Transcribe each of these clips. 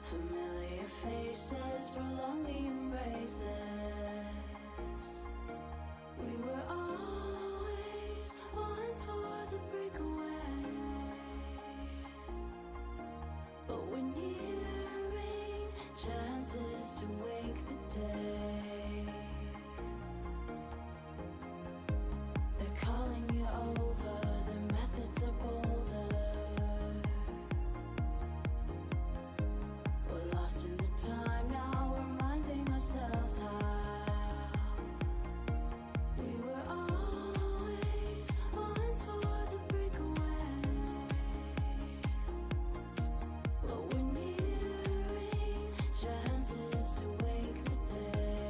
Familiar faces, prolong the embraces. We were always once for the breakaway, but we're nearing chances to wake the day. They're calling you over, the methods are bolder. We're lost in the time now, reminding ourselves how we were always once for the breakaway, but we're nearing chances to wake the day.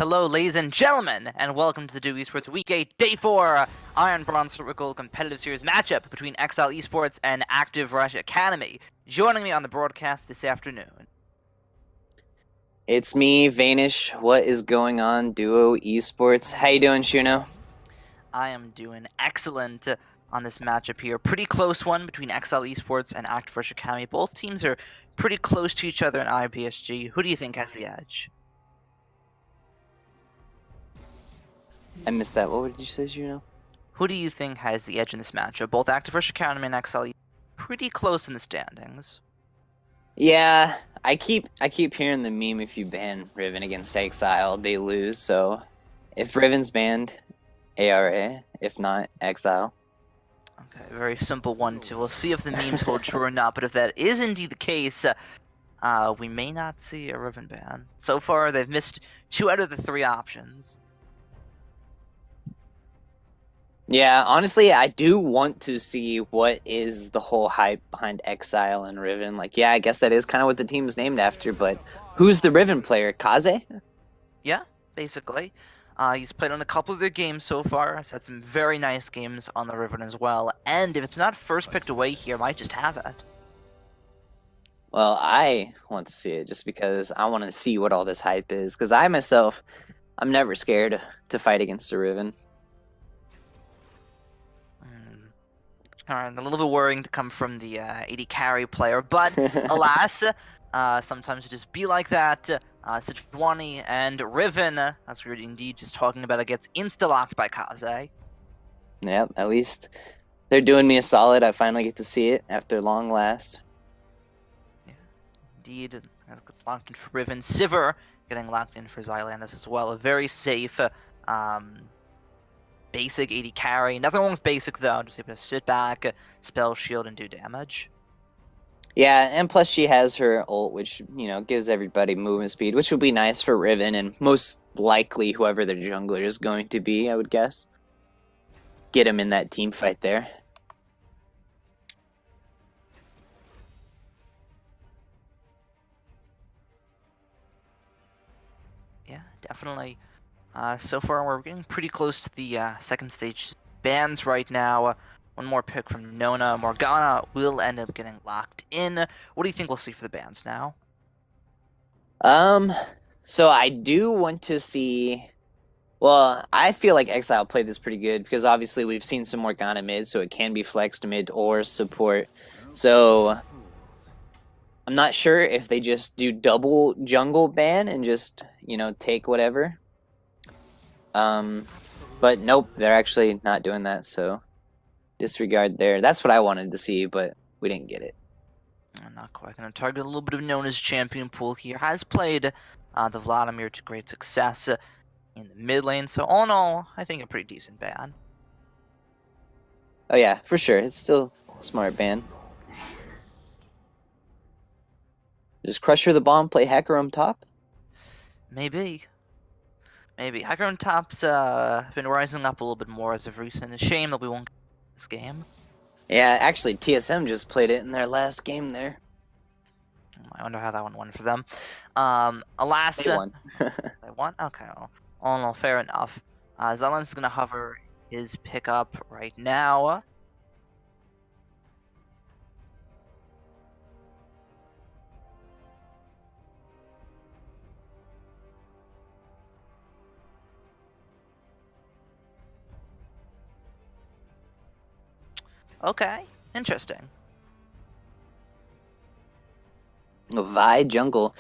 Hello, ladies and gentlemen, and welcome to the JAH Esports Week 8, Day 4 Iron Bronze Silver Gold Competitive Series matchup between Exile Esports and Active Rush Academy. Joining me on the broadcast this afternoon. It's me, Vanish. What is going on, Duo Esports? How you doing, Shuno? I am doing excellent on this matchup here. Pretty close one between Exile Esports and Active Rush Academy. Both teams are pretty close to each other in IBSG. Who do you think has the edge? I missed that. What did you say, Shuno? Who do you think has the edge in this matchup? Both Active Rush Academy and Exile Esports pretty close in the standings. Yeah, I keep hearing the meme, if you ban Riven against Exile, they lose. So if Riven's banned, ARA. If not, Exile. Okay, very simple one too. We'll see if the memes hold true or not, but if that is indeed the case, we may not see a Riven ban. So far, they've missed 2 out of the 3 options. Yeah, honestly, I do want to see what is the whole hype behind Exile and Riven. Like, yeah, I guess that is kind of what the team's named after, but who's the Riven player? Kaze? Yeah, basically. He's played on a couple of their games so far. He's had some very nice games on the Riven as well. And if it's not first picked away here, might just have it. Well, I want to see it just because I want to see what all this hype is. Because I myself, I'm never scared to fight against a Riven. Alright, a little bit worrying to come from the AD carry player, but alas, sometimes it just be like that. Sejuani and Riven, as we were indeed just talking about, it gets insta-locked by Kaze. Yeah, at least they're doing me a solid. I finally get to see it after long last. Yeah, indeed, it gets locked in for Riven. Sivir getting locked in for Xylandus as well. A very safe, basic AD carry. Nothing wrong with basic though, just able to sit back, spell shield, and do damage. Yeah, and plus she has her ult, which, you know, gives everybody movement speed, which will be nice for Riven and most likely whoever their jungler is going to be, I would guess. Get him in that team fight there. Yeah, definitely. So far, we're getting pretty close to the second stage bans right now. One more pick from Nona. Morgana will end up getting locked in. What do you think we'll see for the bans now? So I do want to see... Well, I feel like Exile played this pretty good because obviously we've seen some Morgana mid, so it can be flexed mid or support. So I'm not sure if they just do double jungle ban and just, you know, take whatever. But nope, they're actually not doing that, so disregard there. That's what I wanted to see, but we didn't get it. Not quite going to target a little bit of Nona's champion pool here. Has played the Vladimir to great success in the mid lane, so all in all, I think a pretty decent ban. Oh yeah, for sure. It's still a smart ban. Just Crusher the bomb, play Hacker on top? Maybe. Maybe. Hacker on top's been rising up a little bit more as of recent. A shame that we won't get this game. Yeah, actually, TSM just played it in their last game there. I wonder how that one went for them. Alas, They won. They won? Okay, well, all in all, fair enough. Xylandus is going to hover his pickup right now. Okay, interesting. Vi jungle.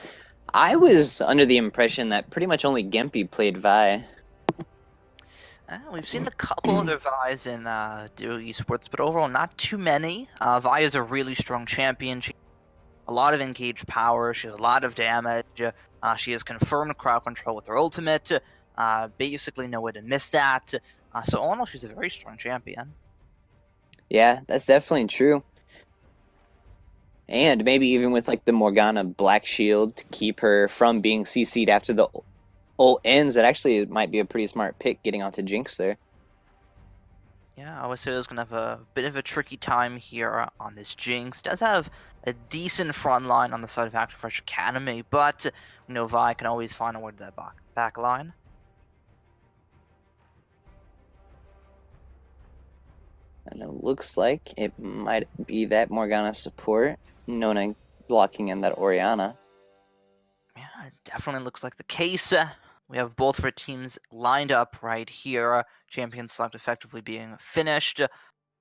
I was under the impression that pretty much only Gempy played Vi. We've seen a couple other Vi's in Duo Esports, but overall not too many. Vi is a really strong champion. She has a lot of engaged power. She has a lot of damage. She has confirmed crowd control with her ultimate. Basically no way to miss that. So all in all, she's a very strong champion. Yeah, that's definitely true. And maybe even with like the Morgana Black Shield to keep her from being CC'd after the ult ends, that actually might be a pretty smart pick getting onto Jinx there. Yeah, I would say it's going to have a bit of a tricky time here on this Jinx. Does have a decent front line on the side of Active Rush Academy, but you know, Vi can always find a way to that back line. And it looks like it might be that Morgana support. Nona blocking in that Orianna. Yeah, it definitely looks like the case. We have both of our teams lined up right here. Champion select effectively being finished.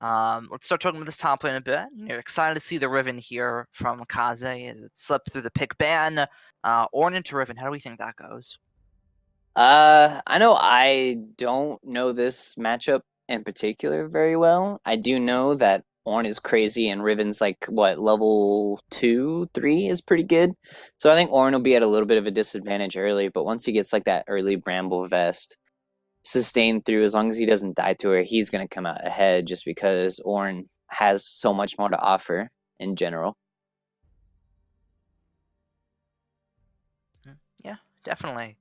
Let's start talking about this top lane a bit. You're excited to see the Riven here from Kaze as it slipped through the pick ban. Ornn into Riven, how do we think that goes? I know I don't know this matchup in particular very well. I do know that Ornn is crazy and Riven's like what level 2, 3 is pretty good. So I think Ornn will be at a little bit of a disadvantage early, but once he gets like that early Bramble Vest sustained through, as long as he doesn't die to her, he's gonna come out ahead just because Ornn has so much more to offer in general. Yeah, definitely.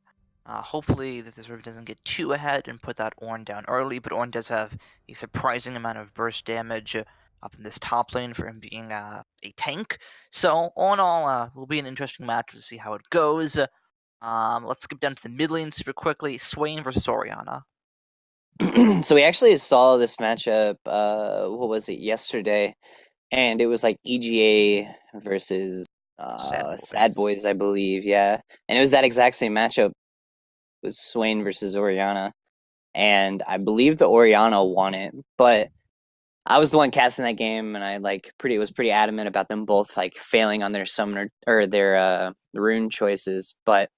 Hopefully that this Riven doesn't get too ahead and put that Ornn down early, but Ornn does have a surprising amount of burst damage up in this top lane for him being a tank. So all in all, will be an interesting match to see how it goes. Let's skip down to the mid lane super quickly. Swain versus Orianna. So we actually saw this matchup, what was it, yesterday? And it was like EGA versus Sad Boys, I believe, yeah. And it was that exact same matchup. It was Swain versus Orianna. And I believe the Orianna won it, but I was the one casting that game, and I was pretty adamant about them both like failing on their summoner or their rune choices. But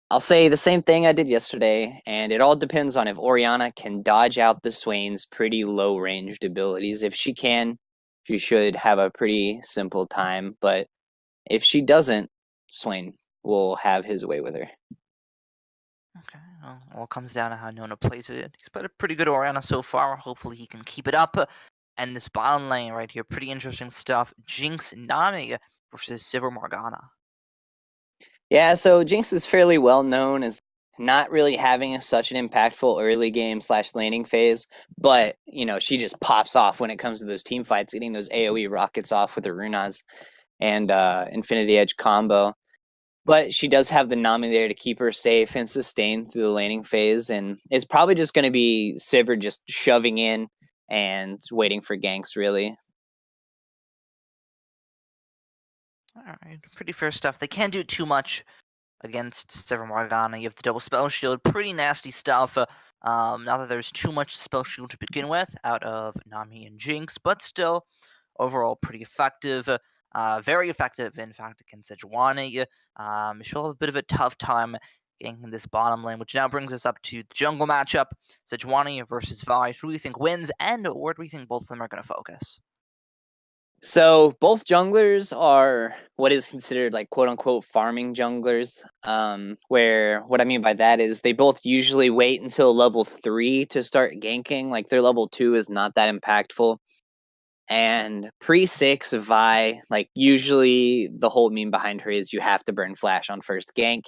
I'll say the same thing I did yesterday, and it all depends on if Orianna can dodge out the Swain's pretty low ranged abilities. If she can, she should have a pretty simple time, but if she doesn't, Swain will have his way with her. Okay, well, all comes down to how Nona plays it. He's played a pretty good Orianna so far. Hopefully he can keep it up. And this bottom lane right here, pretty interesting stuff. Jinx Nami versus Sivir Morgana. Yeah, so Jinx is fairly well known as not really having such an impactful early game / laning phase, but she just pops off when it comes to those team fights, getting those AoE rockets off with her Runaz and Infinity Edge combo. But she does have the Nami there to keep her safe and sustained through the laning phase, and it's probably just going to be Sivir just shoving in and waiting for ganks, really. Alright, pretty fair stuff. They can't do too much against Sivir Morgana. You have the double spell shield, pretty nasty stuff. Not that there's too much spell shield to begin with out of Nami and Jinx, but still, overall pretty effective. Very effective, in fact, against Sejuani. She'll have a bit of a tough time getting in this bottom lane, which now brings us up to the jungle matchup. Sejuani versus Vi. Who do we think wins, and where do we think both of them are going to focus? So both junglers are what is considered like quote unquote farming junglers. Where what I mean by that is they both usually wait until level 3 to start ganking. Like their level 2 is not that impactful. And pre-6 Vi, like usually the whole meme behind her is you have to burn flash on first gank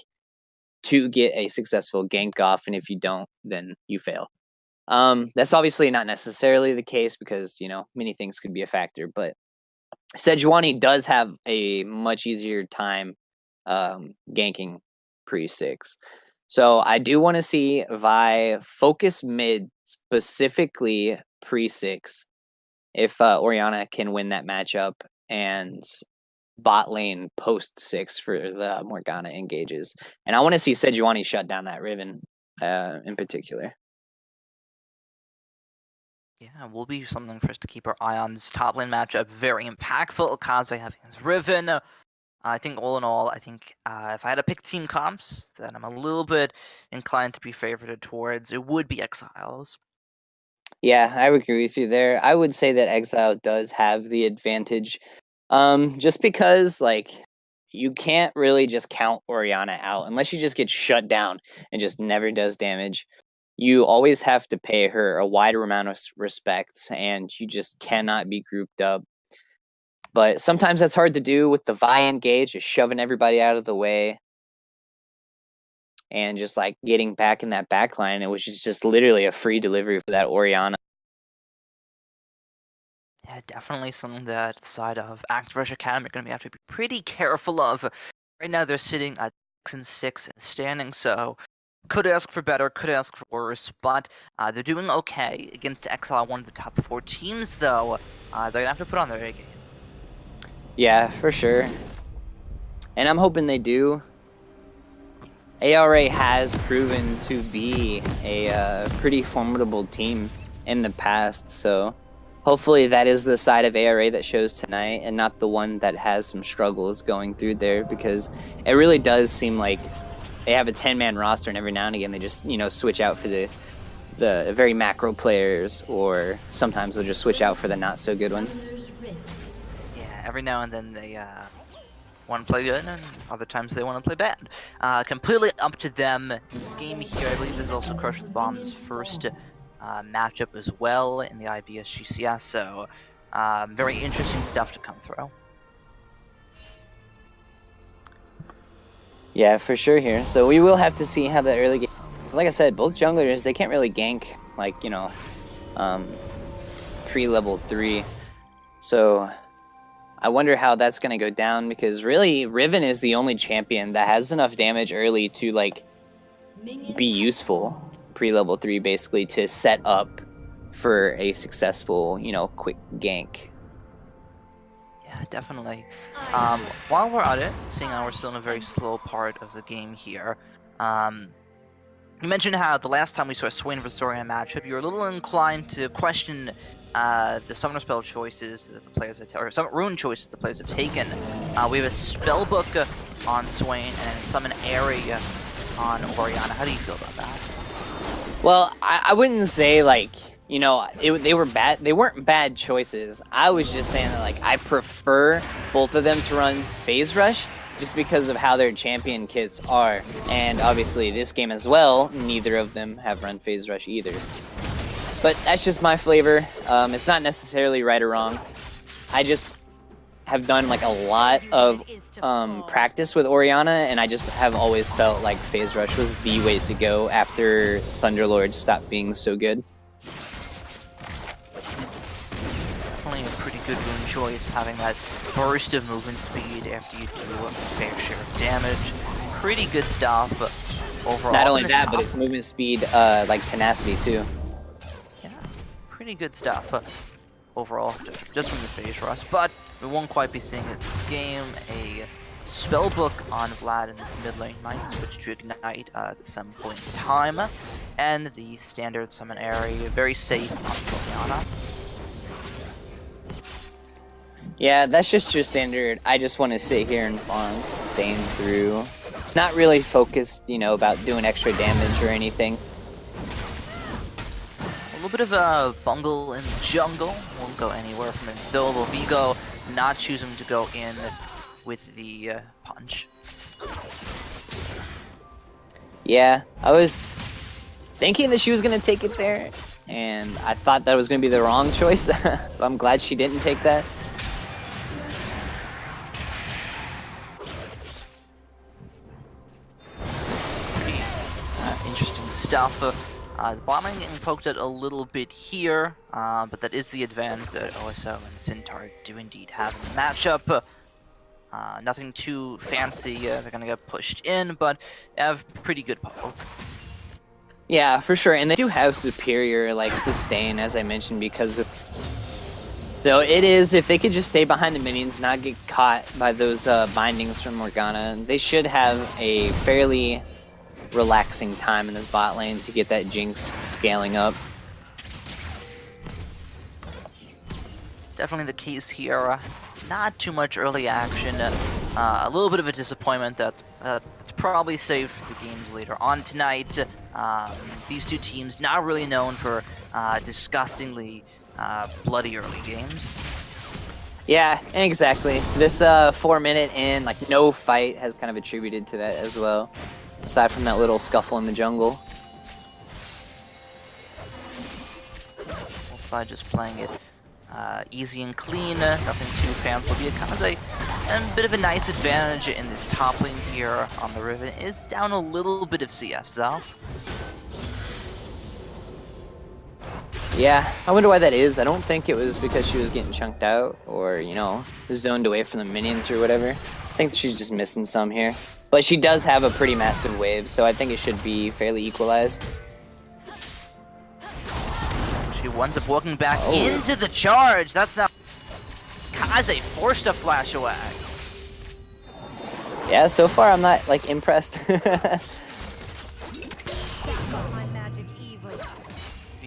to get a successful gank off, and if you don't, then you fail. That's obviously not necessarily the case because many things could be a factor, but Sejuani does have a much easier time ganking pre-6. So I do want to see Vi focus mid, specifically pre-6, if Orianna can win that matchup, and bot lane post-6 for the Morgana engages. And I want to see Sejuani shut down that Riven in particular. Yeah, will be something for us to keep our eye on. This top lane matchup, very impactful. Kaze having his Riven. I think all in all, I think if I had to pick team comps that I'm a little bit inclined to be favorited towards, it would be Exiles. Yeah, I would agree with you there. I would say that Exile does have the advantage. Just because like you can't really just count Orianna out unless she just gets shut down and just never does damage. You always have to pay her a wider amount of respect, and you just cannot be grouped up. But sometimes that's hard to do with the Vi engage, just shoving everybody out of the way and just like getting back in that backline, which is just literally a free delivery for that Orianna. Yeah, definitely something that the side of Activision Academy are going to have to be pretty careful of. Right now, they're sitting at 6-6 and standing, so Could ask for better, could ask for worse, but they're doing okay against Exile, one of the top 4 teams, though. They're gonna have to put on their A game. Yeah, for sure. And I'm hoping they do. ARA has proven to be a pretty formidable team in the past, so hopefully that is the side of ARA that shows tonight and not the one that has some struggles going through there, because it really does seem like they have a 10-man roster and every now and again they just, you know, switch out for the very macro players, or sometimes they'll just switch out for the not so good ones. Yeah, every now and then they want to play good, and other times they want to play bad. Completely up to them. Game here, I believe this is also Crush the Bomb's first matchup as well in the IBS GCS, so very interesting stuff to come through. Yeah, for sure here. So we will have to see how the early game... Like I said, both junglers, they can't really gank, like, you know, pre-level 3. So I wonder how that's going to go down, because really, Riven is the only champion that has enough damage early to, like, be useful pre-level 3, basically, to set up for a successful, you know, quick gank. Yeah, definitely. While we're at it, seeing how we're still in a very slow part of the game here, you mentioned how the last time we saw Swain versus Orianna matchup, you were a little inclined to question the summoner spell choices that the players have, or some rune choices the players have taken. We have a spell book on Swain and summon area on Orianna. How do you feel about that? Well, I wouldn't say, like, you know, they were bad. They weren't bad choices. I was just saying that, like, I prefer both of them to run Phase Rush just because of how their champion kits are. And obviously this game as well, neither of them have run Phase Rush either. But that's just my flavor. It's not necessarily right or wrong. I just have done, like, a lot of practice with Orianna, and I just have always felt like Phase Rush was the way to go after Thunderlord stopped being so good. Definitely a pretty good rune choice, having that burst of movement speed after you do a fair share of damage. Pretty good stuff, but overall... Not only that, but it's movement speed, like tenacity too. Yeah, pretty good stuff overall, just from the Phase Rush. But we won't quite be seeing it this game. A spellbook on Vlad in this mid lane might switch to Ignite at some point in time. And the standard summon area, very safe on Liliana. Yeah, that's just your standard. I just want to sit here and farm Thane through. Not really focused, you know, about doing extra damage or anything. A little bit of a bungle in the jungle. Won't go anywhere from it. Though Vigo not choosing to go in with the punch. Yeah, I was thinking that she was going to take it there, and I thought that was going to be the wrong choice. I'm glad she didn't take that. Interesting stuff. The bot lane getting poked at a little bit here, but that is the advantage that OSO and Centaur do indeed have in the matchup. Nothing too fancy, they're gonna get pushed in, but they have pretty good poke. Yeah, for sure, and they do have superior, like, sustain, as I mentioned, because of... So it is, if they could just stay behind the minions, not get caught by those bindings from Morgana, they should have a fairly relaxing time in this bot lane to get that Jinx scaling up. Definitely the case here. Not too much early action. A little bit of a disappointment that it's probably safe for the games later on tonight. These two teams not really known for disgustingly bloody early games. Yeah, exactly. This 4-minute and, like, no fight has kind of attributed to that as well. Aside from that little scuffle in the jungle. Both sides just playing it easy and clean, nothing too fancy. Will be a Kaze, and a bit of a nice advantage in this top lane here on the Riven. Is down a little bit of CS though. Yeah, I wonder why that is. I don't think it was because she was getting chunked out or, you know, zoned away from the minions or whatever. I think she's just missing some here. But she does have a pretty massive wave, so I think it should be fairly equalized. She winds up walking back into the charge. That's now Kaze forced to flash away. Yeah, so far I'm not like impressed.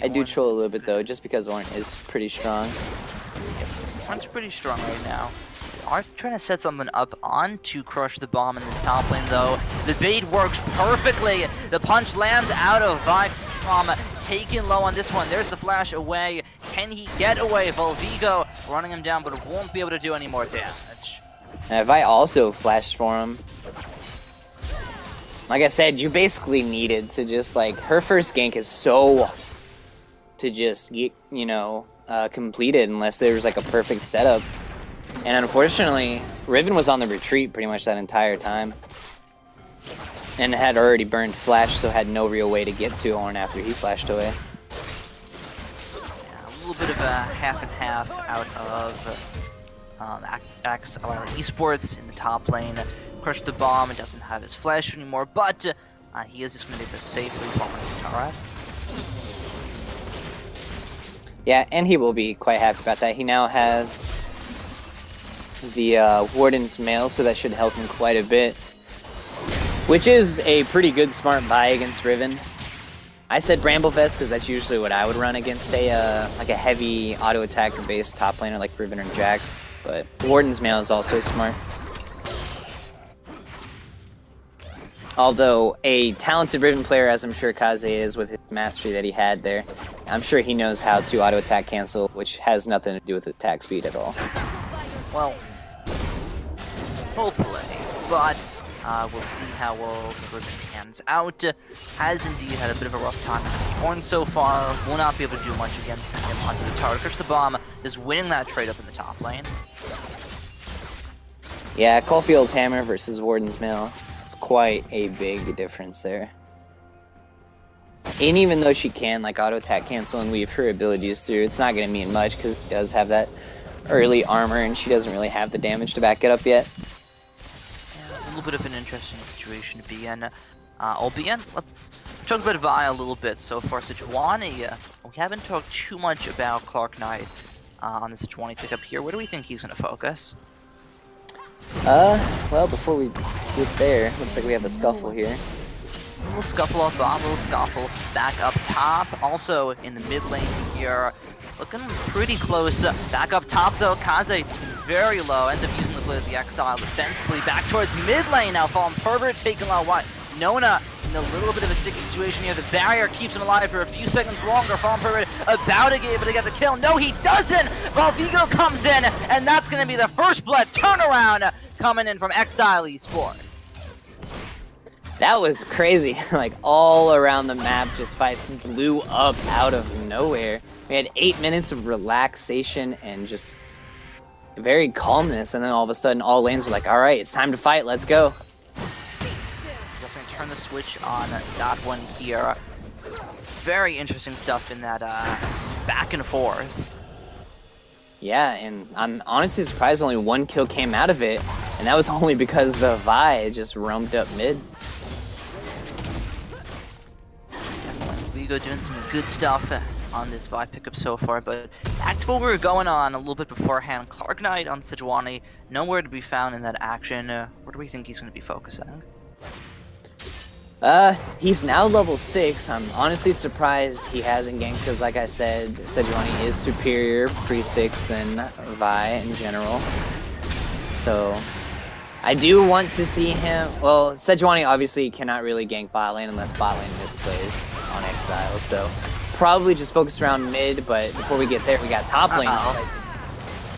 I do troll a little bit though, just because Ornn is pretty strong. Yep. Ornn's pretty strong right now. Are trying to set something up on to crush the bomb in this top lane though. The bait works perfectly. The punch lands out of Vi. Taken low on this one. There's the flash away. Can he get away? Volvigo running him down, but won't be able to do any more damage. And Vi also flashed for him. Like I said, you basically needed to just like, her first gank is so to just get, you know, completed unless there was like a perfect setup. And unfortunately, Riven was on the retreat pretty much that entire time. And had already burned flash, so had no real way to get to Ornn after he flashed away. Yeah, a little bit of a half and half out of ARA Esports in the top lane. Crushed the bomb and doesn't have his flash anymore, but he is just going to make this safely following the turret. Yeah, and he will be quite happy about that. He now has the Warden's Mail, so that should help him quite a bit. Which is a pretty good smart buy against Riven. I said Bramblefest because that's usually what I would run against a like a heavy auto attacker based top laner like Riven or Jax. But Warden's Mail is also smart. Although a talented Riven player, as I'm sure Kaze is with his mastery that he had there, I'm sure he knows how to auto attack cancel, which has nothing to do with attack speed at all. Well, hopefully, but we'll see how well the Riven pans out. Has indeed had a bit of a rough time against Ornn so far. Will not be able to do much against him under the tower. Crush the bomb is winning that trade up in the top lane. Yeah, Caulfield's Hammer versus Warden's Mail. It's quite a big difference there. And even though she can like auto attack cancel and weave her abilities through, it's not going to mean much because it does have that early armor and she doesn't really have the damage to back it up yet. A little bit of an interesting situation to be in. Albeit, let's talk about Vi a little bit so far. Sejuani, we haven't talked too much about Clark Knight on the Sejuani pickup here. Where do we think he's going to focus? Well, before we get there, looks like we have a scuffle here. A little scuffle off bot, a little scuffle back up top. Also in the mid lane here, looking pretty close. Back up top though, Kaze taking very low, ends up using the Blade of the Exile defensively. Back towards mid lane now, Fallen Pervert taking low. What? Nona in a little bit of a sticky situation here. The barrier keeps him alive for a few seconds longer. Fallen Pervert about to be able to get the kill. No, he doesn't! Volvigo comes in, and that's going to be the first blood turnaround coming in from Exile Esports. That was crazy. Like all around the map, just fights blew up out of nowhere. We had 8 minutes of relaxation and just very calmness, and then all of a sudden all lanes were like, all right, it's time to fight, let's go. Definitely turn the switch on that one here. Very interesting stuff in that back and forth. Yeah, and I'm honestly surprised only one kill came out of it, and that was only because the Vi just roamed up mid. We go doing some good stuff on this Vi pickup so far, but back to what we were going on a little bit beforehand. Clark Knight on Sejuani, nowhere to be found in that action. Where do we think he's going to be focusing? He's now level 6. I'm honestly surprised he hasn't ganked because, like I said, Sejuani is superior pre-6 than Vi in general. So, I do want to see him. Well, Sejuani obviously cannot really gank bot lane unless bot lane misplays on Exile. So, probably just focus around mid, but before we get there, we got top lane.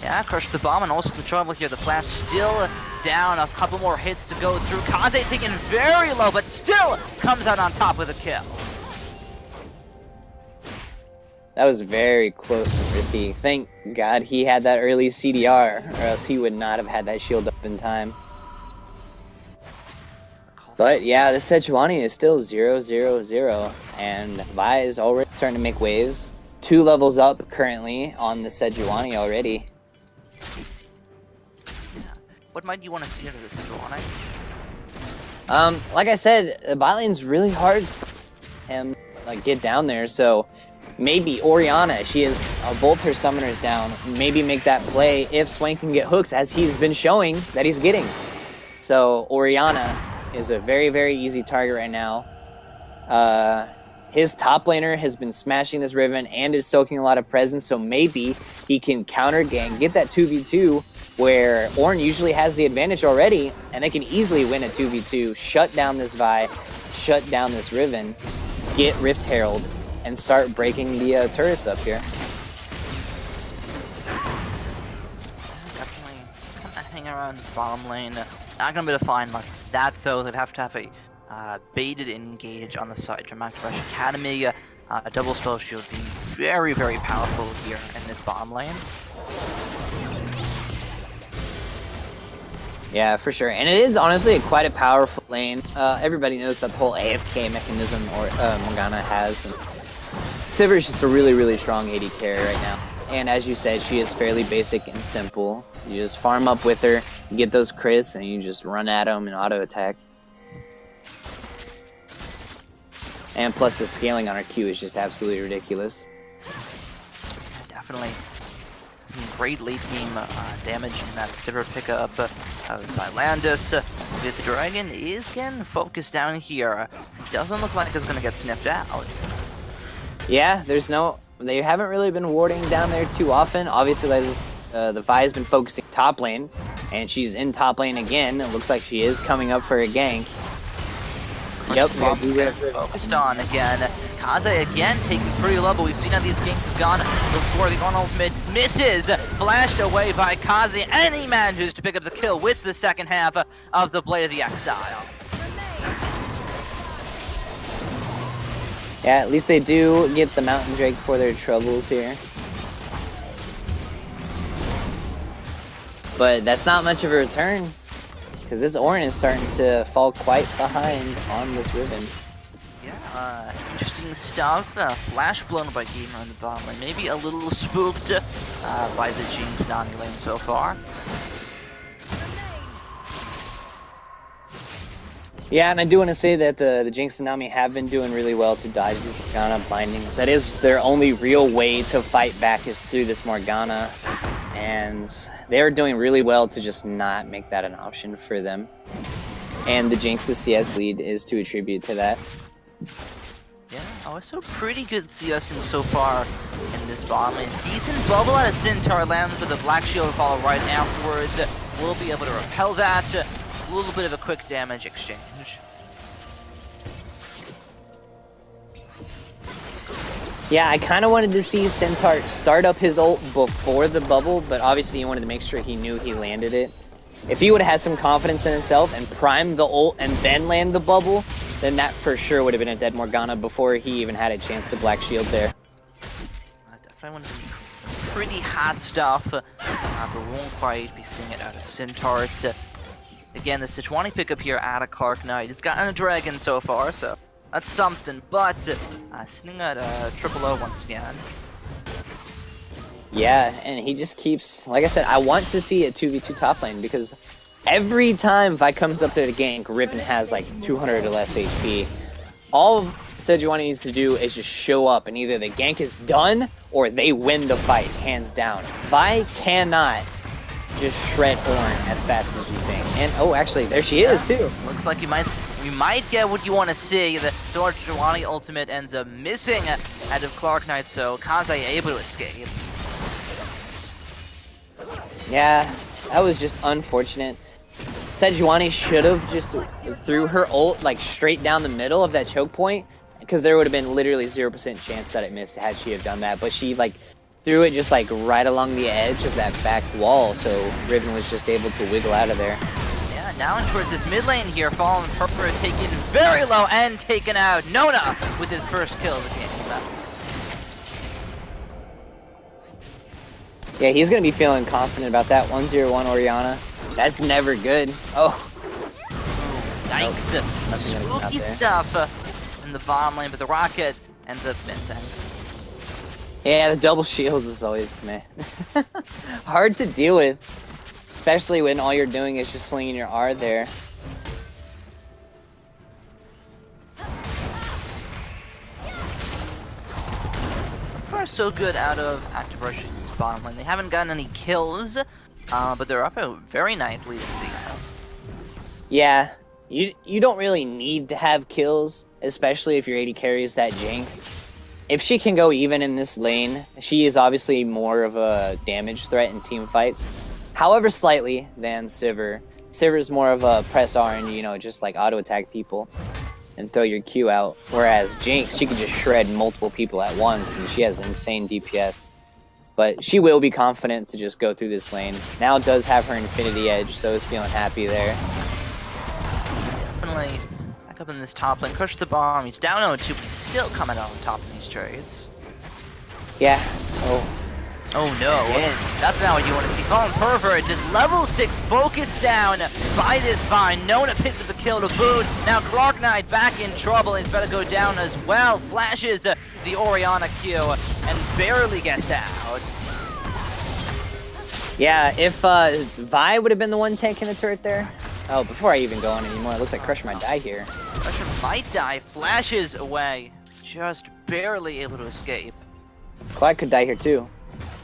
Yeah, crushed the bomb and also the trouble here. The flash still down, a couple more hits to go through. Kaze taken very low, but still comes out on top with a kill. That was very close and risky. Thank God he had that early CDR, or else he would not have had that shield up in time. But yeah, the Sejuani is still 0-0-0, and Vi is already starting to make waves. 2 levels up currently on the Sejuani already. What might you want to see out of this Sejuani? Like I said, the bot lane's really hard for him like get down there, so maybe Orianna, she has both her summoners down, maybe make that play if Swain can get hooks, as he's been showing that he's getting. So Orianna is a very, very easy target right now. His top laner has been smashing this Riven and is soaking a lot of presence, so maybe he can counter gank, get that 2v2 where Ornn usually has the advantage already, and they can easily win a 2v2, shut down this Vi, shut down this Riven, get Rift Herald, and start breaking the turrets up here. Definitely kind of hang around this bottom lane. Not gonna be able to find much. That though, they'd have to have a baited engage on the side. Dramatic Rush Academy, a double spell shield being very, very powerful here in this bottom lane. Yeah, for sure. And it is honestly quite a powerful lane. Everybody knows that the whole AFK mechanism Morgana has. And Sivir is just a really, really strong AD carry right now. And as you said, she is fairly basic and simple. You just farm up with her, you get those crits, and you just run at them and auto attack. And plus the scaling on her Q is just absolutely ridiculous. Definitely some great late game damage in that Sivir pickup of Xylandis. The dragon is getting focused down here. Doesn't look like it's going to get sniffed out. Yeah, they haven't really been warding down there too often. Obviously, the Vi has been focusing top lane, and she's in top lane again. It looks like she is coming up for a gank. Yep, focused on again. Kaze again taking pretty low, but we've seen how these ganks have gone before. The Ornn ultimate misses, flashed away by Kaze, and he manages to pick up the kill with the second half of the Blade of the Exile. Yeah, at least they do get the Mountain Drake for their troubles here. But that's not much of a return, because this Ornn is starting to fall quite behind on this Riven. Yeah, interesting stuff. Flash blown by Gamer on the bottom lane. Maybe a little spooked by the Jinx Nani lane so far. Yeah, and I do want to say that the Jinx and Nami have been doing really well to dodge these Morgana bindings. That is their only real way to fight back, is through this Morgana. And they're doing really well to just not make that an option for them. And the Jinx's CS lead is to attribute to that. Yeah, also pretty good CSing so far in this bottom lane. Decent bubble out of Centaur, lands with a Black Shield follow right afterwards. We'll be able to repel that. A little bit of a quick damage exchange. Yeah, I kind of wanted to see Centaur start up his ult before the bubble, but obviously he wanted to make sure he knew he landed it. If he would have had some confidence in himself and primed the ult and then land the bubble, then that for sure would have been a dead Morgana before he even had a chance to Black Shield there. Definitely want to be pretty hot stuff, but we won't quite be seeing it out of Centaur. Again, the Sejuani pickup here out of Clark Knight. He's gotten a dragon so far, so that's something, but sitting at triple O once again. Yeah, and he just keeps, like I said, I want to see a 2v2 top lane, because every time Vi comes up there to gank, Riven has like 200 or less HP. All Sejuani needs to do is just show up, and either the gank is done or they win the fight, hands down. Vi cannot just shred Ornn as fast as you think. And oh, actually, there she is too. Looks like you might get what you want to see. The Sejuani ultimate ends up missing out of Clark Knight, so Kaze able to escape. Yeah, that was just unfortunate. Sejuani should have just threw her ult like straight down the middle of that choke point, because there would have been literally 0% chance that it missed had she have done that. But she like threw it just like right along the edge of that back wall, so Riven was just able to wiggle out of there. Yeah, now in towards this mid lane here, Fallen Purpur taken very low and taken out. Nona with his first kill of the game. Yeah, he's going to be feeling confident about that. 1-0-1 Orianna. That's never good. Oh. Yikes. Spooky stuff in the bottom lane, but the rocket ends up missing. Yeah, the double shields is always, man, hard to deal with. Especially when all you're doing is just slinging your R there. far so good out of Active Rush's bottom lane. They haven't gotten any kills, but they're up a very nice lead in CS. Yeah, you don't really need to have kills, especially if your AD carries that Jinx. If she can go even in this lane, she is obviously more of a damage threat in team fights. However slightly than Sivir. Sivir's more of a press R and, you know, just like auto attack people and throw your Q out. Whereas Jinx, she can just shred multiple people at once and she has insane DPS. But she will be confident to just go through this lane. Now does have her Infinity Edge, so is feeling happy there. Definitely back up in this top lane. Crush the bomb. He's down 0-2, but he's still coming out on top in these trades. Yeah. Oh no, that's not what you want to see. Fallen Pervert does level 6 focus down by this Vine. Nona picks up the kill to boot. Now Clark Knight back in trouble. He's better go down as well. Flashes the Orianna Q and barely gets out. Yeah, if Vi would have been the one taking the turret there. Oh, before I even go on anymore, it looks like Crusher might die here. Crusher might die. Flashes away. Just barely able to escape. Clyde could die here too.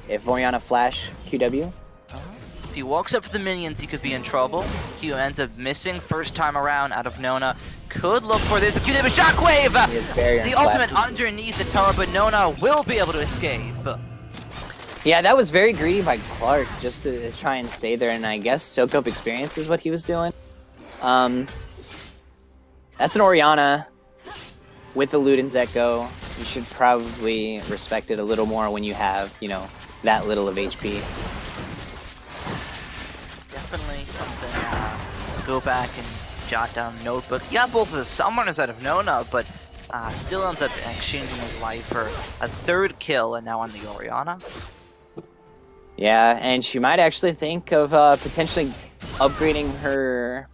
If Orianna flash QW. If he walks up for the minions, he could be in trouble. Q ends up missing first time around out of Nona. Could look for this. QW shockwave! The ultimate underneath the tower, but Nona will be able to escape. Yeah, that was very greedy by Clark just to try and stay there, and I guess soak up experience is what he was doing. That's an Orianna with the Luden's Echo. You should probably respect it a little more when you have, you know, that little of HP. Definitely something to go back and jot down a notebook. He got both of the summoners out of Nona, but still ends up exchanging his life for a third kill, and now on the Orianna. Yeah, and she might actually think of potentially upgrading her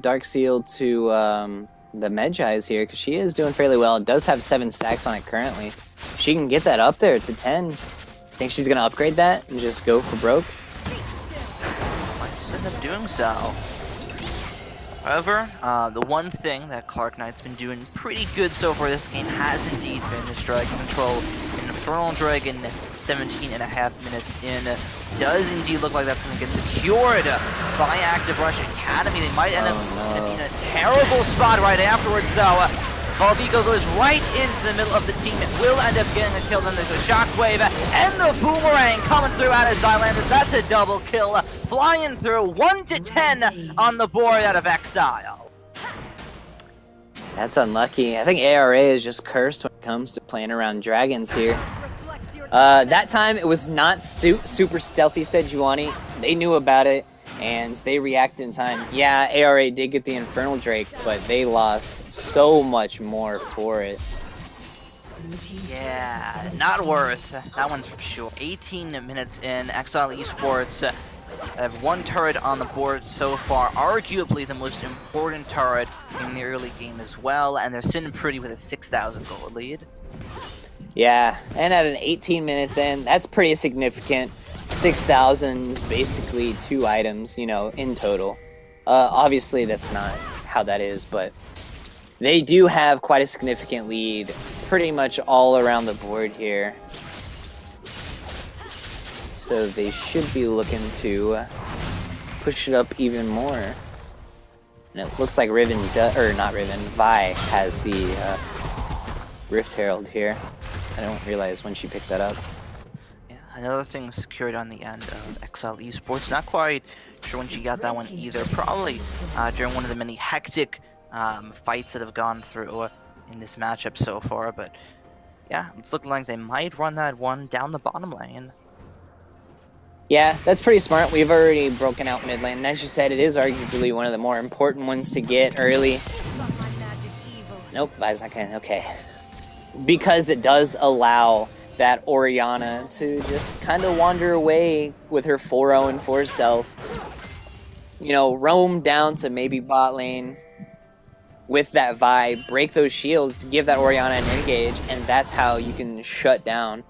Dark Seal to the Medjai's here, because she is doing fairly well. It does have 7 stacks on it currently. If she can get that up there to 10, I think she's going to upgrade that and just go for broke. Might just end up doing so. However, the one thing that Clark Knight's been doing pretty good so far this game has indeed been his Dragon Control. Infernal Dragon, 17.5 minutes in. Does indeed look like that's going to get secured by Active Rush Academy. They might end up being in a terrible spot right afterwards, though. Valvico goes right into the middle of the team. It will end up getting a kill. Then there's a Shockwave and the Boomerang coming through out of Xylanders. That's a double kill. Flying through 1 to 10 on the board out of Exile. That's unlucky. I think ARA is just cursed when it comes to playing around dragons here. That time it was not super stealthy, said Juani. They knew about it and they reacted in time. Yeah, ARA did get the Infernal Drake, but they lost so much more for it. Yeah, not worth. That one's for sure. 18 minutes in. Exile Esports have 1 turret on the board so far. Arguably the most important turret in the early game as well. And they're sitting pretty with a 6,000 gold lead. Yeah, and at an 18 minutes in, that's pretty significant. 6,000 is basically 2 items, you know, in total. Obviously, that's not how that is, but they do have quite a significant lead pretty much all around the board here. So they should be looking to push it up even more. And it looks like Vi has the Rift Herald here. I don't realize when she picked that up. Yeah, another thing secured on the end of Exile Esports. Not quite sure when she got that one either. Probably during one of the many hectic fights that have gone through in this matchup so far. But yeah, it's looking like they might run that one down the bottom lane. Yeah, that's pretty smart. We've already broken out mid lane. And as you said, it is arguably one of the more important ones to get early. Nope, Vi's not gonna. Okay. Because it does allow that Orianna to just kind of wander away with her 4-0 and 4 self. You know, roam down to maybe bot lane with that Vi, break those shields, give that Orianna an engage, and that's how you can shut down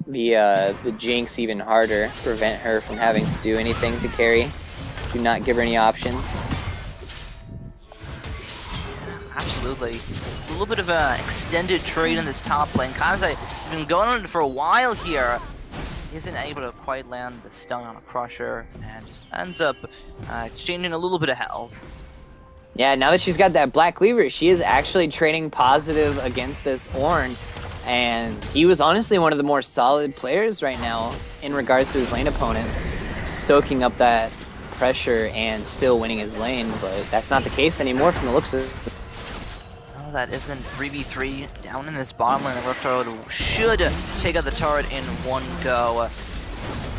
the Jinx even harder, prevent her from having to do anything to carry. Do not give her any options. Absolutely. A little bit of an extended trade in this top lane. Kaze has been going on for a while here. He isn't able to quite land the stun on a Crusher and just ends up exchanging a little bit of health. Yeah, now that she's got that Black Cleaver, she is actually trading positive against this Ornn. And he was honestly one of the more solid players right now in regards to his lane opponents, soaking up that pressure and still winning his lane, but that's not the case anymore from the looks of it. Oh, that isn't 3v3 down in this bottom lane. The Rift Turret should take out the turret in one go.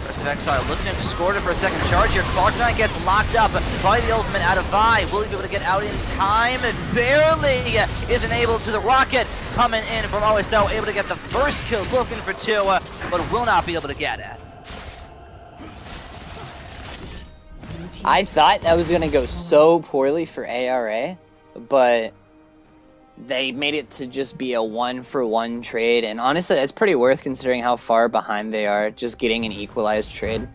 Rest of Exile looking to score it for a second charge here. Cloud9 gets locked up by the ultimate out of Vi. Will he be able to get out in time? Barely isn't able to. The rocket coming in from OSO, able to get the first kill, looking for two, but will not be able to get it. I thought that was going to go so poorly for ARA, but they made it to just be a 1-for-1 trade, and honestly, that's pretty worth considering how far behind they are, just getting an equalized trade.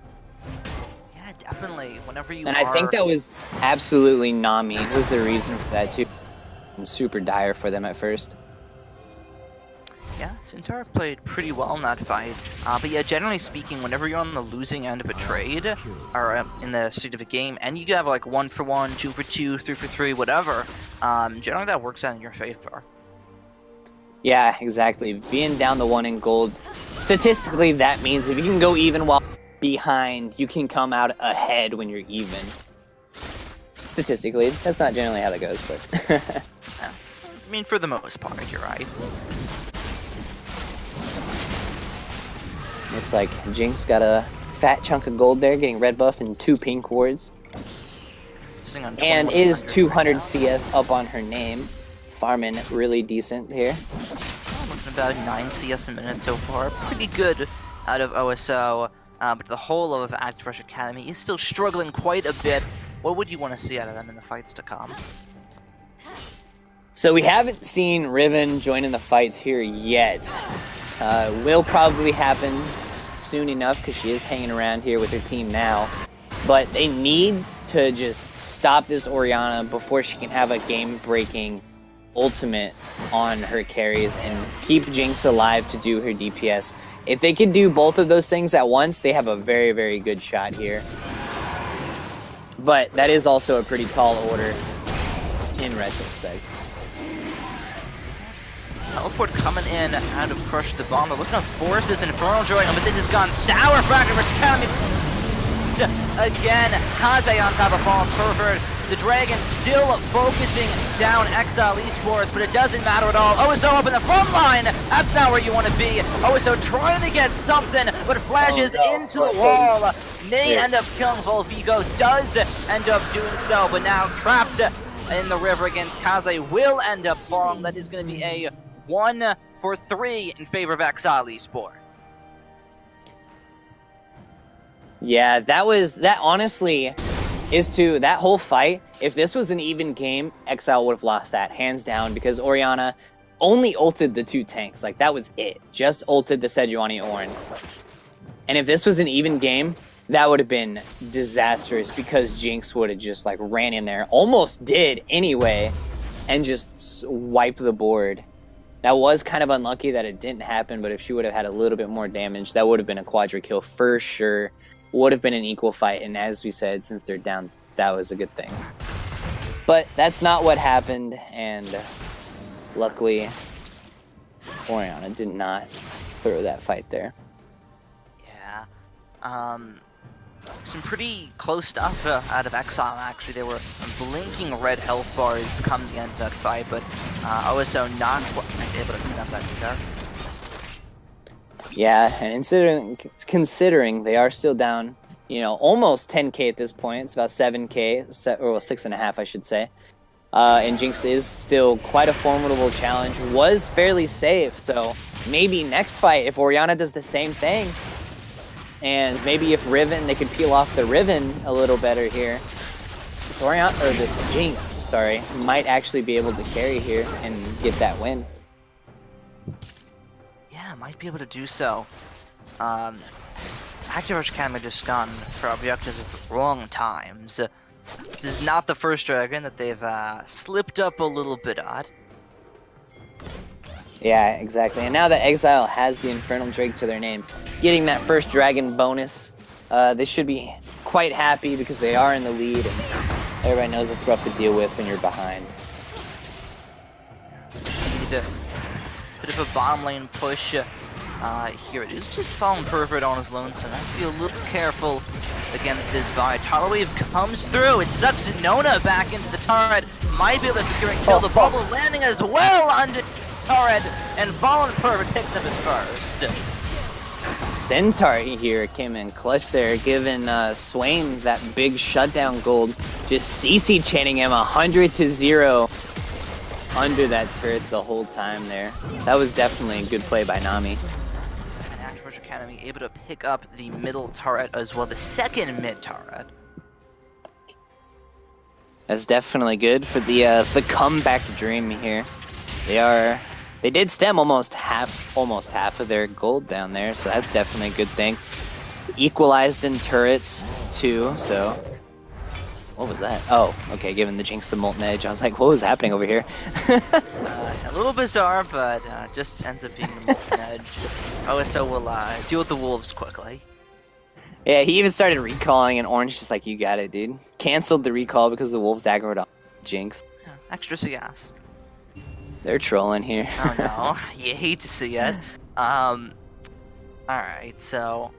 Yeah, definitely. Whenever you I think that was absolutely Nami was the reason for that too. Super dire for them at first. Yeah, Centaur played pretty well in that fight. But yeah, generally speaking, whenever you're on the losing end of a trade, or in the state of a game, and you have like 1-for-1, 2-for-2, 3-for-3, whatever, generally that works out in your favor. Yeah, exactly. Being down the 1 in gold, statistically that means if you can go even while behind, you can come out ahead when you're even. Statistically, that's not generally how that goes, but... Yeah. I mean, for the most part, you're right. Looks like Jinx got a fat chunk of gold there, getting red buff and 2 pink wards. And is 200 CS up on her name. Farming really decent here. Looking about 9 CS a minute so far. Pretty good out of OSO. But the whole of Active Rush Academy is still struggling quite a bit. What would you want to see out of them in the fights to come? So we haven't seen Riven join in the fights here yet. Will probably happen soon enough because she is hanging around here with her team now. But they need to just stop this Orianna before she can have a game-breaking ultimate on her carries and keep Jinx alive to do her DPS. If they can do both of those things at once, they have a very, very good shot here. But that is also a pretty tall order in retrospect. Teleport coming in out of Crush the Bomb. We're looking to force this Infernal Joy, but this has gone sour for Active Rush Academy. Again, Kaze on top of Fallen Pervert. The Dragon still focusing down Exile Esports, but it doesn't matter at all. OSO up in the front line. That's not where you want to be. OSO trying to get something, but flashes into the wall. May end up killing Volvigo. Does end up doing so, but now trapped in the river against Kaze will end up falling. That is going to be a 1-for-3 in favor of Exile Esports. Yeah, that honestly is to that whole fight. If this was an even game, Exile would have lost that hands down because Orianna only ulted the 2 tanks. Like that was it. Just ulted the Sejuani Ornn. And if this was an even game, that would have been disastrous because Jinx would have just like ran in there, almost did anyway, and just wiped the board. That was kind of unlucky that it didn't happen, but if she would have had a little bit more damage, that would have been a quadra kill for sure. Would have been an equal fight, and as we said, since they're down, that was a good thing. But that's not what happened, and luckily, Orianna did not throw that fight there. Yeah. Some pretty close stuff out of Exile, actually. There were blinking red health bars come the end of that fight, but OSO not quite able to clean up that either. Yeah, and considering they are still down, you know, almost 10k at this point. It's about 7k, or 6.5, I should say. And Jinx is still quite a formidable challenge. Was fairly safe, so maybe next fight, if Orianna does the same thing, and maybe if Riven, they could peel off the Riven a little better here. This Orianna, or this Jinx, sorry, might actually be able to carry here and get that win. Yeah, might be able to do so. Active Rush Academy just gone for objectives at the wrong times. This is not the first dragon that they've slipped up a little bit on. Yeah, exactly. And now that Exile has the Infernal Drake to their name, getting that first dragon bonus, they should be quite happy because they are in the lead, and everybody knows it's rough to deal with when you're behind. Need a bit of a bottom lane push. Here it is, just falling perfect on his lonesome. Has to be a little careful against this Vi. Tidal Wave comes through. It sucks Nona back into the turret. Might be able to secure and kill. The bubble landing as well under turret, and falling perfect picks up his first. Centaur here came in clutch there, giving Swain that big shutdown gold. Just CC chaining him 100-0 under that turret the whole time there. That was definitely a good play by Nami. And ARA vs Academy able to pick up the middle turret as well, the second mid turret. That's definitely good for the comeback dream here. They did stem almost half of their gold down there, so that's definitely a good thing. Equalized in turrets too, so what was that? Oh, okay, giving the Jinx the Molten Edge. I was like, what was happening over here? A little bizarre, but just ends up being the Molten Edge. OSO will deal with the wolves quickly. Yeah, he even started recalling, and Orange just like, you got it, dude. Canceled the recall because the wolves aggroed on Jinx. Yeah, extra CS. They're trolling here. Oh no, you hate to see it. Alright, so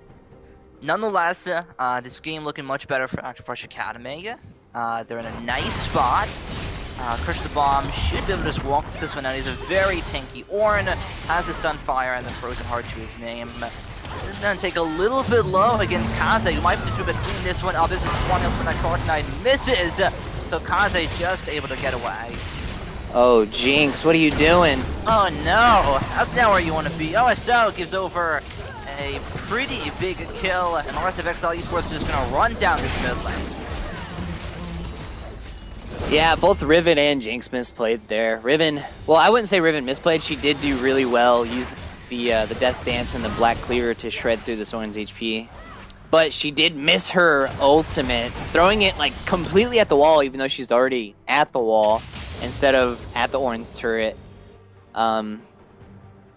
nonetheless, this game looking much better for ARA vs Academy. They're in a nice spot. Crush the Bomb should be able to just walk this one out. He's a very tanky Ornn, has the Sunfire and the Frozen Heart to his name. This is going to take a little bit low against Kaze, who might be able to clean this one. Oh, this is 20 for that Dark Knight misses, so Kaze just able to get away. Oh, Jinx, what are you doing? Oh no, that's not where you want to be. OSO gives over a pretty big kill, and the rest of XL Esports is just going to run down this mid lane. Yeah, both Riven and Jinx misplayed there. Riven, well, I wouldn't say Riven misplayed. She did do really well, use the Death Stance and the Black Cleaver to shred through the Soren's HP. But she did miss her ultimate, throwing it like completely at the wall, even though she's already at the wall, instead of at the Ornn's turret. Kind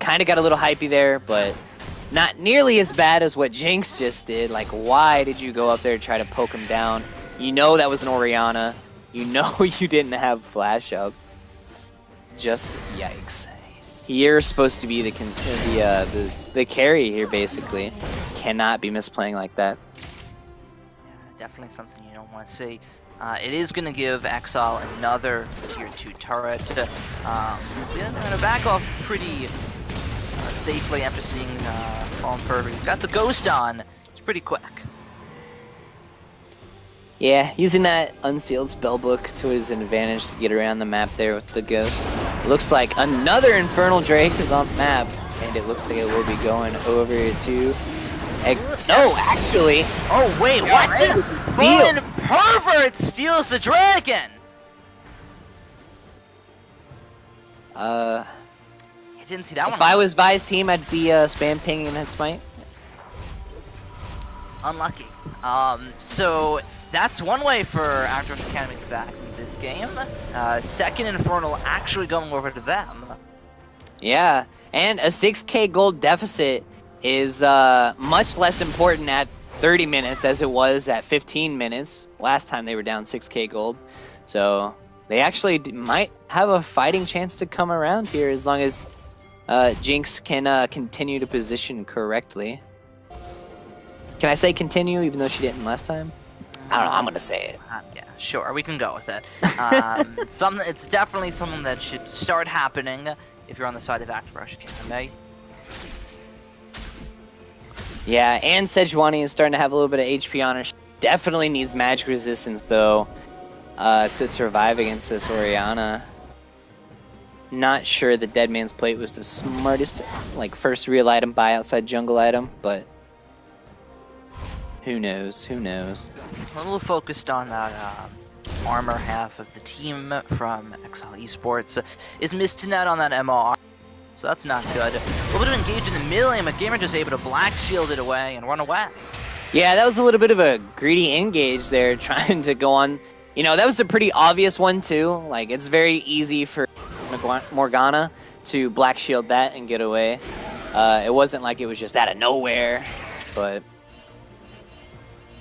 of got a little hypey there, but not nearly as bad as what Jinx just did. Like, why did you go up there to try to poke him down? You know that was an Orianna. You know you didn't have flash up. Just yikes. You're supposed to be the carry here, basically. Cannot be misplaying like that. Yeah, definitely something you don't want to see. It is going to give Exile another tier 2 turret. Yeah, going to back off pretty safely after seeing Fallen Perfect. He's got the Ghost on. It's pretty quick. Yeah, using that unsealed spellbook to his advantage to get around the map there with the Ghost. Looks like another Infernal Drake is on the map, and it looks like it will be going over to... No, actually... Oh, wait, what? Fallen Pervert steals the dragon! You didn't see that one. If I was Vi's team, I'd be spam pinging that smite. Unlucky. So that's one way for ARA vs Academy to back in this game. Second Infernal actually going over to them. Yeah, and a 6k gold deficit is much less important at 30 minutes as it was at 15 minutes last time they were down 6k gold. So they actually might have a fighting chance to come around here as long as Jinx can continue to position correctly. Can I say continue even though she didn't last time? I don't know, I'm gonna say it. Yeah, sure, we can go with it. It's definitely something that should start happening if you're on the side of ARA vs Academy. Yeah, and Sejuani is starting to have a little bit of HP on her. She definitely needs magic resistance though to survive against this Orianna. Not sure the Dead Man's Plate was the smartest, like, first real item buy outside jungle item, but who knows? Who knows? A little focused on that armor half of the team from XL Esports is missing out on that MR, so that's not good. A little bit of engage in the middle lane, but Gamer just able to black shield it away and run away. Yeah, that was a little bit of a greedy engage there, trying to go on You know, that was a pretty obvious one too. Like, it's very easy for Morgana to black shield that and get away. It wasn't like it was just out of nowhere, but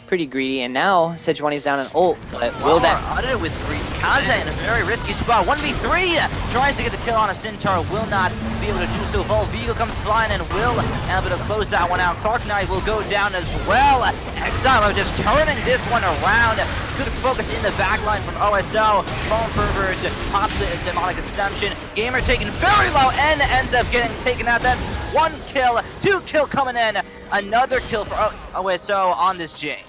pretty greedy. And now Sejuani's down an ult, but will that... Auto with 3. Kaze in a very risky spot. 1v3 tries to get the kill on a Centaur, will not be able to do so. Volvigo comes flying and will able to close that one out. Clark Knight will go down as well. Exile just turning this one around. Good focus in the backline from OSO. Fallen Pervert pops the Demonic Assumption. Gamer taken very low and ends up getting taken out. That's 1 kill, 2 kill coming in. Another kill for OSO on this Jinx.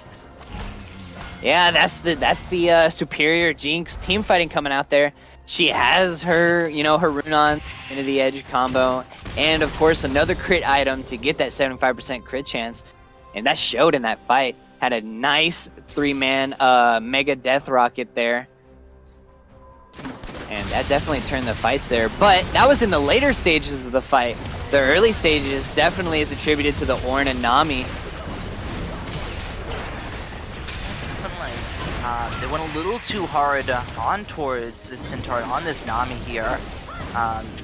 Yeah, that's the superior Jinx team fighting coming out there. She has her, you know, her rune on into the edge combo, and of course another crit item to get that 75% crit chance, and that showed in that fight. Had a nice 3-man mega death rocket there, and that definitely turned the fights there. But that was in the later stages of the fight. The early stages definitely is attributed to the Ornn and Nami. They went a little too hard on towards Centaur on this Nami here.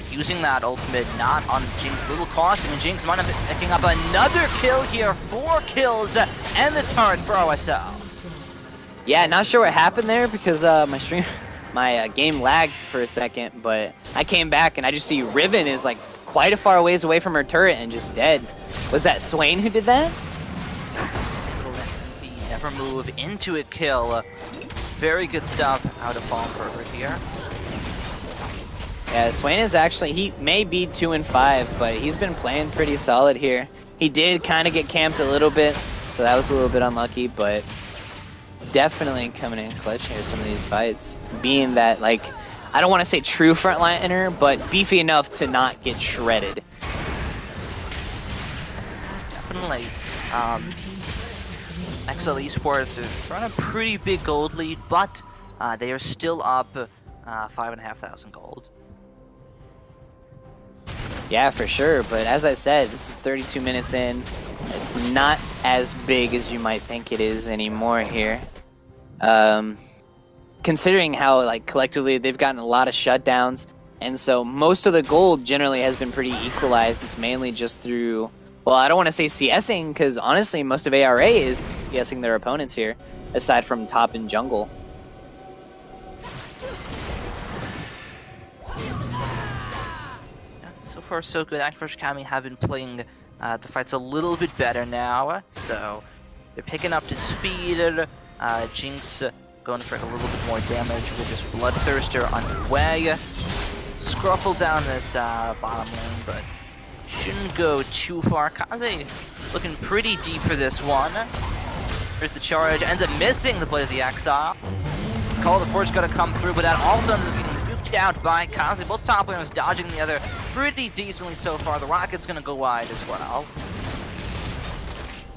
Using that ultimate not on Jinx, little caution, and Jinx might have picking up another kill here. 4 kills and the turret for OSO. Yeah, not sure what happened there because my game lagged for a second, but I came back and I just see Riven is like quite a far ways away from her turret and just dead. Was that Swain who did that? Never move into a kill. Very good stuff out of Fallen Pervert here. Yeah, Swain is actually, he may be 2-5, but he's been playing pretty solid here. He did kind of get camped a little bit, so that was a little bit unlucky, but definitely coming in clutch here some of these fights. Being that, like, I don't want to say true frontliner, but beefy enough to not get shredded. Definitely. XL Esports are on a pretty big gold lead, but they are still up 5,500 gold. Yeah, for sure, but as I said, this is 32 minutes in. It's not as big as you might think it is anymore here. Considering how, like, collectively they've gotten a lot of shutdowns, and so most of the gold generally has been pretty equalized. It's mainly just through... Well, I don't want to say CSing, because honestly, most of ARA is CSing their opponents here, aside from top and jungle. Yeah, so far, so good. Activerse Kami have been playing the fights a little bit better now, so they're picking up to speed. Jinx going for a little bit more damage with this Bloodthirster on the way. Scruffle down this bottom lane, but shouldn't go too far. Kaze looking pretty deep for this one. Here's the charge, ends up missing the Blade of the Exile. Call of the Forge gotta come through, but that also ends up getting nuked out by Kaze. Both top laners dodging the other pretty decently so far. The Rocket's gonna go wide as well.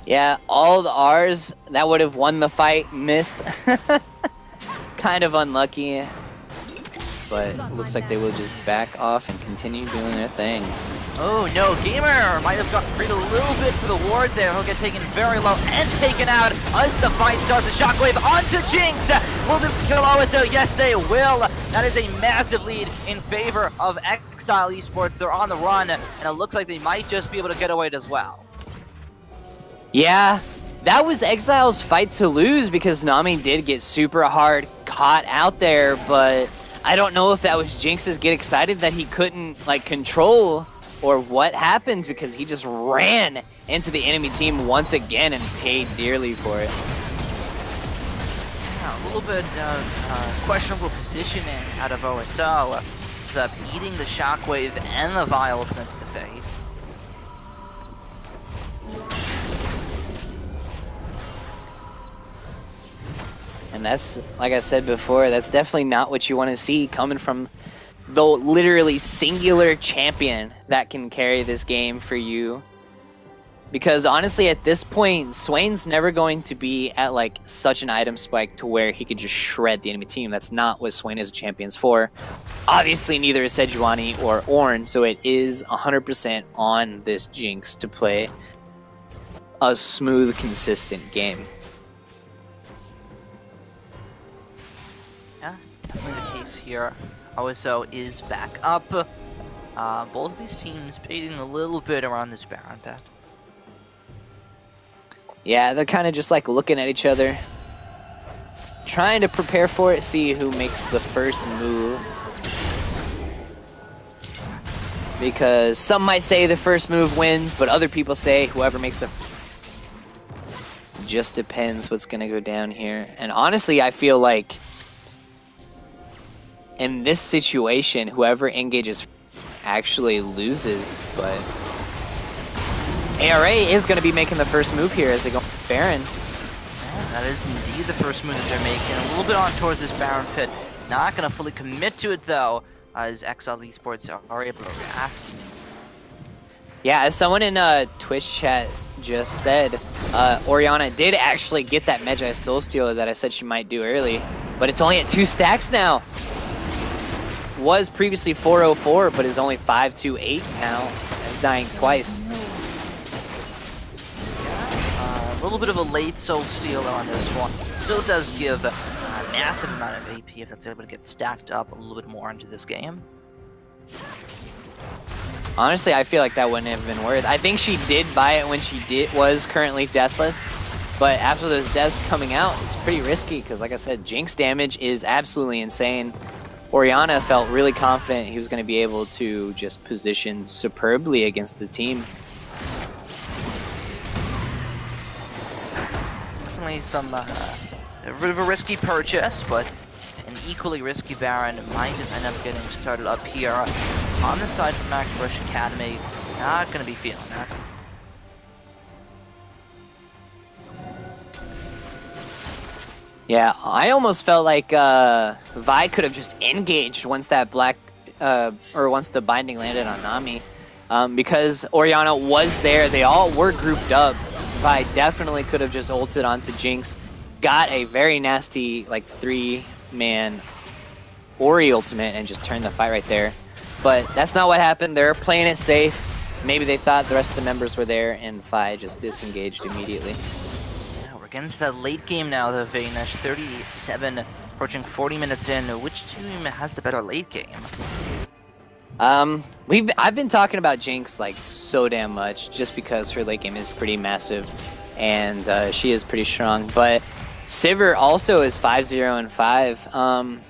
Yeah, all the R's that would have won the fight missed. Kind of unlucky. But it looks like they will just back off and continue doing their thing. Oh no, Gamer might have gotten freed a little bit for the ward there. He'll get taken very low and taken out as the fight starts. The shockwave onto Jinx. Will they kill OSO? Yes, they will. That is a massive lead in favor of Exile Esports. They're on the run, and it looks like they might just be able to get away as well. Yeah, that was Exile's fight to lose because Nami did get super hard caught out there, but I don't know if that was Jinx's get excited that he couldn't, like, control or what happened, because he just ran into the enemy team once again and paid dearly for it. Yeah, a little bit of questionable positioning out of OSO. Ends up eating the shockwave and the Vi ultimate to the face. And that's, like I said before, that's definitely not what you want to see coming from the literally singular champion that can carry this game for you. Because honestly, at this point, Swain's never going to be at like such an item spike to where he could just shred the enemy team. That's not what Swain is a champion's for. Obviously, neither is Sejuani or Ornn, so it is 100% on this Jinx to play a smooth, consistent game. here. OSO is back up. Both of these teams beating a little bit around this Baron bet. Yeah, they're kind of just like looking at each other, trying to prepare for it, see who makes the first move. Because some might say the first move wins, but other people say whoever makes the... Just depends what's going to go down here. And honestly, I feel like in this situation, whoever engages actually loses, but ARA is going to be making the first move here as they go Baron. Yeah, that is indeed the first move that they're making. A little bit on towards this Baron pit. Not going to fully commit to it though, as Exile Esports are able to react. Yeah, as someone in Twitch chat just said, Orianna did actually get that Magi Soul Stealer that I said she might do early, but it's only at 2 stacks now. Was previously 404, but is only 528 now. It's dying twice. A little bit of a late Soul Stealer on this one. Still does give a massive amount of AP if it's able to get stacked up a little bit more into this game. Honestly, I feel like that wouldn't have been worth. I think she did buy it when she was currently deathless, but after those deaths coming out, it's pretty risky because, like I said, Jinx damage is absolutely insane. Orianna felt really confident he was going to be able to just position superbly against the team. Definitely some a bit of a risky purchase, but an equally risky Baron might just end up getting started up here on the side from Macbush Academy. Not going to be feeling that. Yeah, I almost felt like Vi could have just engaged once that once the binding landed on Nami, because Orianna was there. They all were grouped up. Vi definitely could have just ulted onto Jinx, got a very nasty like 3-man Ori ultimate, and just turned the fight right there. But that's not what happened. They're playing it safe. Maybe they thought the rest of the members were there, and Vi just disengaged immediately. Getting to that late game now, though, Vanish. 37, approaching 40 minutes in. Which team has the better late game? I've been talking about Jinx like so damn much, just because her late game is pretty massive, and she is pretty strong. But Sivir also is 5-0 and 5,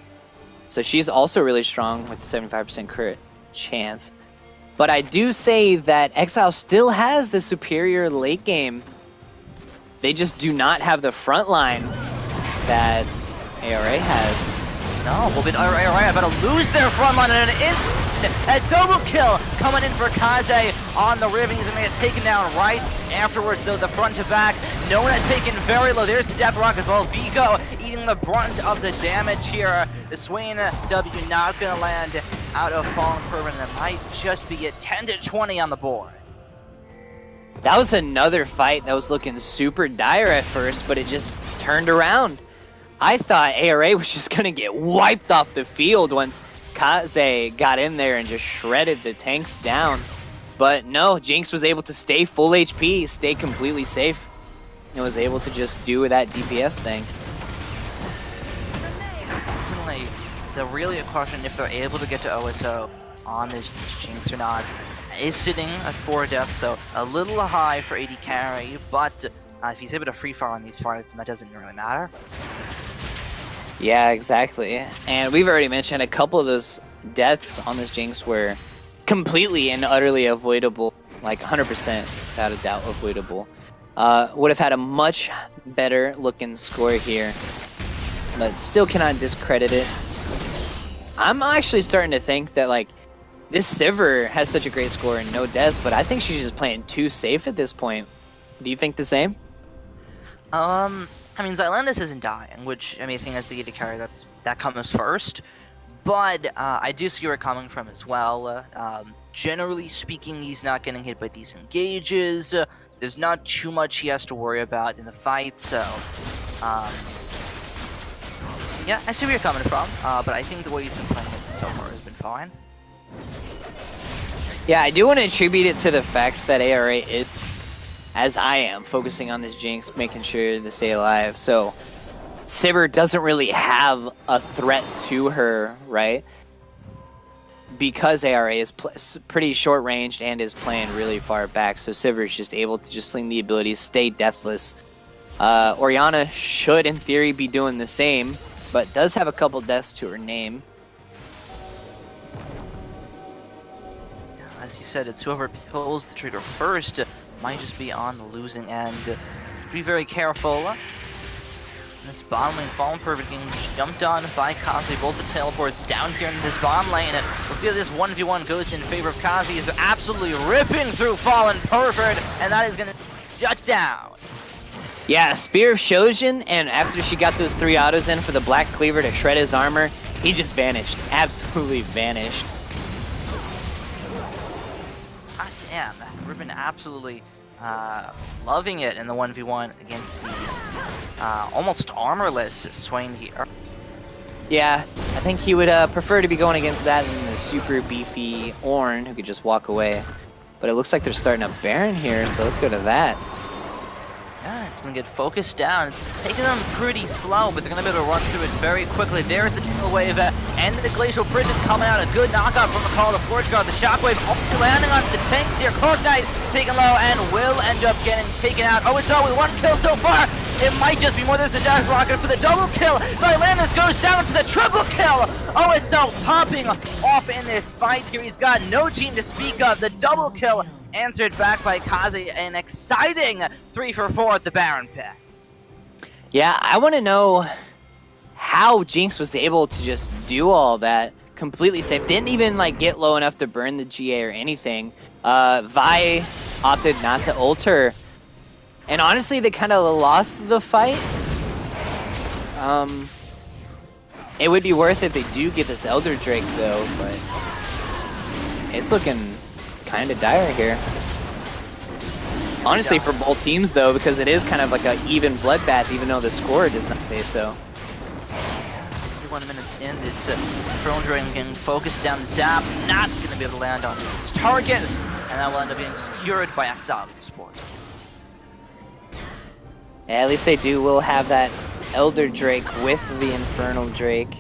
so she's also really strong with the 75% crit chance. But I do say that Exile still has the superior late game. They just do not have the front line that ARA has. No, well, but ARA about to lose their front line in an instant. A double kill coming in for Kaze on the Riven. He's going to get taken down right afterwards, though, the front to back. No one had taken very low. There's the Death Rock as well. Vigo eating the brunt of the damage here. The Swain W not going to land out of Fallen Fervent, and it might just be at 10-20 on the board. That was another fight that was looking super dire at first, but it just turned around. I thought ARA was just going to get wiped off the field once Kaze got in there and just shredded the tanks down. But no, Jinx was able to stay full HP, stay completely safe, and was able to just do that DPS thing. Definitely, it's really a question if they're able to get to OSO on this Jinx or not. Is sitting at 4 deaths, so a little high for AD carry, but if he's able to free fire on these fights, then that doesn't really matter. Yeah, exactly. And we've already mentioned a couple of those deaths on this Jinx were completely and utterly avoidable, like 100% without a doubt avoidable. Would have had a much better looking score here, but still cannot discredit it. I'm actually starting to think that like this Sivir has such a great score and no deaths, but I think she's just playing too safe at this point. Do you think the same? I mean, Xylandis isn't dying, which, I mean, I think as the AD carry, that comes first. But I do see where it's coming from as well. Generally speaking, he's not getting hit by these engages. There's not too much he has to worry about in the fight, so... yeah, I see where you're coming from, but I think the way he's been playing it so far has been fine. Yeah, I do want to attribute it to the fact that ARA is, as I am, focusing on this Jinx, making sure to stay alive. So Sivir doesn't really have a threat to her, right? Because ARA is pretty short ranged and is playing really far back, so Sivir is just able to just sling the abilities, stay deathless. Orianna should, in theory, be doing the same, but does have a couple deaths to her name. As you said, it's whoever pulls the trigger first might just be on the losing end. Be very careful. This bottom lane Fallen Perfect getting jumped on by Kazi. Both the teleports down here in this bottom lane. We'll see how this 1v1 goes in favor of Kazi. He's absolutely ripping through Fallen Perfect, and that is going to shut down. Yeah, Spear of Shojin, and after she got those 3 autos in for the Black Cleaver to shred his armor, he just vanished. Absolutely vanished. God damn, Riven absolutely loving it in the 1v1 against the almost armorless Swain here. Yeah, I think he would prefer to be going against that than the super beefy Ornn who could just walk away. But it looks like they're starting a Baron here, so let's go to that. Yeah, it's going to get focused down. It's taking them pretty slow, but they're going to be able to run through it very quickly. There's the tail wave and the Glacial Prison coming out. A good knockout from the Call of the Forge Guard. The Shockwave only landing on the tanks here. Cork Knight taken low and will end up getting taken out. OSO with 1 kill so far. It might just be more. There's the dash rocket for the double kill. Silandis goes down to the triple kill. OSO popping off in this fight here. He's got no team to speak of. The double kill answered back by Kazi. An exciting 3 for 4 at the Baron pit. Yeah, I want to know how Jinx was able to just do all that completely safe. Didn't even like get low enough to burn the GA or anything. Vi opted not to ult her. And honestly, they kind of lost the fight. It would be worth it if they do get this Elder Drake though, but it's looking kind of dire here. Honestly, for both teams though, because it is kind of like an even bloodbath, even though the score does not say so. 51 minutes in, this drone drain getting focused down the Zap, not going to be able to land on his target, and that will end up being secured by Exile Esports. Yeah, at least they will have that Elder Drake with the Infernal Drake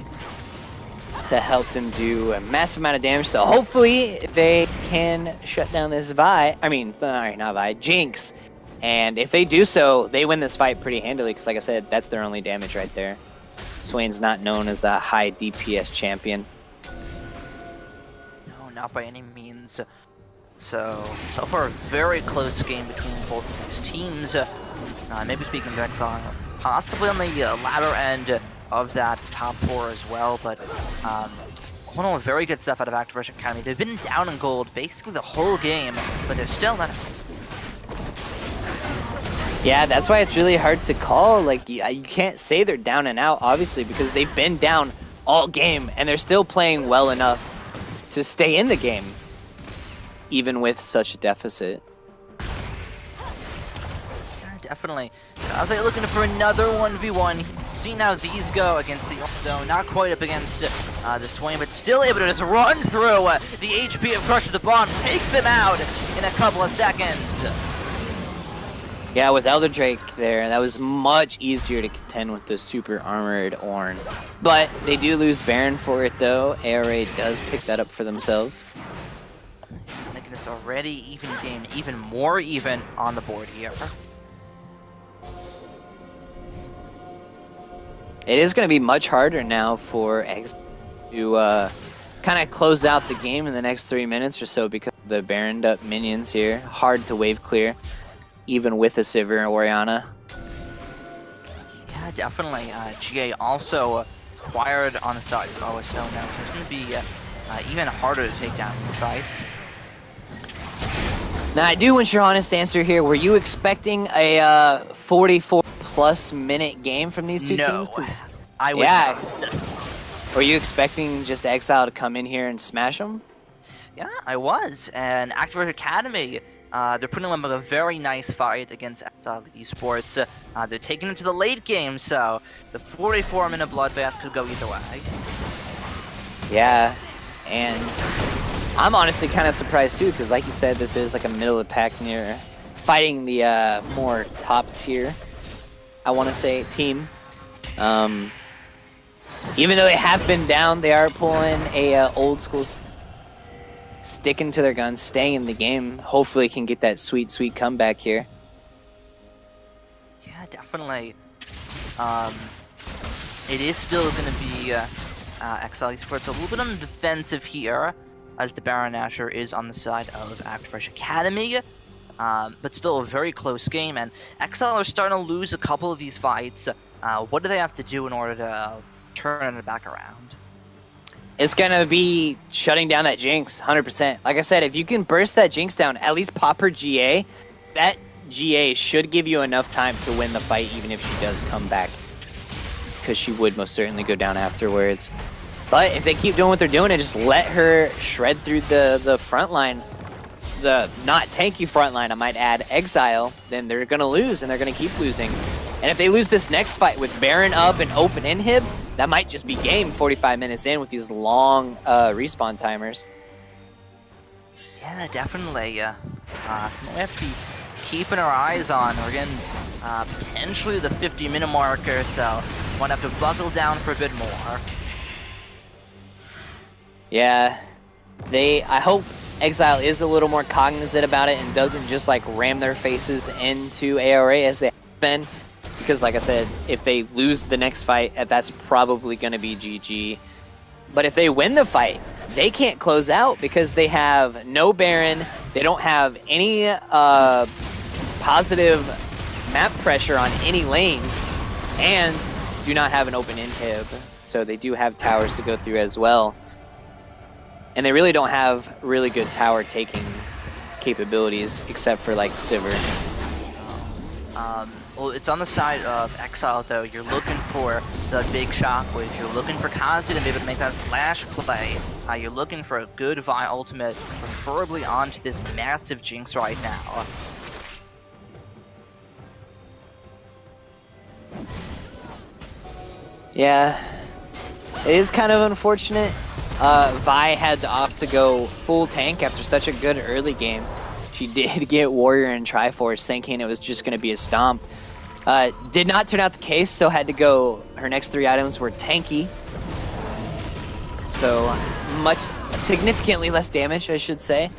to help them do a massive amount of damage. So hopefully they can shut down this Jinx. And if they do so, they win this fight pretty handily because like I said, that's their only damage right there. Swain's not known as a high DPS champion. No, not by any means. So far a very close game between both of these teams. Maybe speaking of Exile, possibly on the latter end of that top 4 as well, but hold on, very good stuff out of Activision Academy. They've been down in gold basically the whole game, but they're still not. Yeah, that's why it's really hard to call. Like, you can't say they're down and out, obviously, because they've been down all game, and they're still playing well enough to stay in the game, even with such a deficit. Definitely. I was like looking for another 1v1. See how these go against the though not quite up against the Swain, but still able to just run through the HP of Crusher the Bomb, takes him out in a couple of seconds. Yeah, with Elder Drake there, that was much easier to contend with the super armored Ornn. But they do lose Baron for it though. ARA does pick that up for themselves. Making this already even game, even more even on the board here. It is going to be much harder now for EXE to kind of close out the game in the next 3 minutes or so because of the Baroned up minions here. Hard to wave clear, even with a Sivir and Orianna. Yeah, definitely. GA also acquired on the side of OSO now, so it's going to be even harder to take down these fights. Now, I do want your honest answer here. Were you expecting a 44+ minute game from these two teams? I was not. Were you expecting just Exile to come in here and smash them? Yeah, I was. And Activision Academy, they're putting them up a very nice fight against Exile Esports. They're taking it to the late game, so the 44-minute bloodbath could go either way. Yeah, and I'm honestly kind of surprised too, because like you said, this is like a middle of the pack near fighting the more top tier, I want to say, team. Even though they have been down, they are pulling a old school, sticking to their guns, staying in the game. Hopefully can get that sweet, sweet comeback here. Yeah, definitely. It is still going to be Exile Esports a little bit on the defensive here, as the Baron Nashor is on the side of ActFresh Academy. But still a very close game, and Exile are starting to lose a couple of these fights. What do they have to do in order to turn it back around? It's going to be shutting down that Jinx, 100%. Like I said, if you can burst that Jinx down, at least pop her GA, that GA should give you enough time to win the fight, even if she does come back. Because she would most certainly go down afterwards. But if they keep doing what they're doing and just let her shred through the front line, the not tanky front line, I might add, Exile, then they're going to lose, and they're going to keep losing. And if they lose this next fight with Baron up and open inhib, that might just be game 45 minutes in with these long respawn timers. Yeah, definitely. Something we have to be keeping our eyes on. We're getting potentially the 50-minute marker, so want to have to buckle down for a bit more. Yeah, I hope Exile is a little more cognizant about it and doesn't just like ram their faces into ARA as they have been. Because like I said, if they lose the next fight, that's probably going to be GG. But if they win the fight, they can't close out because they have no Baron, they don't have any positive map pressure on any lanes, and do not have an open inhib. So they do have towers to go through as well. And they really don't have really good tower taking capabilities except for like Sivir. Well, it's on the side of Exile, though. You're looking for the big shockwave. You're looking for Kazu to be able to make that flash play. You're looking for a good Vi ultimate, preferably onto this massive Jinx right now. Yeah, it is kind of unfortunate. Vi had to opt to go full tank after such a good early game. She did get Warrior and Triforce, thinking it was just going to be a stomp. Did not turn out the case, so had to go. Her next 3 items were tanky. So significantly less damage, I should say.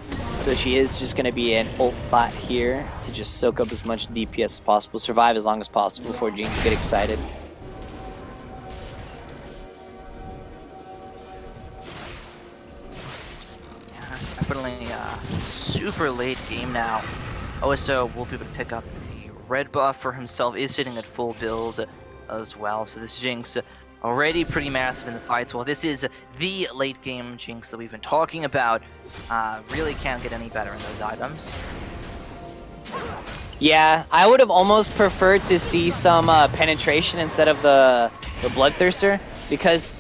So she is just going to be an ult bot here to just soak up as much DPS as possible, survive as long as possible before Jinx get excited. Definitely super late game now. OSO will be able to pick up the red buff for himself, is sitting at full build as well. So this Jinx already pretty massive in the fights. Well, this is the late game Jinx that we've been talking about. Really can't get any better in those items. Yeah, I would have almost preferred to see some penetration instead of the Bloodthirster, because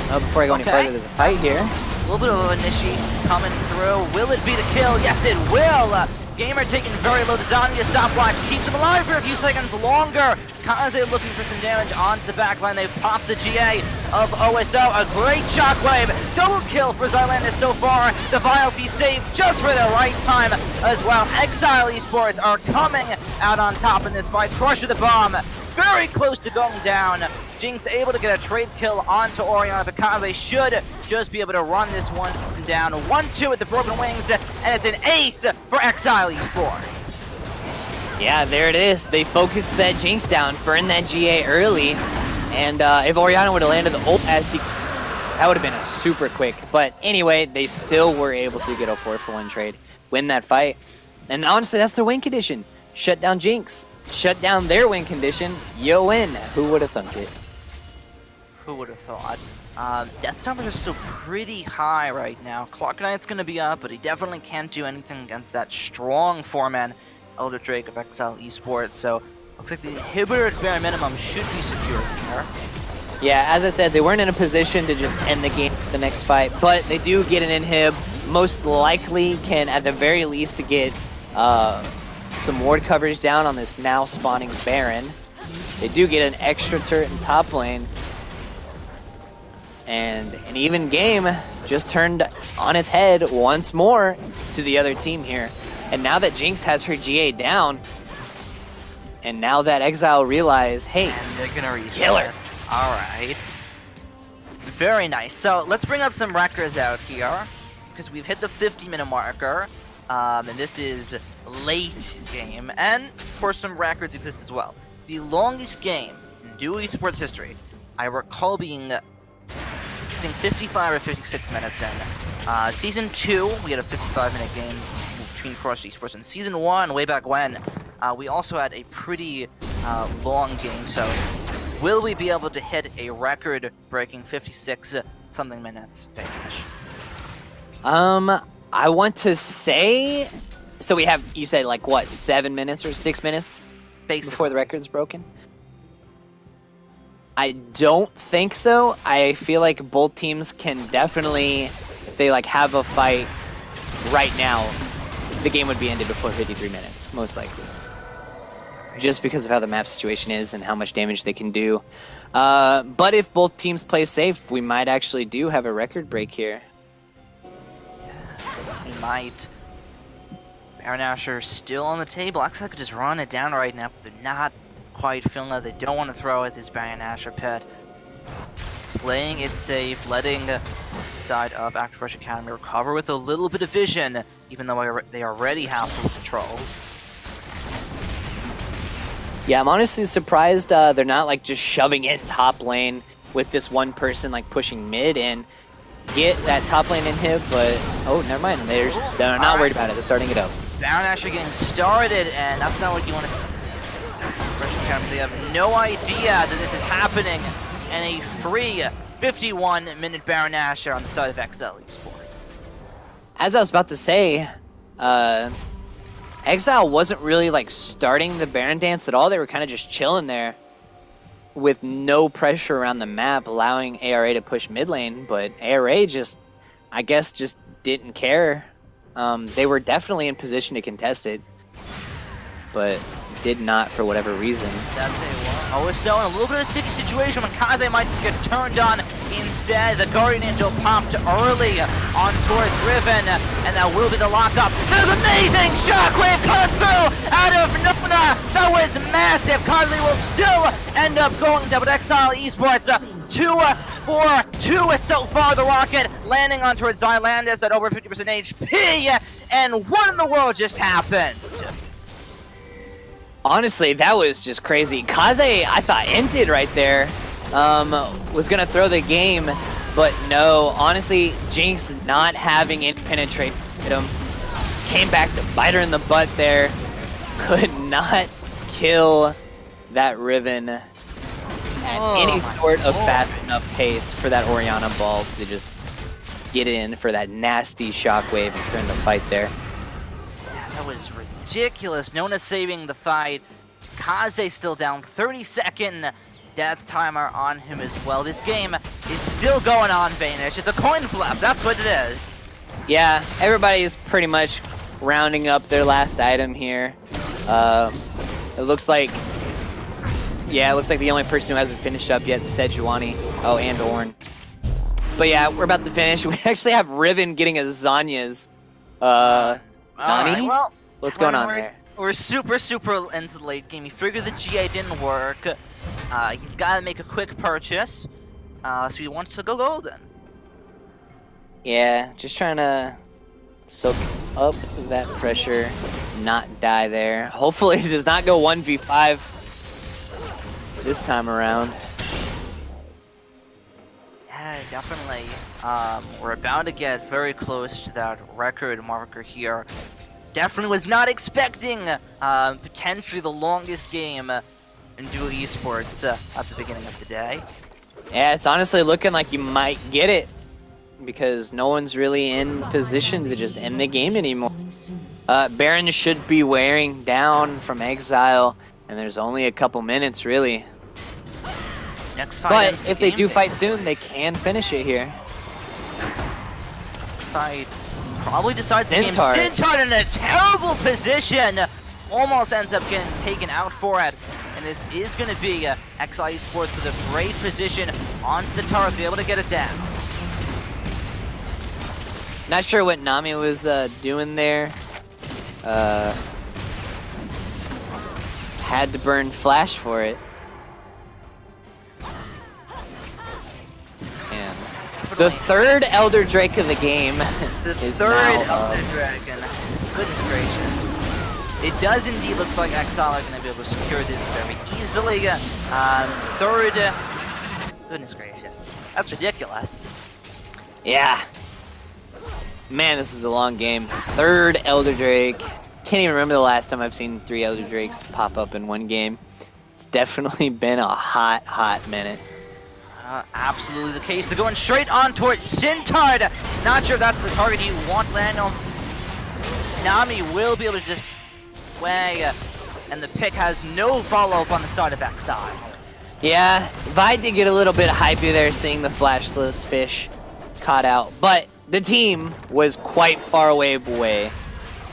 before I go any further, there's a fight here. A little bit of an initiate coming through. Will it be the kill? Yes, it will! Gamer taking very low. The Zanya stopwatch keeps him alive for a few seconds longer. Kaze looking for some damage onto the backline. They've popped the GA of OSO. A great shockwave. Double kill for Xylandis so far. The Vialty saved just for the right time as well. Exile Esports are coming out on top in this fight. Crusher the bomb. Very close to going down. Jinx able to get a trade kill onto Orianna, but Kaze should just be able to run this one down. 1-2 with the Broken Wings, and it's an ace for Exile Esports. Yeah, there it is. They focused that Jinx down, burned that GA early, and if Orianna would have landed the ult that would have been a super quick. But anyway, they still were able to get a 4-for-1 trade, win that fight. And honestly, that's their win condition. Shut down Jinx. Shut down their win condition. You win. Who would have thunk it? Who would have thought? Death numbers are still pretty high right now. Clock Knight's going to be up, but he definitely can't do anything against that strong 4-man Elder Drake of Exile Esports. So looks like the inhibitor at bare minimum should be secured here. Yeah, as I said, they weren't in a position to just end the game the next fight, but they do get an inhib. Most likely can, at the very least, to get some ward coverage down on this now spawning Baron. They do get an extra turret in top lane. And an even game just turned on its head once more to the other team here. And now that Jinx has her GA down, And now that Exile realize, hey, And they're gonna reset. killer. All right. Very nice. So let's bring up some records out here, because we've hit the 50-minute marker, and this is late game, and of course some records exist as well. The longest game in Duo Esports history, I recall being, I think 55 or 56 minutes in. Season 2, we had a 55-minute game between Frost Esports, and Season 1, way back when, we also had a pretty long game. So will we be able to hit a record-breaking 56-something minutes finish? I want to say, so we have, you said like what, 7 minutes or 6 minutes Basically. before the record's broken? I don't think so. I feel like both teams can definitely, if they like have a fight right now, the game would be ended before 53 minutes, most likely. Just because of how the map situation is and how much damage they can do. But if both teams play safe, we might actually do have a record break here. We might. Baron Asher still on the table. Exile could just run it down right now, but they're not quite feeling that. They don't want to throw at this Baron Asher pit. Playing it safe, letting the side of Active Rush Academy recover with a little bit of vision, even though they already have full control. Yeah, I'm honestly surprised they're not like just shoving in top lane with this one person like pushing mid and get that top lane inhib, but oh, never mind. They're not worried about it. They're starting it up. Baron Asher getting started, and that's not what you want to see. They have no idea that this is happening, and a free 51-minute Baron Asher on the side of XL Esports. As I was about to say, Exile wasn't really like starting the Baron dance at all. They were kind of just chilling there with no pressure around the map, allowing ARA to push mid lane, but ARA just, I guess, just didn't care. They were definitely in position to contest it, but did not for whatever reason. That they were. Oh, so in a little bit of a sticky situation when Kaze might get turned on instead. The Guardian Angel popped early on towards Riven, and that will be the lockup. There's amazing shockwave coming through out of Nona. That was massive. Conley will still end up going down, but Exile Esports 2-4-2 so far. The rocket landing on towards Zylandis at over 50% HP, and what in the world just happened? Honestly, that was just crazy. Kaze, I thought, ended right there. Was going to throw the game, but no. Honestly, Jinx not having it penetrate him. Came back to bite her in the butt there. Could not kill that Riven at any sort of fast enough pace for that Orianna ball to just get in for that nasty shockwave and turn the fight there. Yeah, that was ridiculous. Nona saving the fight. Kaze still down. 30-second death timer on him as well. This game is still going on, Vanish. It's a coin flip. That's what it is. Yeah, everybody's pretty much rounding up their last item here. It looks like, yeah, it looks like the only person who hasn't finished up yet is Sejuani. Oh, and Ornn. But yeah, we're about to finish. We actually have Riven getting a Zanya's. Nani? Right, well, What's going on there? We're super into the late game. He figured the GA didn't work. He's got to make a quick purchase. So he wants to go golden. Yeah, just trying to soak up that pressure, not die there. Hopefully it does not go 1v5 this time around. Yeah, definitely. We're about to get very close to that record marker here. Definitely was not expecting potentially the longest game in Duo Esports at the beginning of the day. Yeah, it's honestly looking like you might get it because no one's really in position to just end the game anymore. Baron should be wearing down from Exile, and there's only a couple minutes really. Next fight. But if they do fight soon, they can finish it here. Next fight probably decides the game. Centaur. Centaur in a terrible position. Almost ends up getting taken out for it. And this is going to be Exile Esports with a great position onto the tower to be able to get it down. Not sure what Nami was doing there. had to burn Flash for it. And the third Elder Drake of the game is third now Elder Dragon. Goodness gracious. It does indeed look like Exile are going to be able to secure this very easily. Third. Goodness gracious. That's ridiculous. Yeah. Man, this is a long game. Third Elder Drake. Can't even remember the last time I've seen 3 Elder Drakes pop up in one game. It's definitely been a hot minute. Absolutely the case. They're going straight on towards Sintard. Not sure if that's the target you want land on. Nami will be able to just sway, and the pick has no follow-up on the side of Exile. Yeah, Vi did get a little bit hypey there seeing the flashless fish caught out, but the team was quite far away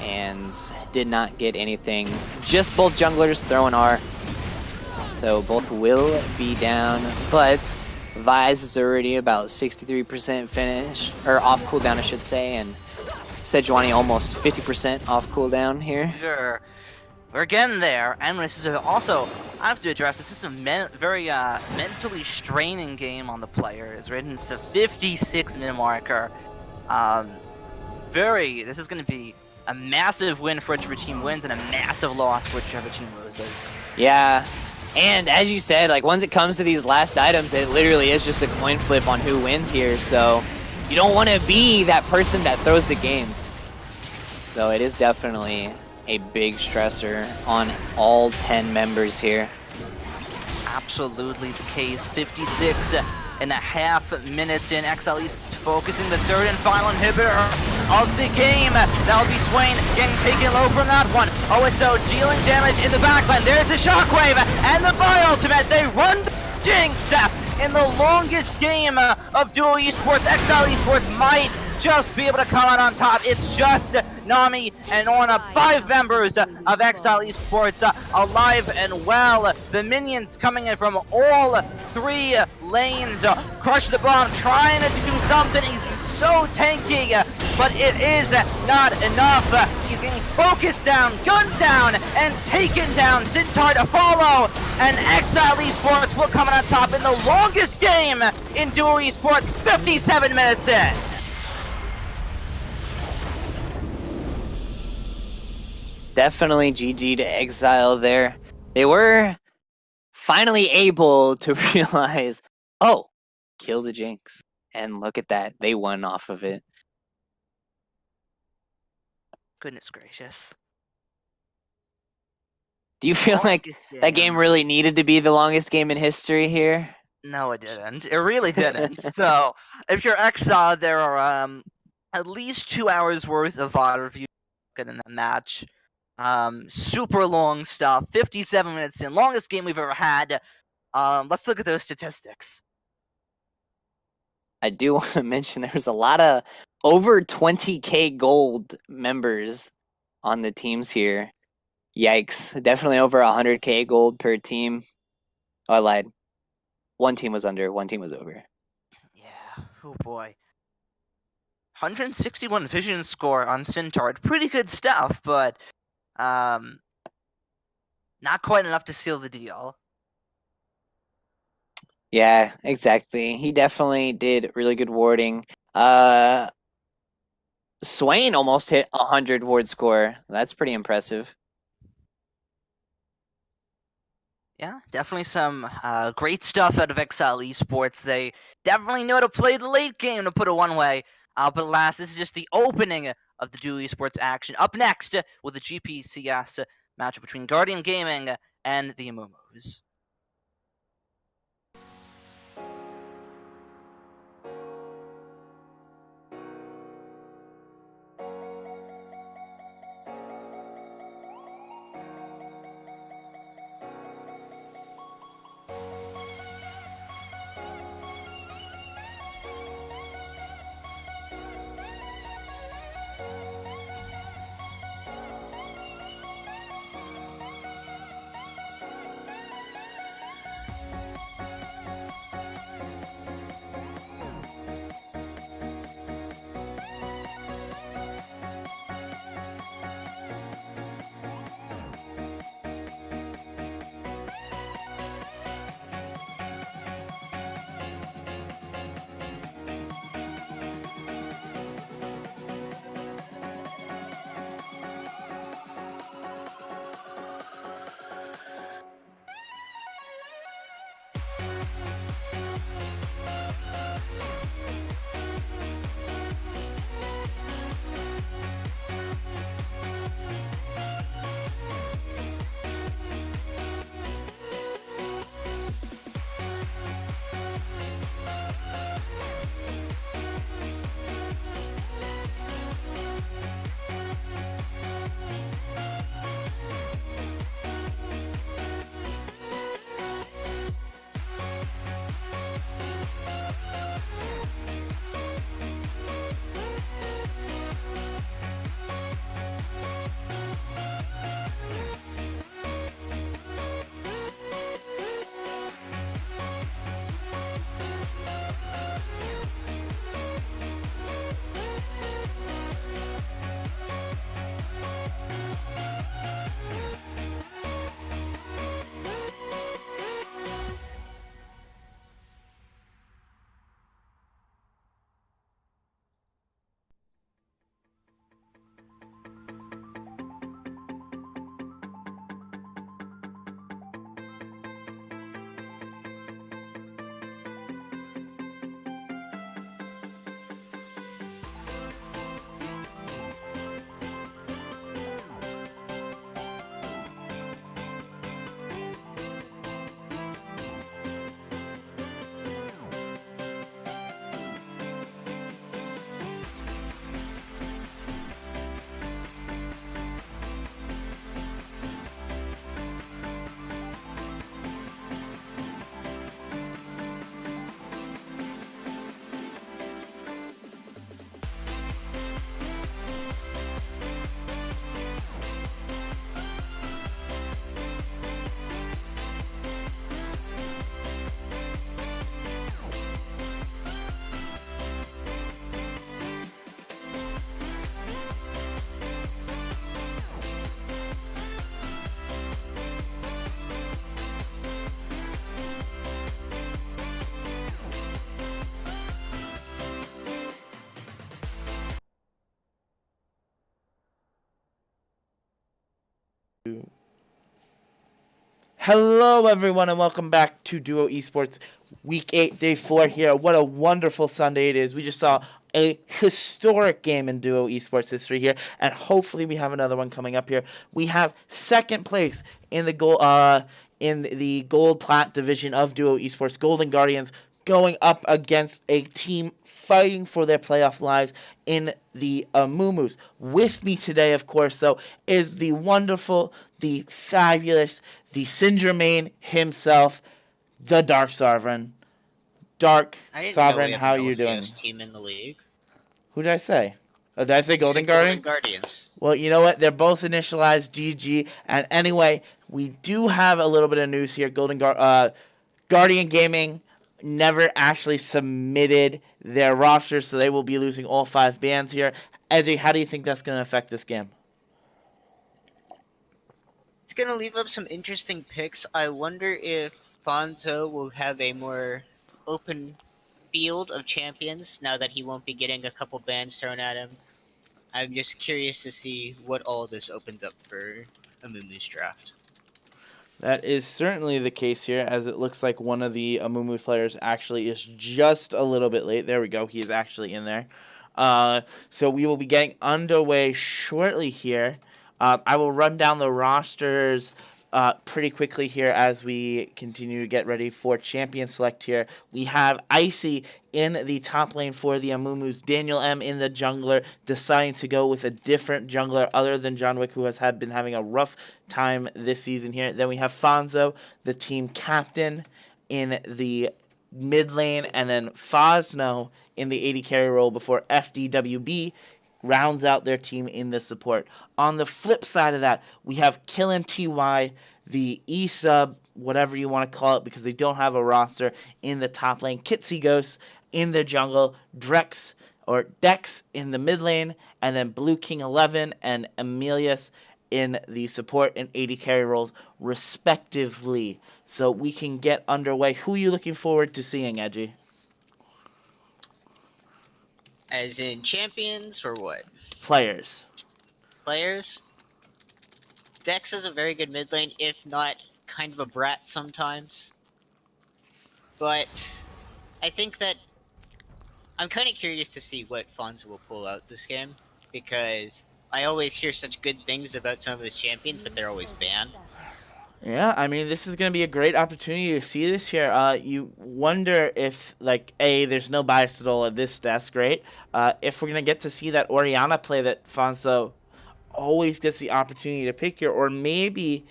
and did not get anything. Just both junglers throwing R. So both will be down, but Vi's is already about 63% finish, or off cooldown I should say, and Sejuani almost 50% off cooldown here. Sure. We're getting there, and this is also, I have to address, this is a very mentally straining game on the players. We're in the 56-minute marker. This is going to be a massive win for whichever team wins, and a massive loss for whichever team loses. Yeah, and as you said, like once it comes to these last items, it literally is just a coin flip on who wins here, so you don't want to be that person that throws the game. So it is definitely a big stressor on all 10 members here. Absolutely the case. 56.5 minutes in. Exile East focusing the third and final inhibitor of the game. That'll be Swain getting taken low from that one. OSO dealing damage in the backline. There's the shockwave and the bi-ultimate. They run the Jinx in the longest game of Duo Esports. Exile Esports might just be able to come out on top. It's just Nami and Orna, 5 members of Exile Esports alive and well. The minions coming in from all 3 lanes. Crush the Bomb trying to do something. He's so tanky, but it is not enough. He's getting focused down, gunned down, and taken down. Sintard to follow, and Exile Esports will come out on top in the longest game in Duo Esports, 57 minutes in. Definitely GG to Exile there. They were finally able to realize, oh, kill the Jinx. And look at that, they won off of it. Goodness gracious. Do you feel like that game really needed to be the longest game in history here? No, it didn't. It really didn't. So, if you're Exile, there are at least 2 hours worth of VOD review in the match. Super long stuff. 57 minutes in, longest game we've ever had. Let's look at those statistics. I do want to mention there's a lot of over 20k gold members on the teams here. Yikes. Definitely over 100k gold per team. Oh, I lied. One team was under, one team was over. Yeah, oh boy. 161 vision score on Sintard. Pretty good stuff, but not quite enough to seal the deal. Yeah, exactly. He definitely did really good warding. Swain almost hit 100 ward score. That's pretty impressive. Yeah, definitely some great stuff out of Exile Esports. They definitely know how to play the late game, to put it one way. But alas, this is just the opening of the Duo Esports action. Up next with the GPCS matchup between Guardian Gaming and the Amumos. Hello, everyone, and welcome back to Duo Esports Week 8, Day 4 here. What a wonderful Sunday it is. We just saw a historic game in Duo Esports history here, and hopefully we have another one coming up here. We have second place in the gold plat division of Duo Esports, Golden Guardians, going up against a team fighting for their playoff lives in the Amumus. With me today, of course, though, is the wonderful, the fabulous, the Singermain himself, the Dark Sovereign. Dark Sovereign, how are you doing? Team in the league. Who did I say? Oh, did I say Golden Golden Guardian? Guardians. Well, you know what? They're both initialized GG. And anyway, we do have a little bit of news here. Guardian Gaming never actually submitted their roster, so they will be losing all 5 bans here. Eddie, how do you think that's going to affect this game? It's gonna leave up some interesting picks. I wonder if Fonzo will have a more open field of champions now that he won't be getting a couple bans thrown at him. I'm just curious to see what all this opens up for Amumu's draft. That is certainly the case here, as it looks like one of the Amumu players actually is just a little bit late. There we go. He is actually in there. So we will be getting underway shortly here. I will run down the rosters pretty quickly here as we continue to get ready for champion select here. We have Icy in the top lane for the Amumus. Daniel M in the jungler, deciding to go with a different jungler other than John Wick, who has been having a rough time this season here. Then we have Fonzo, the team captain, in the mid lane, and then Fosno in the AD carry role before FDWB rounds out their team in the support. On the flip side of that, we have Killin TY, the E-sub, whatever you want to call it, because they don't have a roster, in the top lane. Kitsy Ghost in the jungle, Dex in the mid lane, and then Blue King 11 and Emilius in the support and AD carry roles, respectively. So we can get underway. Who are you looking forward to seeing, Edgy? As in champions or what? Players. Players? Dex is a very good mid lane, if not kind of a brat sometimes. But I think that I'm kind of curious to see what Fonzo will pull out this game, because I always hear such good things about some of his champions, but they're always banned. Yeah, I mean, this is going to be a great opportunity to see this here. You wonder if, like, there's no bias at all at this. That's great. If we're going to get to see that Orianna play that Fonzo always gets the opportunity to pick here, or maybe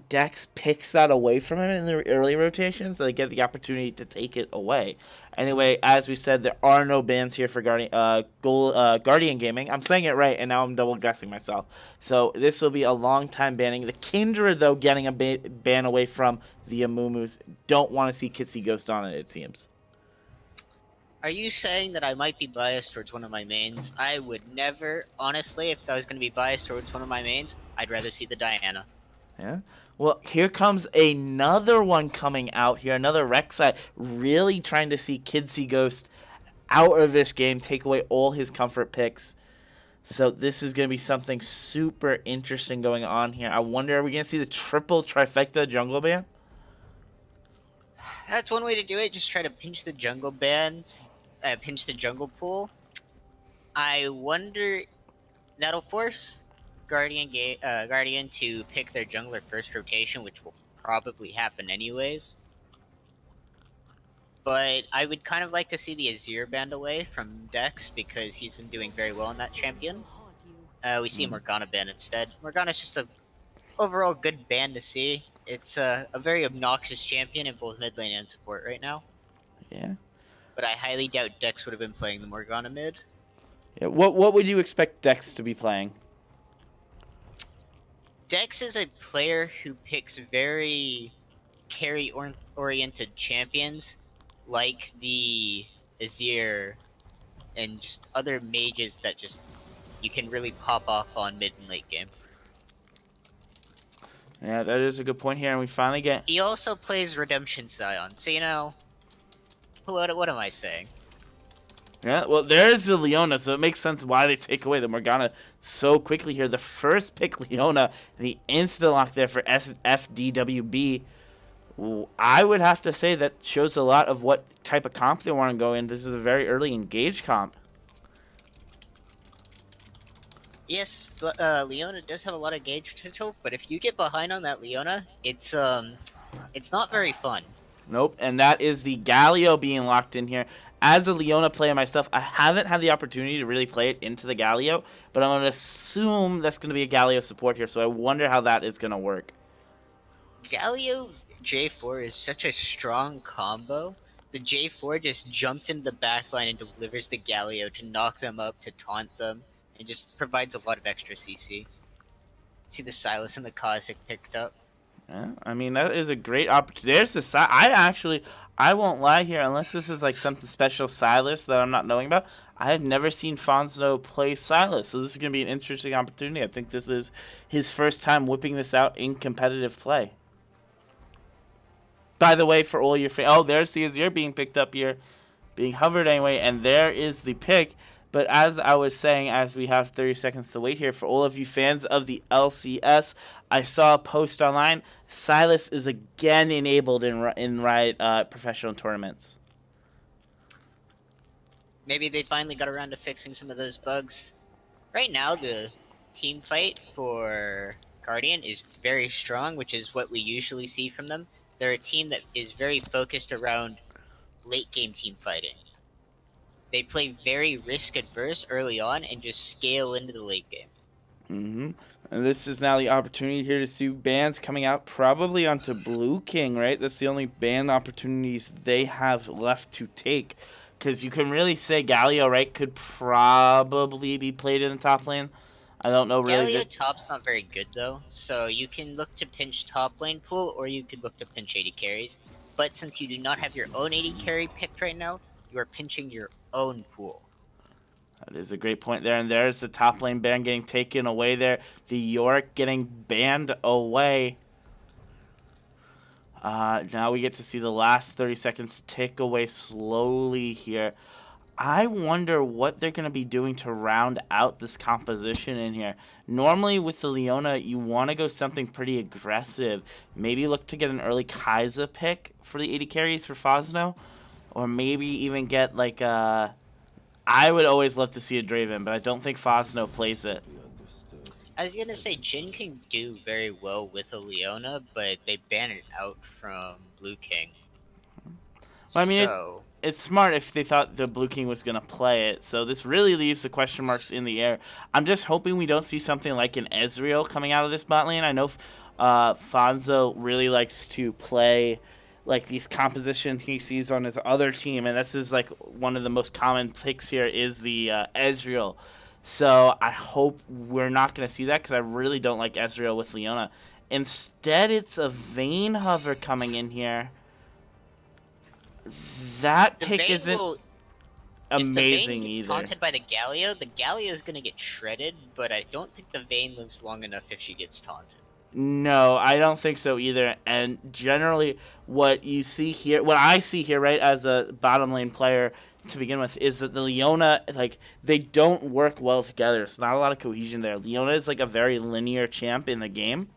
Dex picks that away from him in the early rotations, so they get the opportunity to take it away. Anyway, as we said, there are no bans here for Guardian Gaming. I'm saying it right, and now I'm double guessing myself. So this will be a long time banning. The Kindred, though, getting a ban away from the Amumus. Don't want to see Kitsy Ghost on it seems. Are you saying that I might be biased towards one of my mains? I would never, honestly, if I was going to be biased towards one of my mains, I'd rather see the Diana. Yeah. Well, here comes another one coming out here. Another Rek'Sai really trying to see Kitsy Ghost out of this game, take away all his comfort picks. So this is going to be something super interesting going on here. I wonder, are we going to see the triple trifecta jungle ban? That's one way to do it. Just try to pinch the jungle bans, pinch the jungle pool. I wonder, that'll force Guardian to pick their jungler first rotation, which will probably happen anyways. But I would kind of like to see the Azir banned away from Dex, because he's been doing very well in that champion. We see Morgana ban instead. Morgana's just a overall good ban to see. It's a very obnoxious champion in both mid lane and support right now. Yeah. But I highly doubt Dex would have been playing the Morgana mid. Yeah. What would you expect Dex to be playing? Dex is a player who picks very carry-oriented champions, like the Azir and just other mages that just you can really pop off on mid and late game. Yeah, that is a good point here, and we finally get... He also plays Redemption Scion, so you know, what am I saying? Yeah, well, there's the Leona, so it makes sense why they take away the Morgana so quickly here. The first pick, Leona, the instant lock there for FDWB. I would have to say that shows a lot of what type of comp they want to go in. This is a very early engaged comp. Yes, Leona does have a lot of gauge potential, but if you get behind on that Leona, it's not very fun. Nope, and that is the Galio being locked in here. As a Leona player myself, I haven't had the opportunity to really play it into the Galio, but I'm going to assume that's going to be a Galio support here, so I wonder how that is going to work. Galio J4 is such a strong combo. The J4 just jumps into the backline and delivers the Galio to knock them up, to taunt them, and just provides a lot of extra CC. See the Silas and the Kha'Zix picked up. Yeah, I mean, that is a great opportunity. There's the I won't lie here, unless this is like something special Silas that I'm not knowing about. I have never seen Fonzo play Silas, so this is going to be an interesting opportunity. I think this is his first time whipping this out in competitive play. By the way, for all your fans, oh, there's the Azir being picked up here, being hovered anyway, and there is the pick. But as I was saying, as we have 30 seconds to wait here, for all of you fans of the LCS, I saw a post online. Silas is again enabled in Riot professional tournaments. Maybe they finally got around to fixing some of those bugs. Right now, the team fight for Guardian is very strong, which is what we usually see from them. They're a team that is very focused around late game team fighting. They play very risk adverse early on and just scale into the late game. Mm-hmm. And this is now the opportunity here to see bans coming out probably onto Blue King, right? That's the only ban opportunities they have left to take. Because you can really say Galio, right, could probably be played in the top lane. I don't know really. Galio top's not very good though, so you can look to pinch top lane pool or you could look to pinch 80 carries. But since you do not have your own 80 carry picked right now, you are pinching your own pool. That is a great point there. And there's the top lane ban getting taken away there. The Yorick getting banned away. Now we get to see the last 30 seconds tick away slowly here. I wonder what they're going to be doing to round out this composition in here. Normally with the Leona, you want to go something pretty aggressive. Maybe look to get an early Kai'Sa pick for the 80 carries for Fosno. Or maybe even get like a... I would always love to see a Draven, but I don't think Fosno plays it. I was gonna say Jhin can do very well with a Leona, but they ban it out from Blue King. Well, I mean, so... it's smart if they thought the Blue King was going to play it. So this really leaves the question marks in the air. I'm just hoping we don't see something like an Ezreal coming out of this bot lane. I know Fonzo really likes to play like these compositions he sees on his other team, and this is like one of the most common picks here is the Ezreal. So I hope we're not going to see that because I really don't like Ezreal with Leona. Instead, it's a Vayne hover coming in here. That pick isn't amazing if the Vayne gets either. taunted by the Galio is going to get shredded, but I don't think the Vayne lives long enough if she gets taunted. No, I don't think so either. And generally, what you see here, what I see here, right, as a bottom lane player to begin with, is that the Leona, like, they don't work well together. It's not a lot of cohesion there. Leona is like a very linear champ in the game,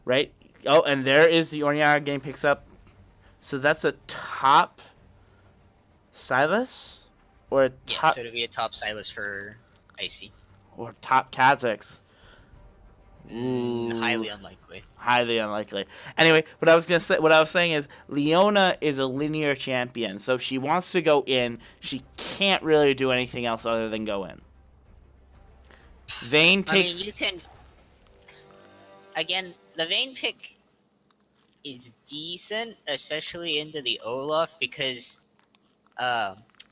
right? Oh, and there is the Ornniara game picks up. So that's a top Silas? Or a top... Yeah, so it'll be a top Silas for Icy. Or top Kha'Zix. Highly unlikely. Highly unlikely. Anyway, what I was saying is Leona is a linear champion, so if she wants to go in, she can't really do anything else other than go in. Vayne takes... I mean, you can... Again, the Vayne pick is decent, especially into the Olaf, because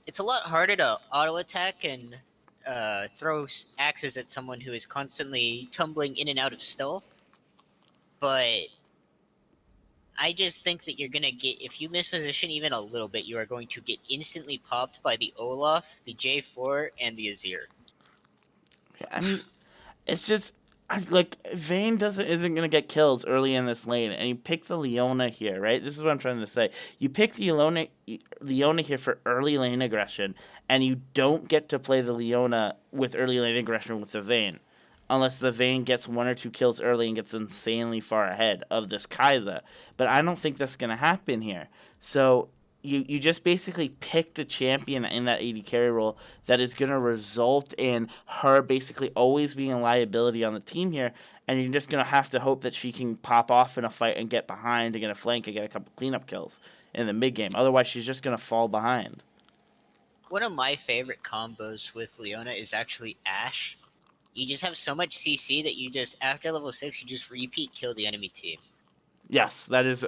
it's a lot harder to auto-attack and throw axes at someone who is constantly tumbling in and out of stealth. But I just think that you're going to get, if you misposition even a little bit, you are going to get instantly popped by the Olaf, the J4, and the Azir. I mean, it's just... like Vayne isn't gonna get kills early in this lane, and you pick the Leona here, right? This is what I'm trying to say. You pick the Leona here for early lane aggression, and you don't get to play the Leona with early lane aggression with the Vayne, unless the Vayne gets 1 or 2 kills early and gets insanely far ahead of this Kai'Sa. But I don't think that's gonna happen here. So you just basically picked a champion in that AD carry role that is going to result in her basically always being a liability on the team here, and you're just going to have to hope that she can pop off in a fight and get behind and get a flank and get a couple cleanup kills in the mid game. Otherwise, she's just going to fall behind. One of my favorite combos with Leona is actually Ashe. You just have so much CC that you just, after level 6, you just repeat kill the enemy team. Yes, that is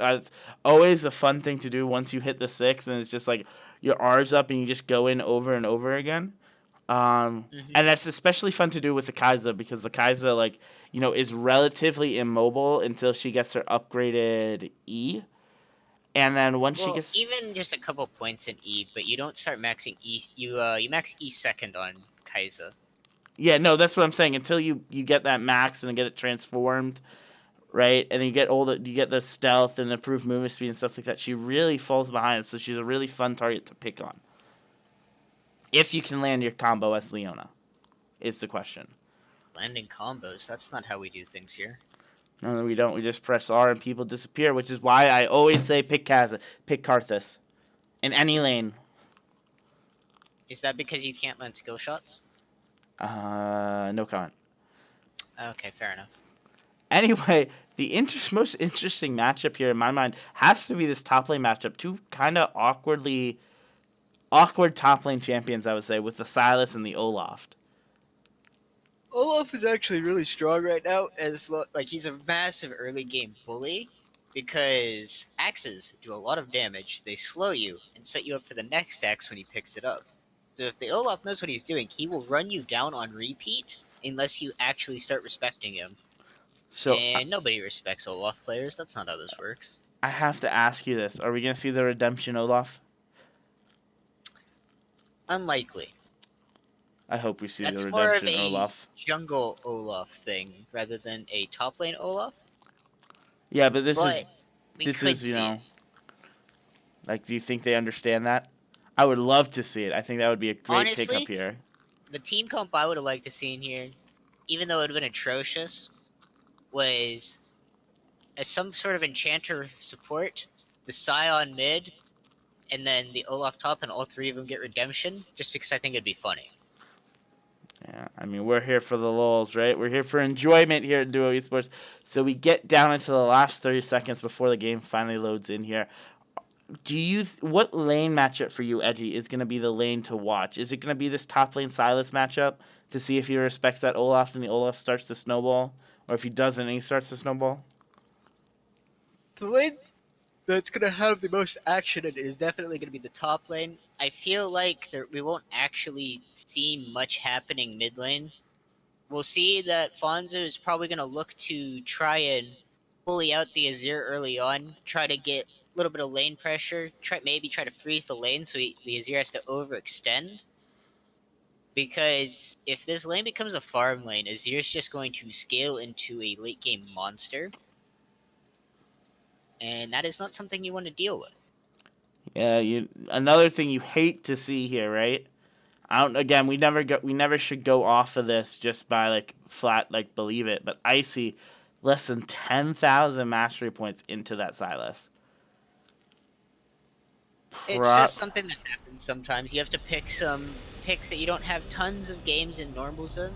always a fun thing to do once you hit the 6, and it's just like your R's up and you just go in over and over again. And that's especially fun to do with the Kai'Sa, because the Kai'Sa, like, you know, is relatively immobile until she gets her upgraded E. And then once she gets even just a couple points in E, but you don't start maxing E. You max E second on Kai'Sa. Yeah, no, that's what I'm saying. Until you get that max and get it transformed, right? And then you get the stealth and improved movement speed and stuff like that. She really falls behind, so she's a really fun target to pick on. If you can land your combo as Leona, is the question. Landing combos, that's not how we do things here. No, we don't. We just press R and people disappear, which is why I always say pick Karthus. In any lane. Is that because you can't land skill shots? No comment. Okay, fair enough. Anyway, the most interesting matchup here in my mind has to be this top lane matchup. Two kind of awkward top lane champions, I would say, with the Sylas and the Olaf. Olaf is actually really strong right now, as he's a massive early game bully, because axes do a lot of damage. They slow you and set you up for the next axe when he picks it up. So if the Olaf knows what he's doing, he will run you down on repeat unless you actually start respecting him. And nobody respects Olaf players. That's not how this works. I have to ask you this. Are we going to see the redemption Olaf? Unlikely. I hope we see That's the more redemption of a Olaf. jungle Olaf thing rather than a top lane Olaf. Yeah, but this is, see it. like, do you think they understand that? I would love to see it. I think that would be a great Honestly, pick up here. The team comp I would have liked to see in here, even though it would have been atrocious, was as some sort of enchanter support, the Scion mid, and then the Olaf top, and all three of them get redemption, just because I think it'd be funny. Yeah, I mean, we're here for the lulz, right? We're here for enjoyment here at Duo Esports. So we get down into the last 30 seconds before the game finally loads in here. What lane matchup for you, Edgy, is going to be the lane to watch? Is it going to be this top lane Sylas matchup to see if he respects that Olaf and the Olaf starts to snowball? Or if he doesn't and he starts to snowball? The lane that's going to have the most action in it is definitely going to be the top lane. I feel like we won't actually see much happening mid lane. We'll see that Fonzo is probably going to look to try and bully out the Azir early on, try to get a little bit of lane pressure, maybe try to freeze the lane so the Azir has to overextend. Because if this lane becomes a farm lane, Azir's just going to scale into a late game monster. And that is not something you want to deal with. Yeah, another thing you hate to see here, right? We never should go off of this just by flat believe it, but Icy less than 10,000 mastery points into that Sylas. It's just something that happens sometimes. You have to pick some picks that you don't have tons of games in normal zone.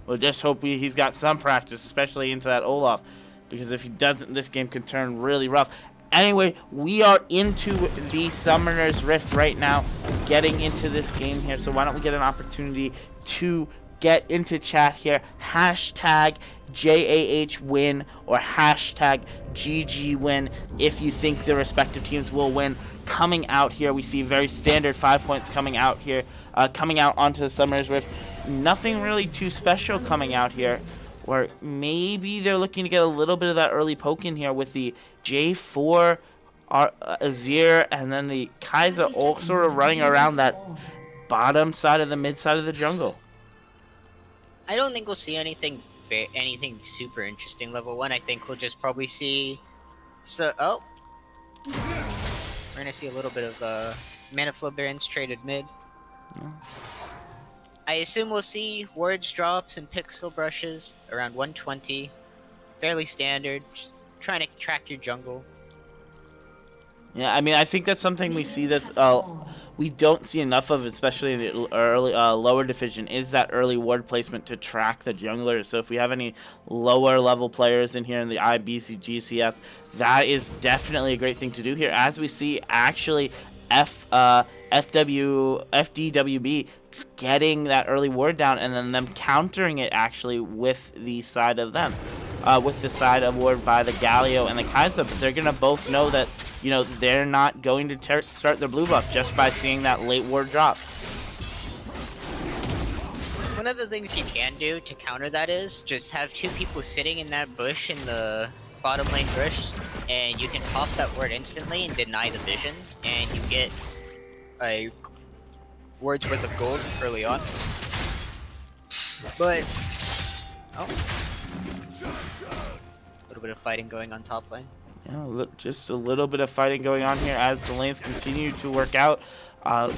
Well, just hope he's got some practice, especially into that Olaf, because if he doesn't, this game can turn really rough. Anyway, we are into the Summoner's Rift right now, getting into this game here, so why don't we get an opportunity to get into chat here, hashtag JAH win or hashtag GG win if you think the respective teams will win. Coming out here, we see very standard 5 points coming out here, coming out onto the Summoner's Rift. Nothing really too special coming out here, or maybe they're looking to get a little bit of that early poke in here with the J4 Azir, and then the Kai'Sa all sort of running around that bottom side of the mid side of the jungle. I don't think we'll see anything super interesting level 1. I think we'll just probably see... we're gonna see a little bit of Mana Flow Barons traded mid. Yeah. I assume we'll see wards drops and pixel brushes around 120. Fairly standard, just trying to track your jungle. Yeah, I mean, I think that's something we see that we don't see enough of, especially in the early lower division, is that early ward placement to track the junglers. So if we have any lower level players in here in the IBC GCS, that is definitely a great thing to do here. As we see, actually, FDWB getting that early ward down, and then them countering it actually with the side of them, with the side of ward by the Galio and the Kaiser. But they're gonna both know that, you know, they're not going to start their blue buff just by seeing that late ward drop. One of the things you can do to counter that is just have 2 people sitting in that bush in the bottom lane bush, and you can pop that ward instantly and deny the vision, and you get a ward's worth of gold early on. But a little bit of fighting going on top lane. Yeah, look, just a little bit of fighting going on here as the lanes continue to work out.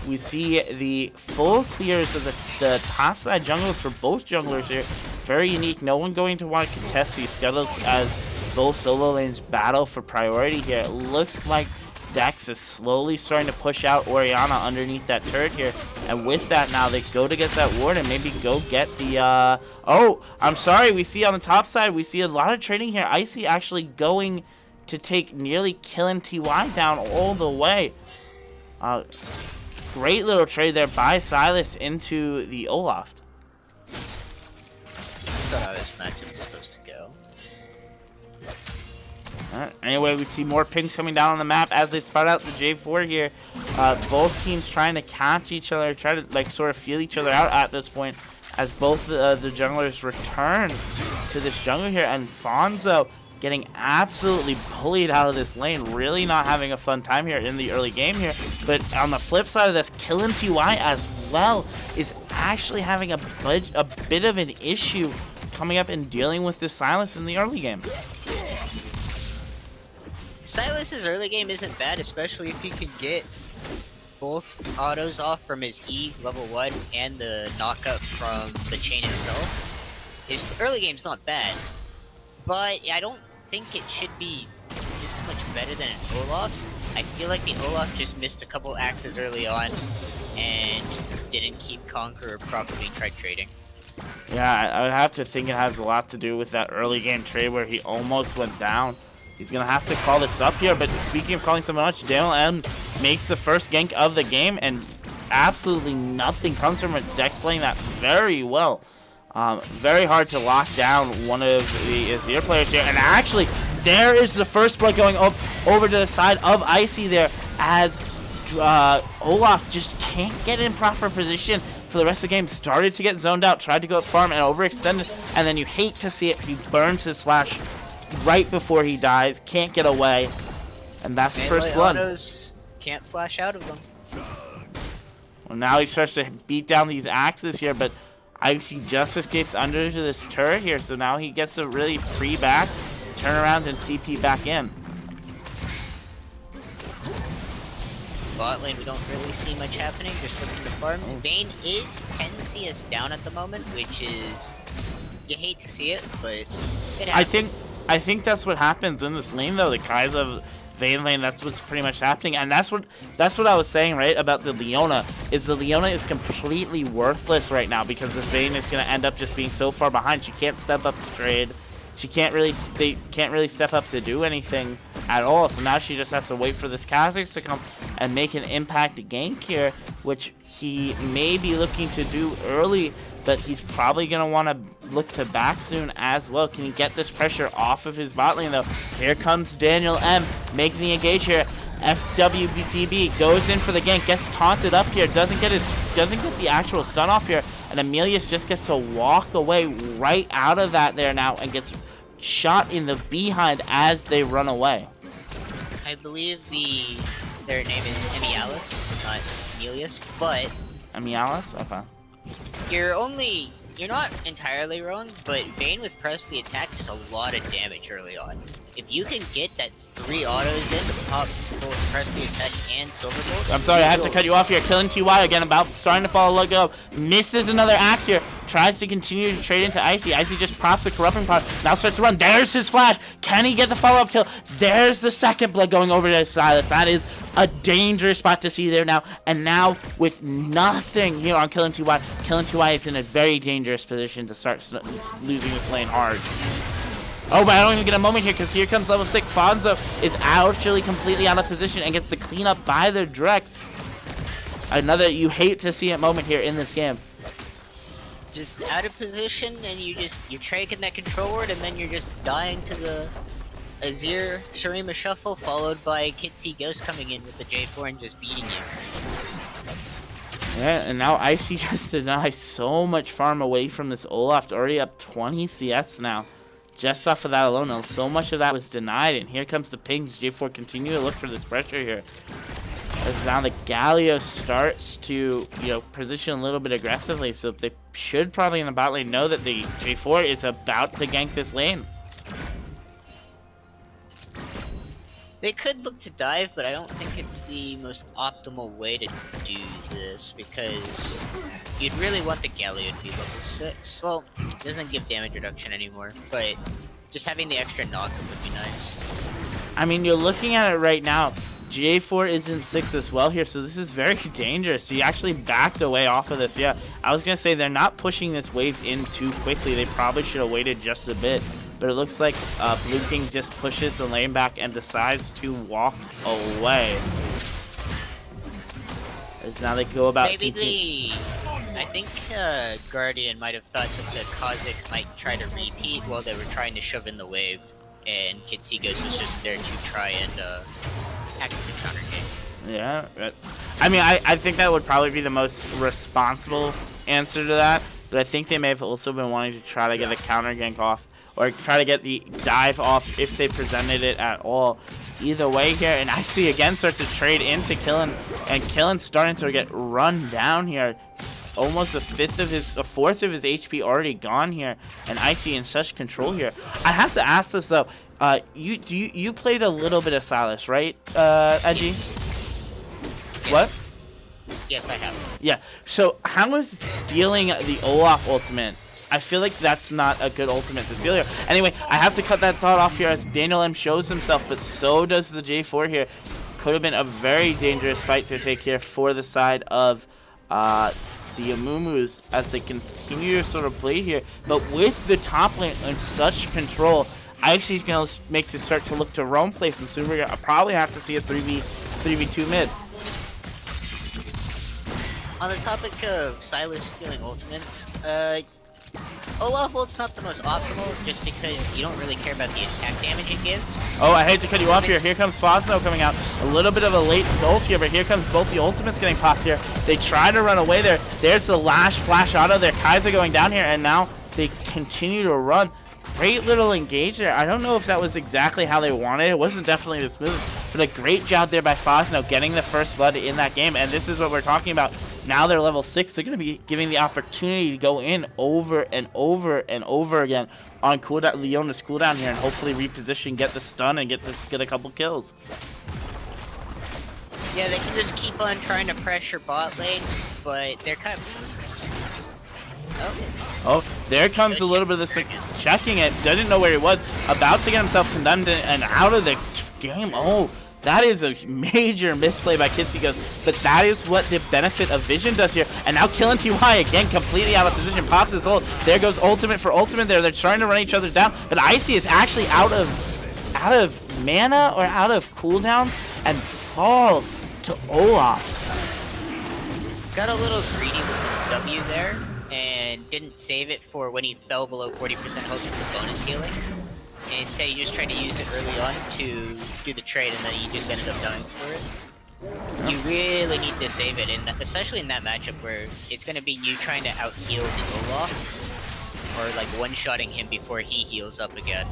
We see the full clears of the top side jungles for both junglers here. Very unique. No one going to want to contest these scuttles as both solo lanes battle for priority here. It looks like Dex is slowly starting to push out Orianna underneath that turret here. And with that now, they go to get that ward and maybe go get the... Oh, I'm sorry. We see on the top side, we see a lot of trading here. Icy actually going to take nearly killing TY down all the way. Great little trade there by Silas into the Olaf. That's not how this matchup is supposed to go. Anyway, we see more pings coming down on the map as they spot out the J4 here. Both teams trying to catch each other, try to like sort of feel each other out at this point as both the junglers return to this jungle here. And Fonzo getting absolutely bullied out of this lane, really not having a fun time here in the early game here. But on the flip side of this, killing TY as well is actually having a bit of an issue coming up and dealing with this Silas in the early game. Silas's early game isn't bad, especially if he can get both autos off from his E level 1 and the knockup from the chain itself. His early game's not bad, but I don't think it should be this much better than an Olaf's. I feel like the Olaf just missed a couple axes early on and didn't keep Conqueror properly tried trading. Yeah, I would have to think it has a lot to do with that early game trade where he almost went down. He's going to have to call this up here, but speaking of calling someone much, Daniel M makes the first gank of the game, and absolutely nothing comes from it. Dex playing that very well. Very hard to lock down one of the Azir players here, and actually, there is the first blood going up over to the side of Icy there, as Olaf just can't get in proper position for the rest of the game. Started to get zoned out, tried to go up farm and overextended, and then you hate to see it. He burns his flash right before he dies, can't get away, and that's the first blood. Autos can't flash out of them. Well, now he starts to beat down these axes here, but Icy just escapes under to this turret here, so now he gets to really free back, turn around, and TP back in. Bot lane, we don't really see much happening, just looking to farm. Vayne is 10 CS down at the moment, which is... you hate to see it, but it happens. I think that's what happens in this lane, though. The Kai'Sa Vayne lane, that's what's pretty much happening, and that's what I was saying, right, about the Leona. Is the Leona is completely worthless right now because this Vayne is going to end up just being so far behind. She can't step up to trade. She can't really, they can't really step up to do anything at all. So now she just has to wait for this Kha'Zix to come and make an impact gank here, which he may be looking to do early, but he's probably going to want to look to back soon as well. Can he get this pressure off of his bot lane, though? Here comes Daniel M making the engage here. FWDB goes in for the gank, gets taunted up here, doesn't get the actual stun off here, and Emilius just gets to walk away right out of that there now and gets shot in the behind as they run away. I believe their name is Emialis, not Emilius, but Emialis? Okay. you're only you're not entirely wrong, but Vayne with press the attack does a lot of damage early on. If you can get that 3 autos in to pop both press the attack and silver bolts. I'm sorry, I have to cut you off here. Killing TY again, about starting to follow look up. Misses another axe here. Tries to continue to trade into Icy. Icy just props the corrupting part. Now starts to run. There's his flash. Can he get the follow-up kill? There's the second blood going over to Silas. That is a dangerous spot to see there now. And now with nothing here on Killing TY is in a very dangerous position to start losing this lane hard. Oh, but I don't even get a moment here because here comes level 6. Fonzo is actually completely out of position and gets the cleanup by the direct. Another you hate to see it moment here in this game. Just out of position, and you're tracking that control word, and then you're just dying to the Azir Shurima shuffle, followed by Kitsy Ghost coming in with the J4 and just beating you. Yeah, and now Icy just denies so much farm away from this Olaf, already up 20 CS now. Just off of that alone, and so much of that was denied, and here comes the pings. J4 continue to look for this pressure here. As now the Galio starts to, position a little bit aggressively, so they should probably in the bot lane know that the J4 is about to gank this lane. They could look to dive, but I don't think it's the most optimal way to do this, because you'd really want the Galio to be level 6. Well, it doesn't give damage reduction anymore, but just having the extra knock would be nice. I mean, you're looking at it right now. J4 is in 6 as well here, so this is very dangerous. He actually backed away off of this. Yeah, I was going to say they're not pushing this wave in too quickly. They probably should have waited just a bit. But it looks like Blue King just pushes the lane back and decides to walk away. As now they go about... Maybe I think Guardian might have thought that the Kha'Zix might try to repeat while they were trying to shove in the wave. And Kitsy Ghost was just there to try and act as a counter game. Yeah, I mean, I think that would probably be the most responsible answer to that. But I think they may have also been wanting to try to get a counter gank off. Or try to get the dive off if they presented it at all. Either way here, and Icy again starts to trade into Killin, and Killin's starting to get run down here. Almost a fourth of his HP already gone here, and Icy in such control here. I have to ask this though. You played a little bit of Silas, right, Edgy? Yes. What? Yes, I have. Yeah. So how is stealing the Olaf ultimate? I feel like that's not a good ultimate to steal here. Anyway, I have to cut that thought off here as Daniel M shows himself, but so does the J4 here. Could have been a very dangerous fight to take here for the side of the Amumu's as they continue to sort of play here. But with the top lane in such control, Icy's is going to make to start to look to roam place, and soon we're going to probably have to see a 3v2 mid. On the topic of Silas stealing ultimates, Olaf ult's not the most optimal just because you don't really care about the attack damage it gives. Oh, I hate to cut you off here. Here comes Fosno coming out. A little bit of a late stult here, but here comes both the ultimates getting popped here. They try to run away there. There's the last flash auto there. Kaiser going down here, and now they continue to run. Great little engage there. I don't know if that was exactly how they wanted it. It wasn't definitely this move, but a great job there by Fosno getting the first blood in that game, and this is what we're talking about. Now they're level 6. They're going to be giving the opportunity to go in over and over and over again on cooldown, Leona's cooldown here, and hopefully reposition, get the stun, and get a couple kills. Yeah, they can just keep on trying to pressure bot lane, but they're kind of... Oh, there comes a little bit of this, checking it, doesn't know where he was, about to get himself condemned and out of the game. Oh, that is a major misplay by Kitsy Ghost, but that is what the benefit of Vision does here. And now killing TY again, completely out of position, pops his ult. There goes ultimate for ultimate there. They're trying to run each other down, but Icy is actually out of mana or out of cooldowns and falls to Olaf. Got a little greedy with his W there and didn't save it for when he fell below 40% health for bonus healing. And instead he just tried to use it early on to do the trade, and then he just ended up dying for it. You really need to save it, especially in that matchup where it's going to be you trying to out-heal the Olaf, or like one-shotting him before he heals up again.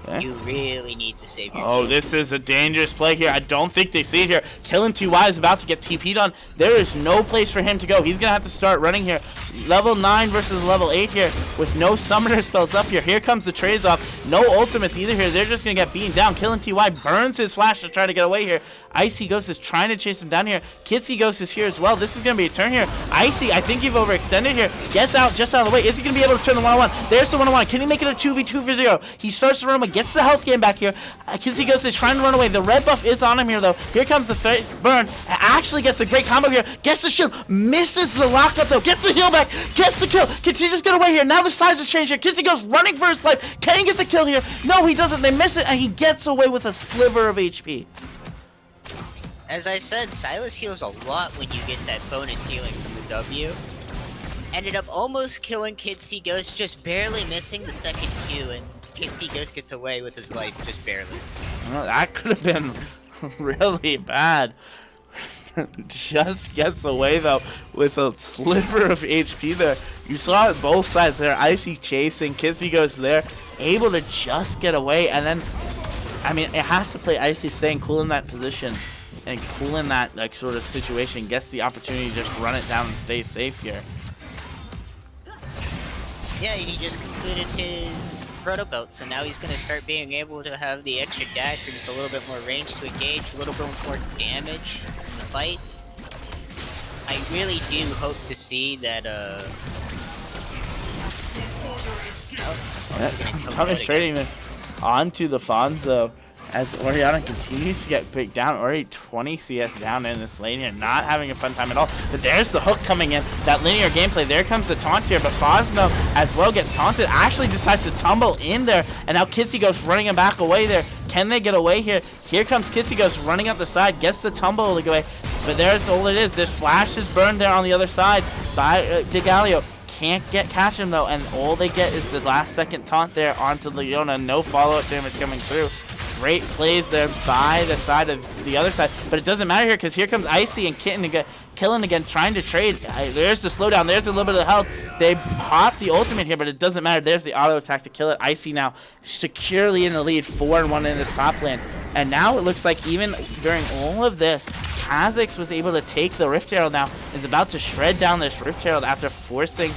Okay. You really need to save your team. This is a dangerous play here. I don't think they see it here. Killing TY is about to get TP'd on. There is no place for him to go. He's going to have to start running here. level 9 versus level 8 here with no summoner spells up here. Here comes the trades off. No ultimates either here. They're just going to get beaten down. Killing TY burns his flash to try to get away here. Icy Ghost is trying to chase him down here. Kitsy Ghost is here as well. This is going to be a turn here. Icy, I think you've overextended here. Gets out just out of the way. Is he going to be able to turn the 1-on-1? There's the 1-on-1. Can he make it a 2v2 for 0? He starts to run away. Gets the health gain back here. Kitsy Ghost is trying to run away. The red buff is on him here though. Here comes the burn. Actually gets a great combo here. Gets the shield. Misses the lockup though. Gets the heal back. Gets the kill. Continues to get away here. Now the size has changed here. Kitsy Ghost running for his life. Can he get the kill here? No, he doesn't. They miss it and he gets away with a sliver of HP. As I said, Silas heals a lot when you get that bonus healing from the W. Ended up almost killing Kitsy Ghost, just barely missing the second Q, and Kitsy Ghost gets away with his life, just barely. Well, that could have been really bad. Just gets away though with a sliver of HP there. You saw it both sides there. Icy chasing, Kitsy Ghost there, able to just get away, and then, I mean, it has to play Icy staying cool in that position. And cool in that like sort of situation, gets the opportunity to just run it down and stay safe here. Yeah, he just concluded his proto belt, so now he's gonna start being able to have the extra dash for just a little bit more range to engage, a little bit more damage in the fights. I really do hope to see that Thomas trading onto the Fonzo. As Oriana continues to get picked down, already 20 CS down in this lane here, not having a fun time at all. But there's the hook coming in, that linear gameplay. There comes the taunt here, but Fosno as well gets taunted, actually decides to tumble in there, and now Kitsy Ghost running him back away there. Can they get away here? Here comes Kitsy Ghost running up the side, gets the tumble away, but there's all it is. This flash is burned there on the other side by DeGalio. Can't catch him though, and all they get is the last second taunt there onto Leona. No follow-up damage coming through. Great plays there by the side of the other side, but it doesn't matter here because here comes Icy and Kitten again, killing again, trying to trade. There's the slowdown. There's a little bit of health. They pop the ultimate here, but it doesn't matter. There's the auto attack to kill it. Icy now securely in the lead, 4-1 in this top lane, and now it looks like even during all of this, Kha'Zix was able to take the Rift Herald now, is about to shred down this Rift Herald after forcing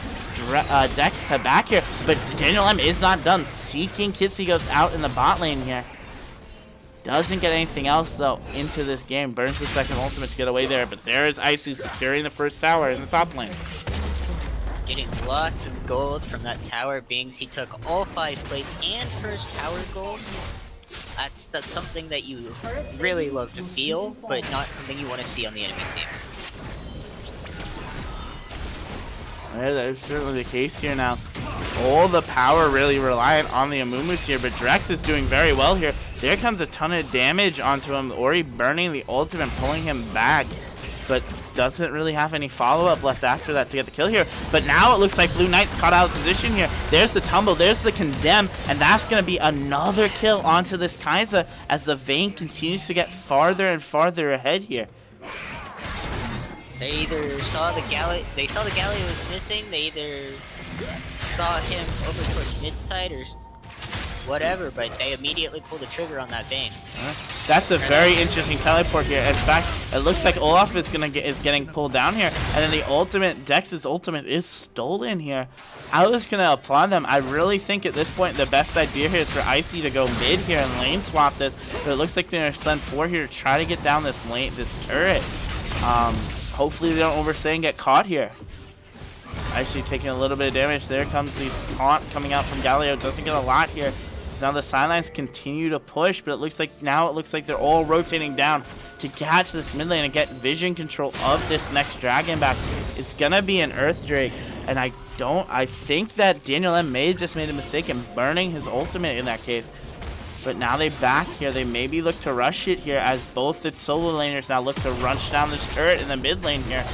Dex to back here, but Daniel M is not done. Seeking Kitsy goes out in the bot lane here. Doesn't get anything else though into this game. Burns the second ultimate to get away there, but there is Icy securing the first tower in the top lane. Getting lots of gold from that tower, being he took all 5 plates and first tower gold. That's something that you really love to feel, but not something you want to see on the enemy team. Yeah, that is certainly the case here now. All the power really reliant on the Amumu's here, but Drex is doing very well here. There comes a ton of damage onto him. Ori burning the ultimate, pulling him back, but doesn't really have any follow-up left after that to get the kill here. But now it looks like Blue Knight's caught out of position here. There's the tumble, there's the condemn, and that's going to be another kill onto this Kai'Sa as the Vayne continues to get farther and farther ahead here. They either saw the Galio was missing, they either saw him over towards mid side or whatever, but they immediately pulled the trigger on that Vayne. That's a very interesting teleport here. In fact, it looks like Olaf is getting pulled down here, and then the ultimate, Dex's ultimate, is stolen here. I was gonna applaud them. I really think at this point the best idea here is for Icy to go mid here and lane swap this, but it looks like they're gonna send 4 here to try to get down this lane, this turret. Hopefully they don't overstay and get caught here. Actually taking a little bit of damage. There comes the taunt coming out from Galio. Doesn't get a lot here. Now the sidelines continue to push, but it looks like they're all rotating down to catch this mid lane and get vision control of this next dragon back. It's gonna be an Earth Drake, and I think that Daniel M may have just made a mistake in burning his ultimate in that case. But now they back here. They maybe look to rush it here as both the solo laners now look to rush down this turret in the mid lane here.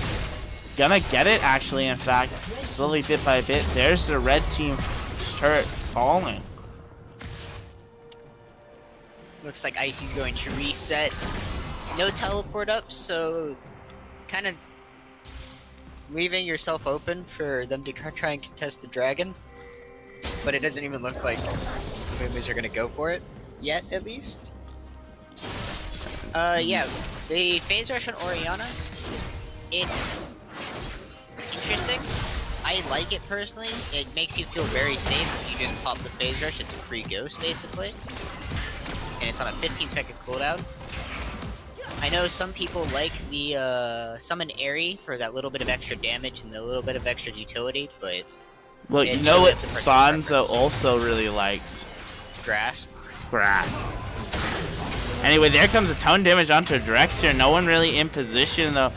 Gonna get it actually, in fact. Slowly bit by bit. There's the red team turret falling. Looks like Icy's going to reset. No teleport up, so kind of leaving yourself open for them to try and contest the dragon. But it doesn't even look like the Moomers are going to go for it. Yet, at least. Yeah, the phase rush on Oriana, it's interesting. I I like it personally. It makes you feel very safe if you just pop the phase rush. It's a free ghost basically, and it's on a 15-second cooldown. I know some people like the summon ARA for that little bit of extra damage and the little bit of extra utility, but Well, you it's know really what up to personal Fonzo preference. also really likes? Grasp. Grass. Anyway, there comes a ton damage onto Drex here. No one really in position, though, to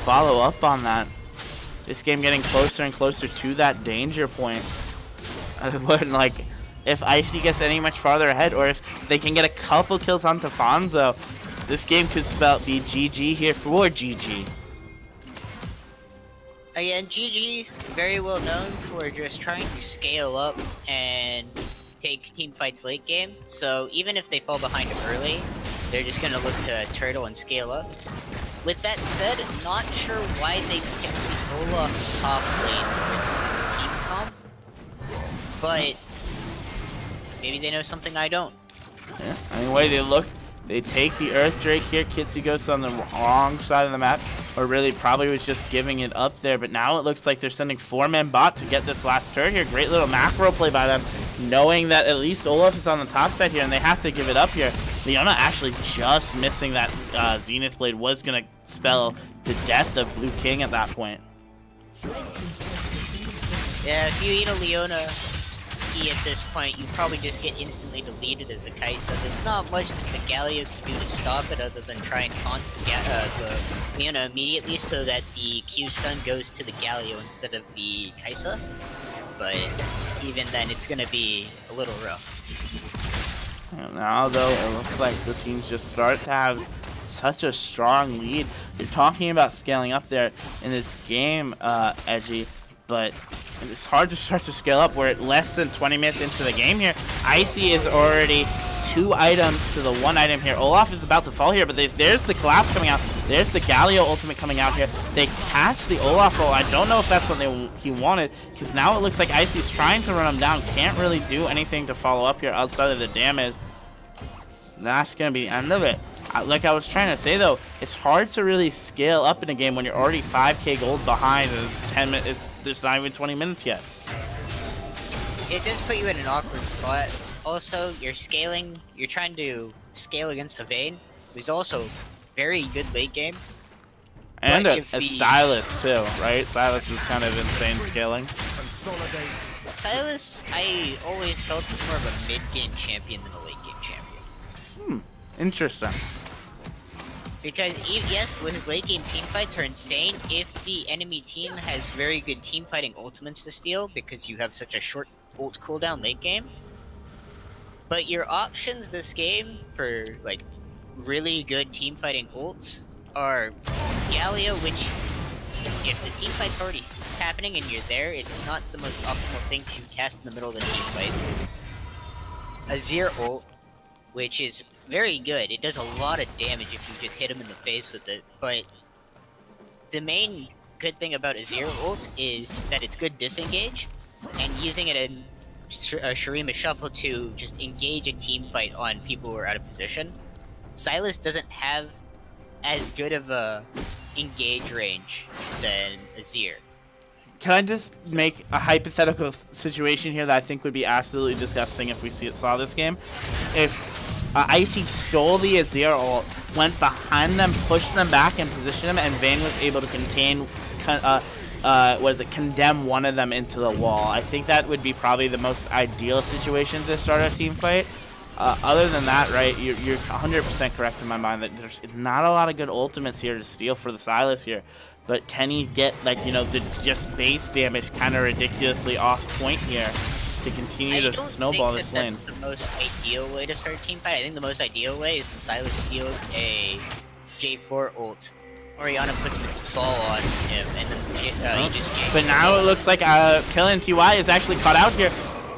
follow up on that. This game getting closer and closer to that danger point. But, like, if Icy gets any much farther ahead, or if they can get a couple kills onto Fonzo, this game could be GG here for GG. Again, GG, very well known for just trying to scale up and take team fights late game. So even if they fall behind early, they're just going to look to turtle and scale up. With that said, not sure why they picked the Olaf top lane with this team comp, but maybe they know something I don't. Yeah. Anyway, they take the Earth Drake here. Kitsugo's on the wrong side of the map, or really probably was just giving it up there, but now it looks like they're sending 4-man bot to get this last turret here. Great little macro play by them, knowing that at least Olaf is on the top side here, and they have to give it up here. Leona actually just missing that Zenith Blade was going to spell the death of Blue King at that point. Yeah, if you eat a Leona E at this point, you probably just get instantly deleted as the Kaisa. There's not much that the Galio can do to stop it other than try and taunt the Leona immediately so that the Q stun goes to the Galio instead of the Kaisa. But even then, it's gonna be a little rough. And now, though, it looks like the teams just start to have such a strong lead. You're talking about scaling up there in this game, Edgy, but it's hard to start to scale up. We're at less than 20 minutes into the game here. Icy is already 2 items to the 1 item here. Olaf is about to fall here, but there's the collapse coming out. There's the Galio ultimate coming out here. They catch the Olaf roll. I don't know if that's what he wanted, because now it looks like Icy's trying to run him down. Can't really do anything to follow up here outside of the damage. That's going to be the end of it. Like I was trying to say, though, it's hard to really scale up in a game when you're already 5k gold behind and it's 10 minutes. There's not even 20 minutes yet. It does put you in an awkward spot. Also, you're trying to scale against the Vayne, who's also very good late game. And a Stylus, too, right? Stylus is kind of insane scaling. Silas, I always felt is more of a mid-game champion than a late-game champion. Interesting. Because, yes, his late-game teamfights are insane if the enemy team has very good teamfighting ultimates to steal, because you have such a short ult cooldown late game. But your options this game for, like, really good teamfighting ults are Galio, which, if the teamfight's already happening and you're there, it's not the most optimal thing to cast in the middle of the teamfight. Azir ult, which is very good. It does a lot of damage if you just hit him in the face with it, but the main good thing about Azir ult is that it's good disengage, and using it in Shurima Shuffle to just engage a team fight on people who are out of position. Silas doesn't have as good of a engage range than Azir. Can I just make a hypothetical situation here that I think would be absolutely disgusting if we saw this game? If Icy stole the Azir ult, went behind them, pushed them back and positioned them, and Vayne was able to condemn one of them into the wall. I think that would be probably the most ideal situation to start a team fight. Other than that, right, you're 100% correct in my mind that there's not a lot of good ultimates here to steal for the Silas here. But can he get, like, you know, the just base damage kind of ridiculously off point here to continue to snowball this lane? I don't think that's the most ideal way to start a team fight. I think the most ideal way is the Silas steals a J4 ult. Oriana puts the ball on him, and then he just J4. But now it looks like Killian TY is actually caught out here.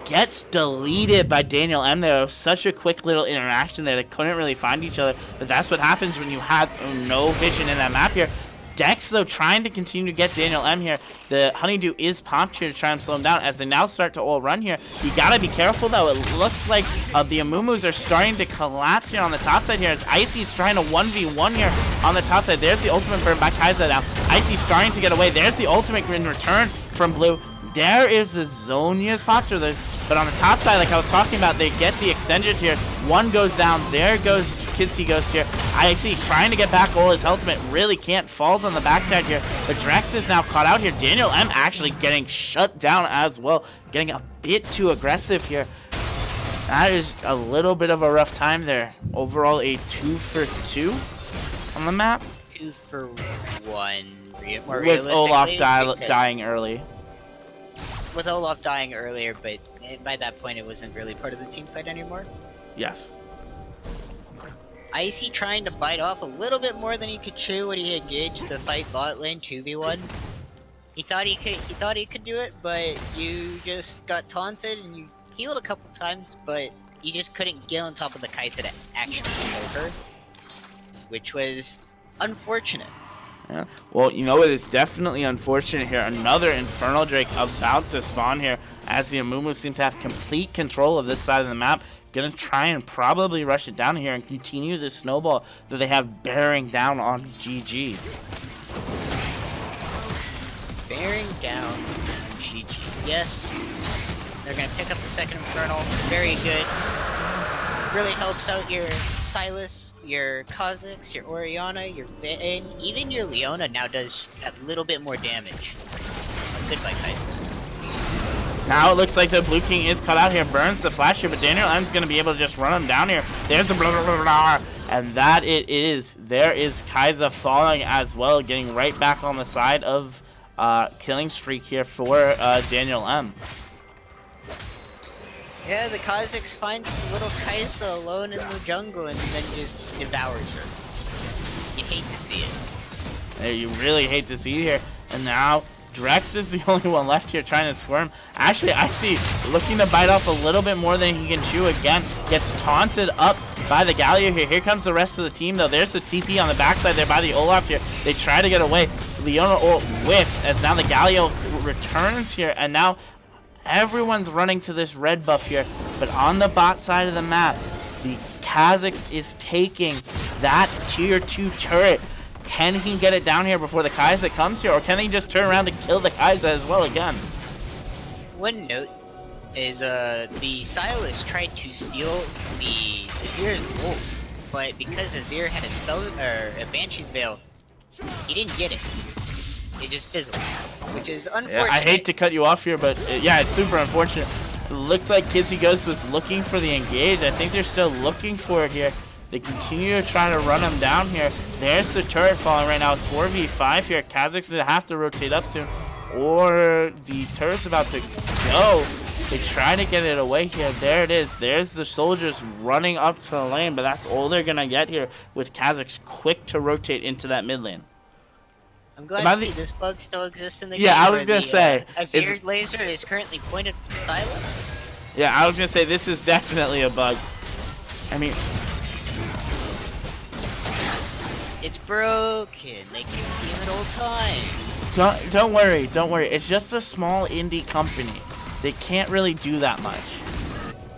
Gets deleted by Daniel M. There was such a quick little interaction there. They couldn't really find each other. But that's what happens when you have no vision in that map here. Dex, though, trying to continue to get Daniel M here. The Honeydew is popped here to try and slow him down as they now start to all run here. You gotta be careful, though. It looks like the Amumus are starting to collapse here on the top side here. As Icy's trying to 1v1 here on the top side. There's the ultimate burn by Kaiser now. Icy's starting to get away. There's the ultimate in return from Blue. there is the Zonia's posture. But on the top side, like I was talking about, they get the extended here. One goes down. There goes Kitsy Ghost here. I see trying to get back all his ultimate. Really can't. Falls on the backside here. But Drex is now caught out here. Daniel M actually getting shut down as well. Getting a bit too aggressive here. That is a little bit of a rough time there. Overall, a 2 for 2 on the map. 2 for 1. More With Olaf realistically, dying early. with Olaf dying earlier, but by that point it wasn't really part of the team fight anymore. Yes. Icy trying to bite off a little bit more than he could chew when he engaged the fight bot lane 2v1. He thought he could do it, but you just got taunted and you healed a couple times, but you just couldn't get on top of the Kai'Sa to actually kill her, which was unfortunate. Yeah. Well, you know, it is definitely unfortunate here. Another Infernal Drake about to spawn here, as the Amumu seem to have complete control of this side of the map. Gonna try and probably rush it down here and continue the snowball that they have bearing down on GG. Bearing down on GG. Yes. They're gonna pick up the second Infernal. Very good. Really helps out your Silas, your Kha'Zix, your Orianna, your Vayne. Even your Leona now does just a little bit more damage. Goodbye, Kai'Sa. Now it looks like the Blue King is cut out here. Burns the flash here, but Daniel M's going to be able to just run him down here. There's the blah, blah, blah, blah, and that it is. There is Kai'Sa falling as well, getting right back on the side of killing streak here for Daniel M. Yeah, the Kha'Zix finds the little Kai'Sa alone in the jungle and then just devours her. You hate to see it. There, you really hate to see here. And now Drex is the only one left here trying to squirm. Actually, I see looking to bite off a little bit more than he can chew again. Gets taunted up by the Galio here. Here comes the rest of the team though. There's the TP on the backside there by the Olaf here. They try to get away. Leona ult whiffs as now the Galio returns here, and now everyone's running to this red buff here. But on the bot side of the map, the Kha'Zix is taking that tier 2 turret. Can he get it down here before the Kai'Sa comes here, or can he just turn around and kill the Kai'Sa as well again? One note is the Silas tried to steal the Azir's ult, but because Azir had a spell or a Banshee's Veil, he didn't get it. It just fizzled, which is unfortunate. Yeah, I hate to cut you off here, but yeah, it's super unfortunate. It looked like Kitsy Ghost was looking for the engage. I think they're still looking for it here. They continue to try to run him down here. There's the turret falling right now. It's 4v5 here. Kha'Zix gonna have to rotate up soon, or the turret's about to go. They try to get it away here. There it is. There's the soldiers running up to the lane, but that's all they're gonna get here with Kha'Zix quick to rotate into that mid lane. I'm glad to see this bug still exists in the game. Yeah, I was gonna say Azir laser is currently pointed at Silas. Yeah, I was gonna say this is definitely a bug. I mean, it's broken. They can see him at all times. don't worry. It's just a small indie company. They can't really do that much,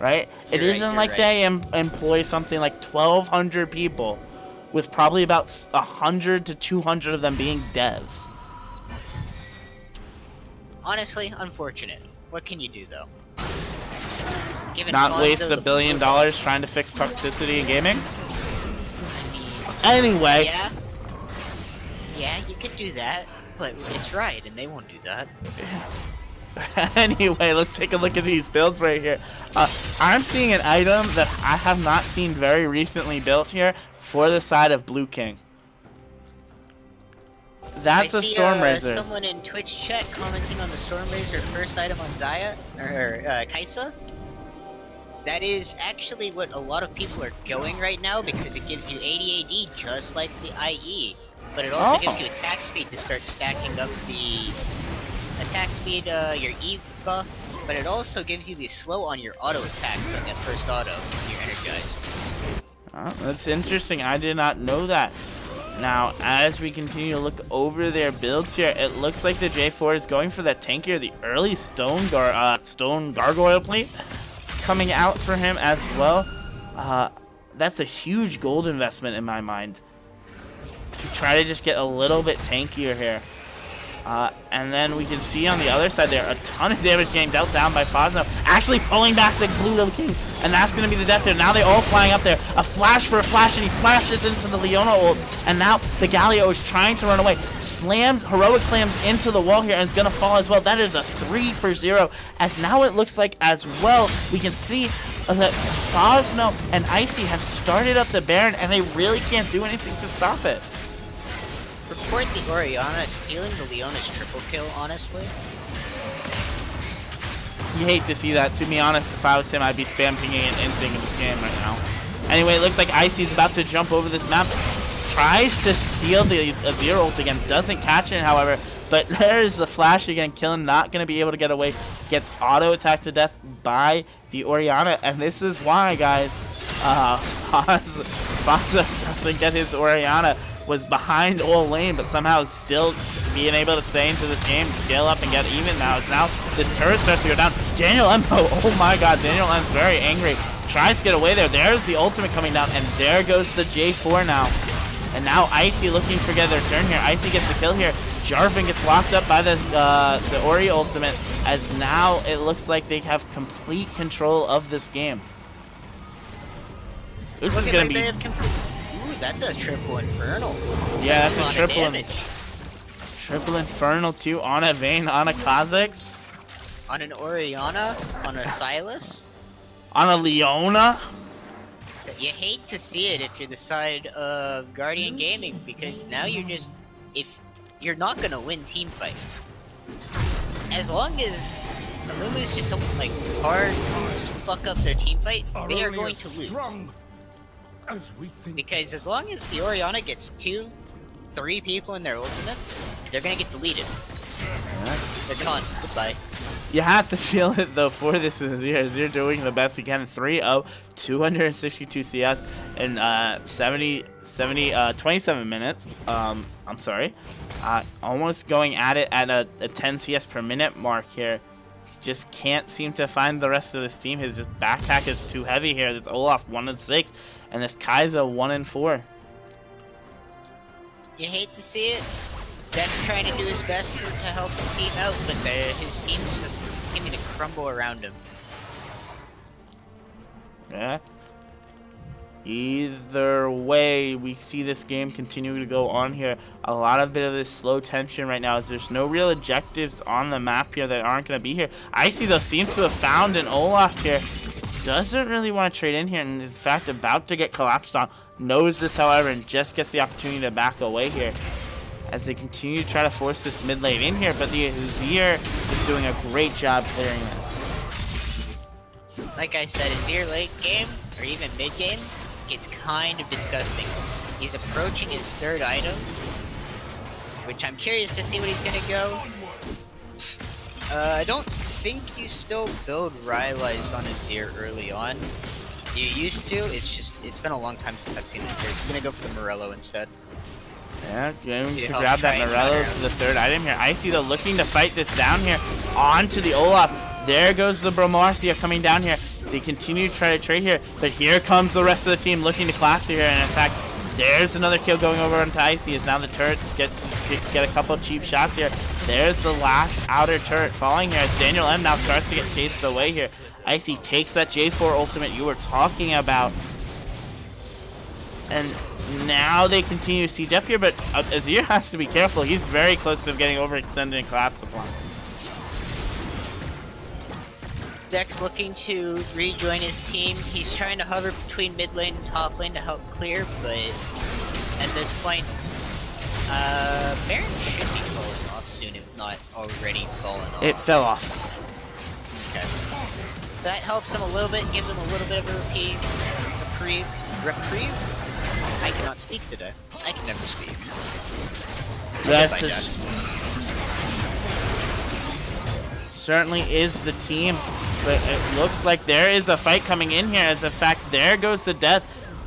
right? It isn't like they employ something like 1,200 people, with probably about 100 to 200 of them being devs. Honestly, unfortunate. What can you do though? Given Not Fonzo waste the $1 billion blue trying to fix toxicity in gaming? Anyway. Yeah, you could do that, but it's right, and they won't do that. Anyway, let's take a look at these builds right here. I'm seeing an item that I have not seen very recently built here for the side of Blue King. That's a Stormrazor. Someone in Twitch chat commenting on the Stormrazor first item on Xayah, or Kai'Sa. That is actually what a lot of people are going right now, because it gives you 80 AD just like the IE. But it also gives you attack speed to start stacking up the attack speed, your E buff, but it also gives you the slow on your auto attacks on that first auto when you're energized. Oh, that's interesting. I did not know that. Now, as we continue to look over their builds here, it looks like the J4 is going for that tankier, the early stone gargoyle plate coming out for him as well. That's a huge gold investment in my mind, to try to just get a little bit tankier here. And then we can see on the other side there, a ton of damage getting dealt down by Fosno. Actually pulling back the Blue Little King. And that's going to be the death there. Now they all flying up there. A flash for a flash, and he flashes into the Leona ult. And now the Galio is trying to run away. Slams, heroic slams into the wall here, and it's going to fall as well. That is a 3-for-0. As now it looks like as well, we can see that Fosno and Icy have started up the Baron, and they really can't do anything to stop it. Report the Orianna stealing the Leona's triple kill, honestly. You hate to see that. To be honest, if I was him, I'd be spam pinging an instinct in this game right now. Anyway, it looks like Icy's about to jump over this map. Tries to steal the Azir ult again. Doesn't catch it, however. But there's the flash again. Killing not going to be able to get away. Gets auto-attacked to death by the Orianna. And this is why, guys, Fonza doesn't get his Orianna. Was behind all lane, but somehow still being able to stay into this game, scale up and get even now. It's now this turret starts to go down. Daniel M, oh my god, Daniel M's very angry. Tries to get away there. There's the ultimate coming down, and there goes the J4 now. And now Icy looking to get their turn here. Icy gets the kill here. Jarvan gets locked up by the Ori ultimate, as now it looks like they have complete control of this game. This is gonna be... Ooh, that's a triple infernal. Yeah, that's a triple damage. Triple infernal too on a Vayne, on a Kha'Zix, On an Orianna, on a Silas. on a Leona. You hate to see it if you're the side of Guardian Gaming, because now if you're not gonna win team fights. As long as Amumu's just don't like hard fuck up their team fight, they are going to lose. Because as long as the Orianna gets 2-3 people in their ultimate, they're gonna get deleted. They're gone. Goodbye. You have to feel it though for this Azir. Azir doing the best he can. 3-0, 262 CS in 27 minutes. I'm sorry. Almost going at it at a 10 CS per minute mark here. Just can't seem to find the rest of this team. His just backpack is too heavy here. This Olaf 1-6, and this Kai'Sa 1-4. You hate to see it. Dex trying to do his best to help the team out, but his team's just seeming to crumble around him. Yeah. Either way, we see this game continue to go on here. A lot of bit of this slow tension right now, as there's no real objectives on the map here that aren't going to be here. Icy though seems to have found an Olaf here. Doesn't really want to trade in here, and in fact about to get collapsed on. Knows this, however, and just gets the opportunity to back away here as they continue to try to force this mid lane in here, but the Azir is doing a great job clearing this. Like I said, Azir late game, or even mid game, gets kind of disgusting. He's approaching his 3rd item, which I'm curious to see what he's gonna go. I don't think you still build Rylai's on Azir early on. You used to, it's been a long time since I've seen Azir. He's gonna go for the Morello instead. Yeah, going to grab that Morello for the 3rd item here. Icy though looking to fight this down here onto the Olaf. There goes the Bromarcia coming down here. They continue to try to trade here, but here comes the rest of the team looking to collapse here, and in fact, there's another kill going over onto Icy as now the turret get a couple of cheap shots here. There's the last outer turret falling here as Daniel M now starts to get chased away here. Icy takes that J4 ultimate you were talking about. And now they continue to see death here, but Azir has to be careful. He's very close to getting overextended and collapsed upon. Dex looking to rejoin his team. He's trying to hover between mid lane and top lane to help clear, but at this point, Baron should be falling off soon, if not already fallen off. It fell off. Okay. So that helps them a little bit, gives them a little bit of a reprieve. I cannot speak today. I can never speak. That's certainly is the team, but it looks like there is a fight coming in here. As a fact, there goes the death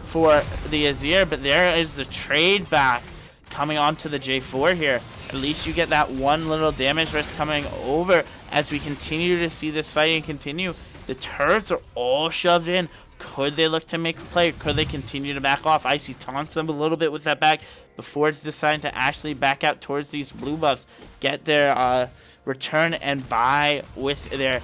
for the Azir, but there is the trade back coming onto the J4 here. At least you get that one little damage risk coming over as we continue to see this fighting continue. The turrets are all shoved in. Could they look to make a play? Could they continue to back off? Icy taunts them a little bit with that back, before it's deciding to actually back out towards these blue buffs, get their return and buy with their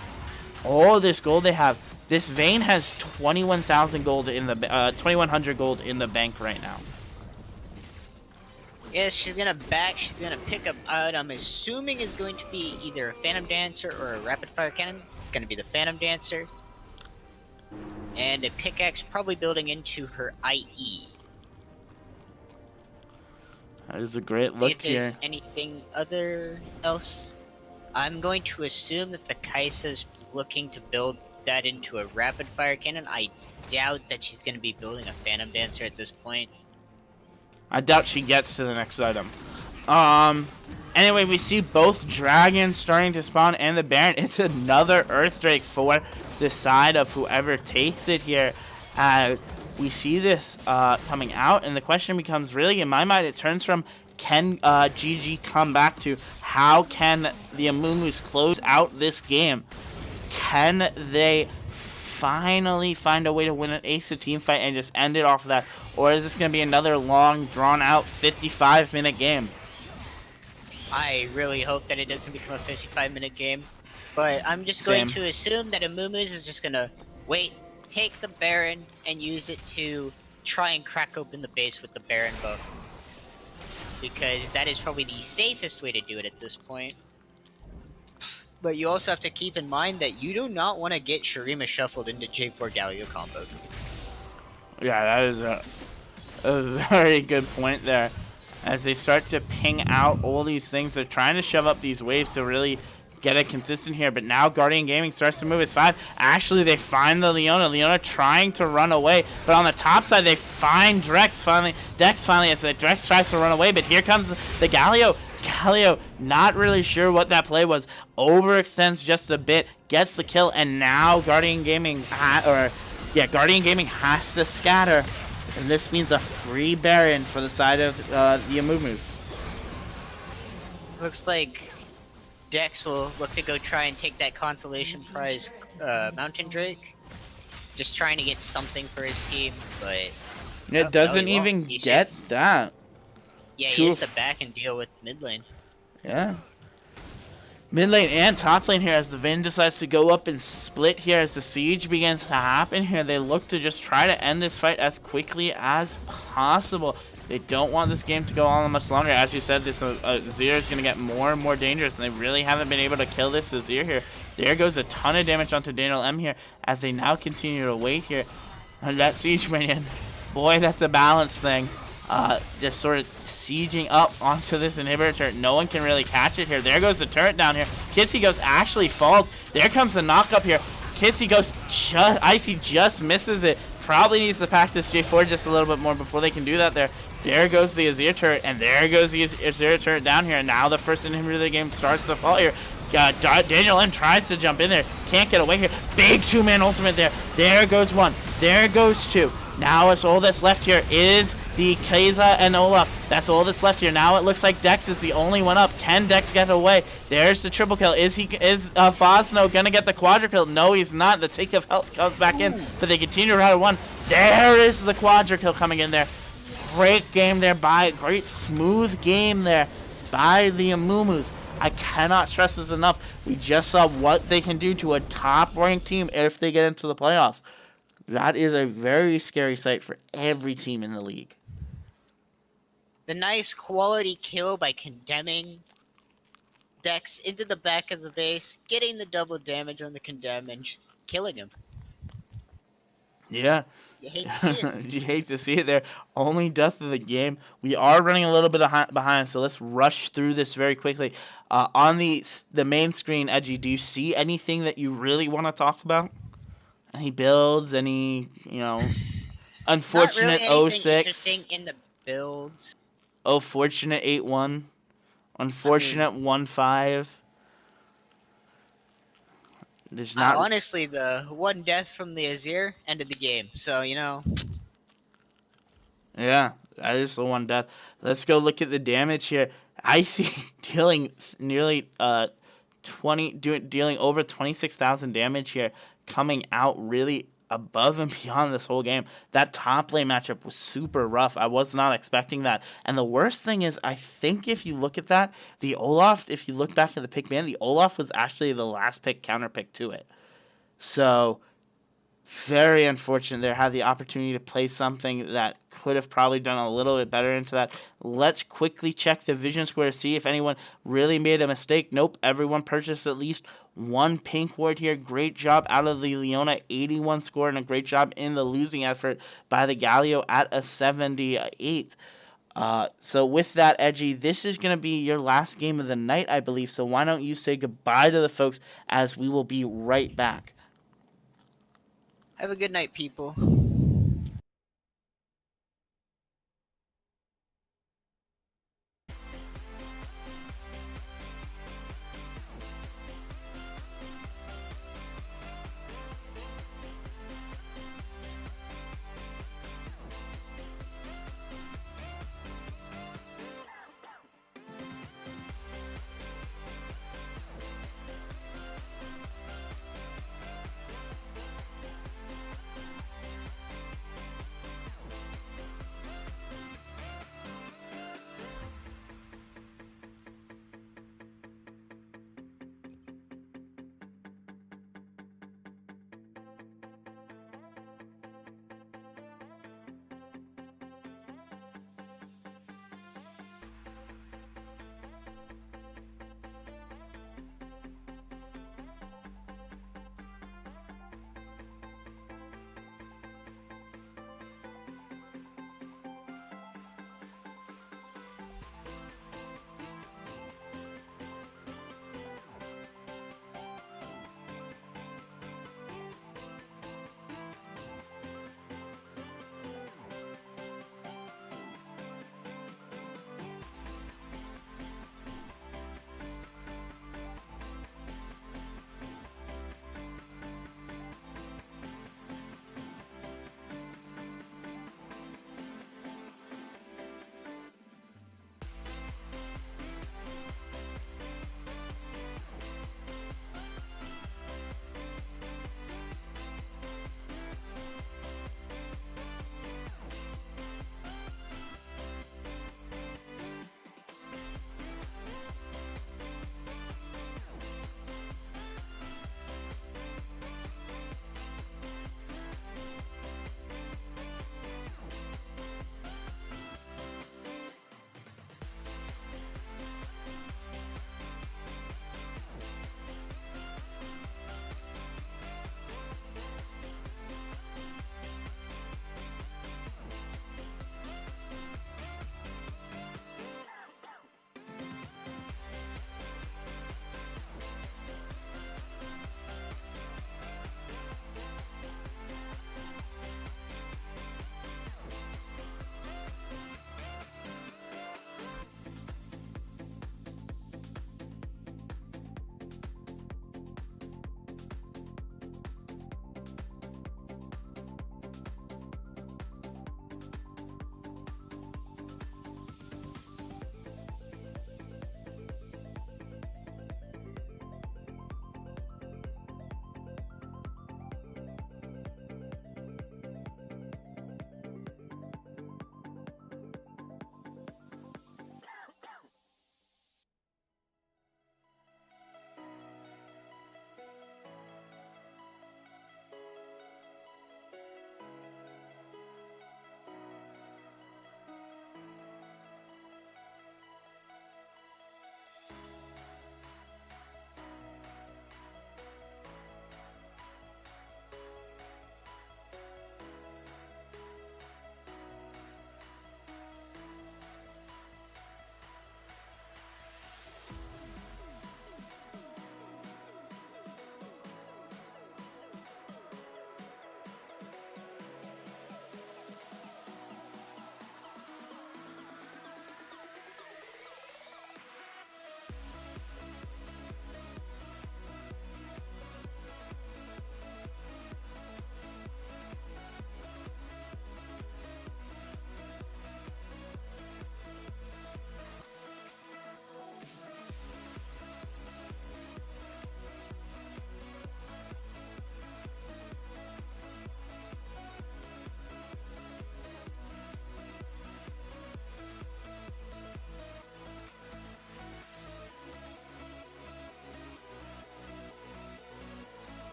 all this gold they have. This Vayne has 21,000 gold in the 2,100 gold in the bank right now. Yes, she's gonna back. She's gonna pick up. I'm assuming is going to be either a Phantom Dancer or a Rapid Fire Cannon. It's gonna be the Phantom Dancer, and a pickaxe, probably building into her IE. That is a great See look if there's here. anything other else. I'm going to assume that the Kai'Sa's looking to build that into a Rapid Fire Cannon. I doubt that she's going to be building a Phantom Dancer at this point. I doubt she gets to the next item. Anyway, we see both dragons starting to spawn and the Baron. It's another Earth Drake for the side of whoever takes it here. As we see this coming out, and the question becomes, really, in my mind, it turns from, can GG come back to how can the Amumu's close out this game? Can they finally find a way to win an Ace of team fight and just end it off of that? Or is this going to be another long, drawn-out 55-minute game? I really hope that it doesn't become a 55-minute game. But I'm just going to assume that Amumu's is just going to wait, take the Baron, and use it to try and crack open the base with the Baron buff. Because that is probably the safest way to do it at this point. But you also have to keep in mind that you do not want to get Shurima shuffled into J4 Galio combo. Yeah, that is a very good point there. As they start to ping out all these things, they're trying to shove up these waves to really get it consistent here. But now Guardian Gaming starts to move its 5. Actually, they find the Leona. Leona trying to run away. But on the top side, they find Dex finally. As Dex tries to run away. But here comes the Galio. Galio, not really sure what that play was. Overextends just a bit. Gets the kill. And now Guardian Gaming, Guardian Gaming has to scatter. And this means a free Baron for the side of the Amumu's. Looks like Dex will look to go try and take that consolation prize Mountain Drake. Just trying to get something for his team, but... It doesn't even get that. Yeah, he has to back and deal with mid lane. Yeah. Mid lane and top lane here as the Vayne decides to go up and split here as the siege begins to happen here. They look to just try to end this fight as quickly as possible. They don't want this game to go on much longer. As you said, this Azir is going to get more and more dangerous, and they really haven't been able to kill this Azir here. There goes a ton of damage onto Daniel M here as they now continue to wait here. And that siege minion, boy, that's a balance thing. Just sort of sieging up onto this inhibitor turret. No one can really catch it here. There goes the turret down here. Kitsy goes actually falls. There comes the knock up here. Kitsy goes Icy just misses it. Probably needs to pack this J4 just a little bit more before they can do that there. There goes the Azir turret, and there goes the Azir turret down here. And now the first inhibitor of the game starts to fall here. Daniel M tries to jump in there. Can't get away here. Big two-man ultimate there. There goes one. There goes two. Now it's all that's left here is the Kai'Sa and Olaf. That's all that's left here. Now it looks like Dex is the only one up. Can Dex get away? There's the triple kill. Is Fosno gonna get the quadra kill? No, he's not. The take of health comes back in, but they continue to round one. There is the quadra kill coming in there. Great game there great smooth game there by the Amumu's. I cannot stress this enough. We just saw what they can do to a top-ranked team if they get into the playoffs. That is a very scary sight for every team in the league. The nice quality kill by condemning Dex into the back of the base, getting the double damage on the condemn, and just killing him. Yeah. You hate to see it. You hate to see it there. Only death of the game. We are running a little bit behind, so let's rush through this very quickly. On the main screen, Edgy, do you see anything that you really want to talk about? Any builds? Any, unfortunate Not really 06? interesting in the builds. Oh, fortunate 8-1. Unfortunate 1-5. There's not. Honestly, the one death from the Azir ended the game. So, Yeah, that is the one death. Let's go look at the damage here. I see dealing nearly dealing over 26,000 damage here, coming out really above and beyond this whole game. That top lane matchup was super rough. I was not expecting that. And the worst thing is, I think if you look at that, the Olaf, if you look back at the pick ban, the Olaf was actually the last pick counter pick to it. So very unfortunate there. Had the opportunity to play something that could have probably done a little bit better into that. Let's quickly check the vision score to see if anyone really made a mistake. Nope, everyone purchased at least one pink ward here. Great job out of the Leona, 81 score, and a great job in the losing effort by the Galio at a 78. So with that, Edgy, this is going to be your last game of the night, I believe. So why don't you say goodbye to the folks, as we will be right back. Have a good night, people.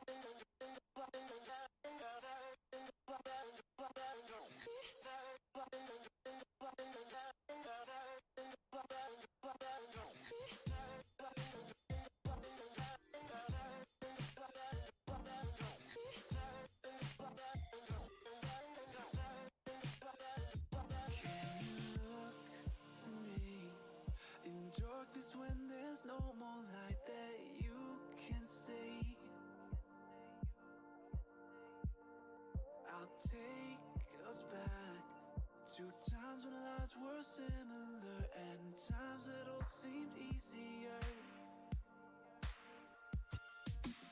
Can you look to me in darkness when there's no more light that you can see? I'll take us back to times when lives were similar and times that all seemed easier.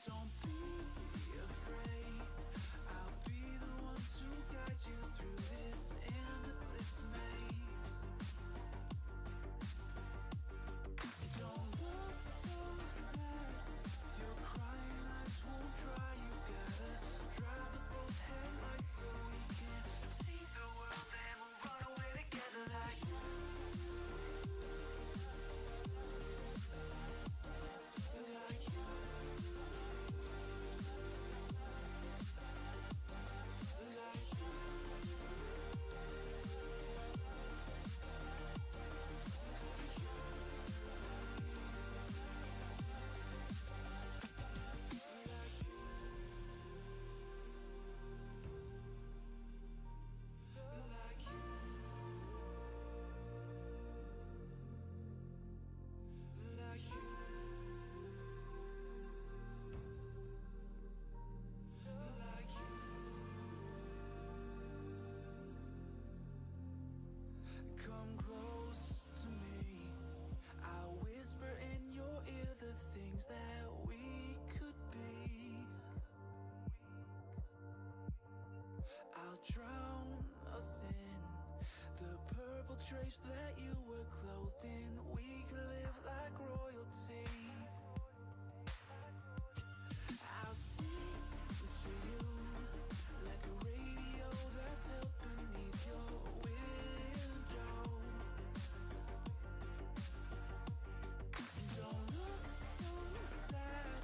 Don't be afraid, I'll be the one to guide you through this endless maze. Don't look so sad, your crying eyes won't dry. You gotta drive with both headlights so we can see the world and we'll run away together like you. Like you. Like you. Come close to me, I'll whisper in your ear the things that we could be. I'll drown us in the purple drapes that you were clothed in. We could live like royalty. I'll sing to you like a radio that's held beneath your window. Don't look so sad,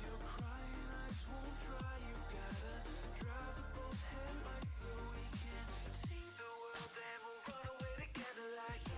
your crying eyes won't dry. You gotta drive with both headlights so we can see the world and we'll run away together like you.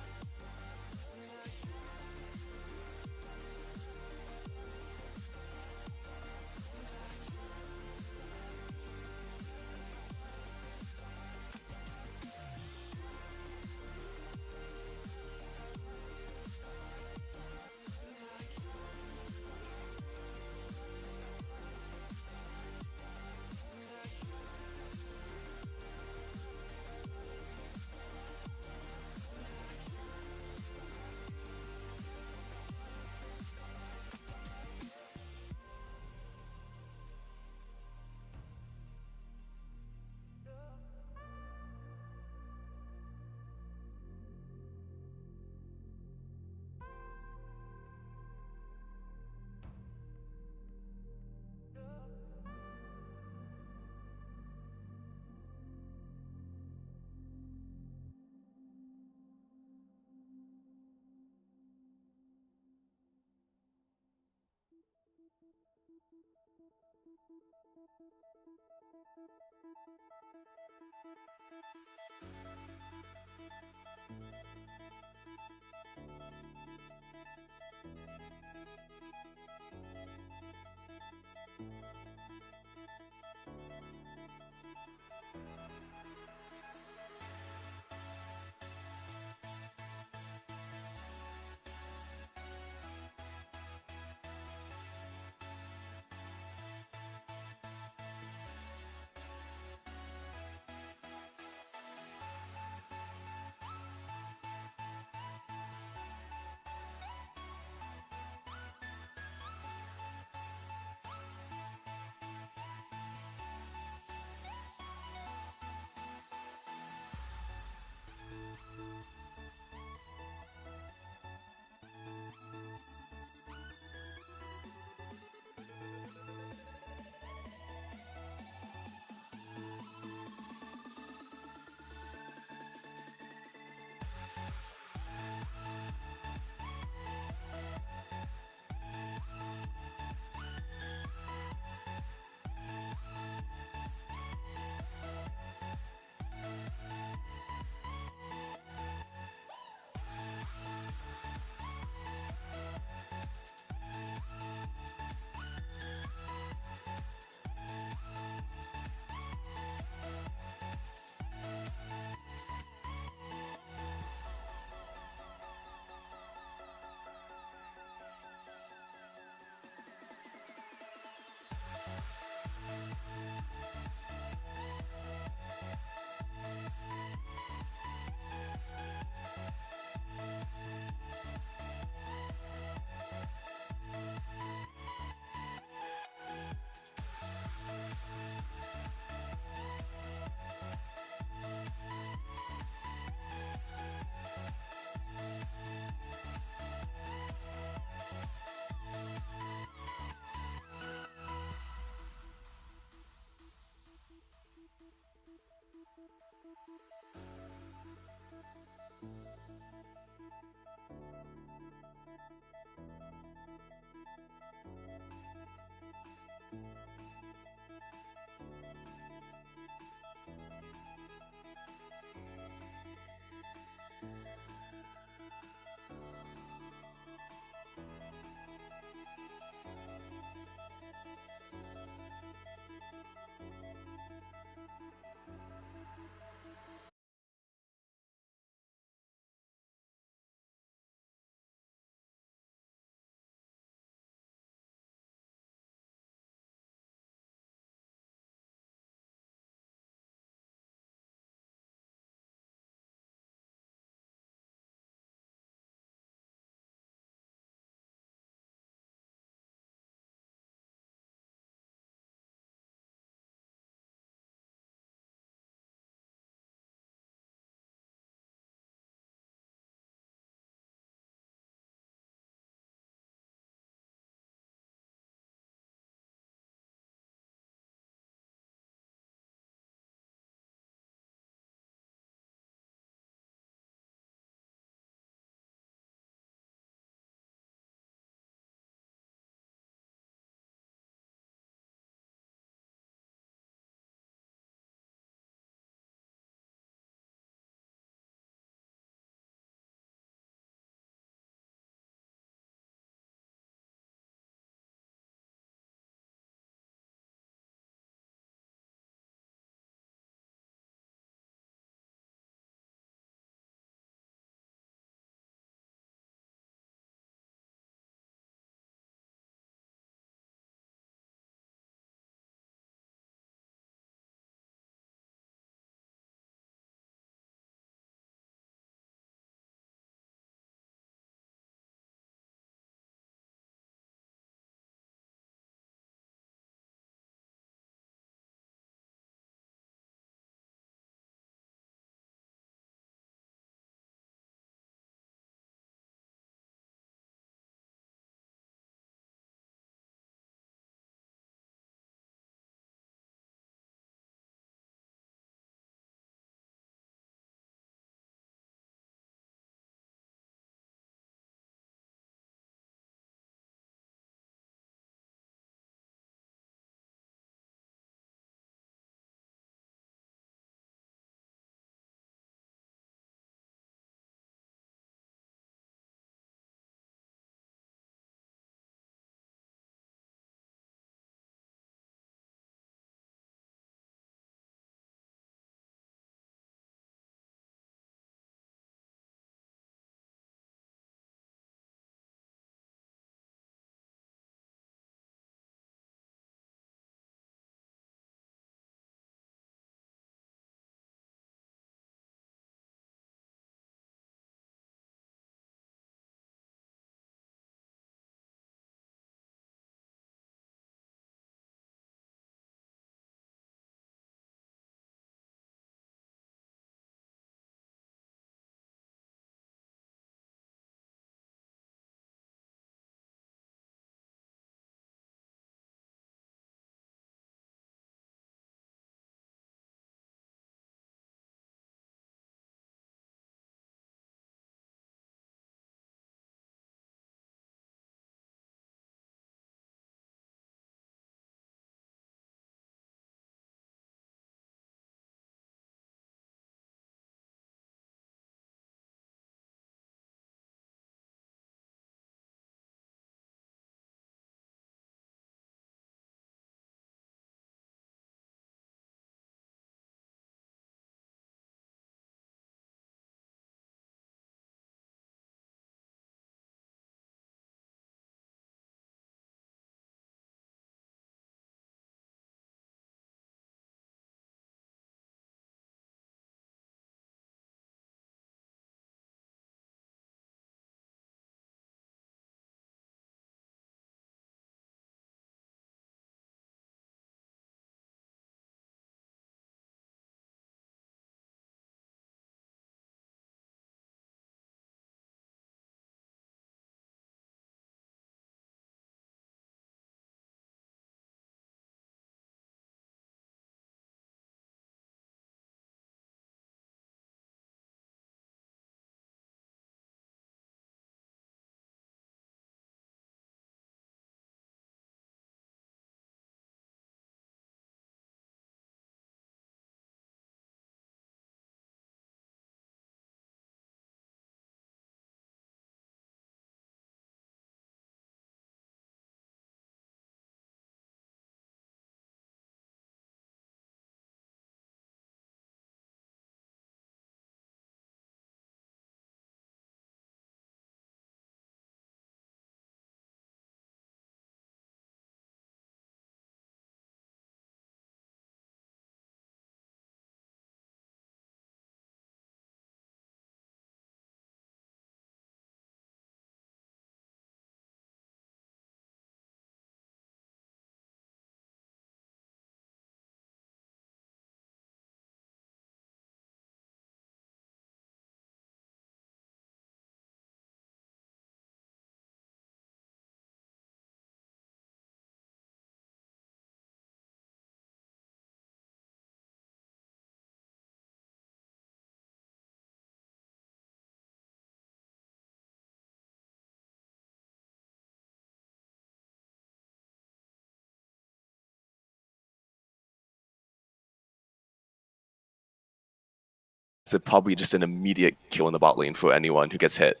it probably just an immediate kill in the bot lane for anyone who gets hit.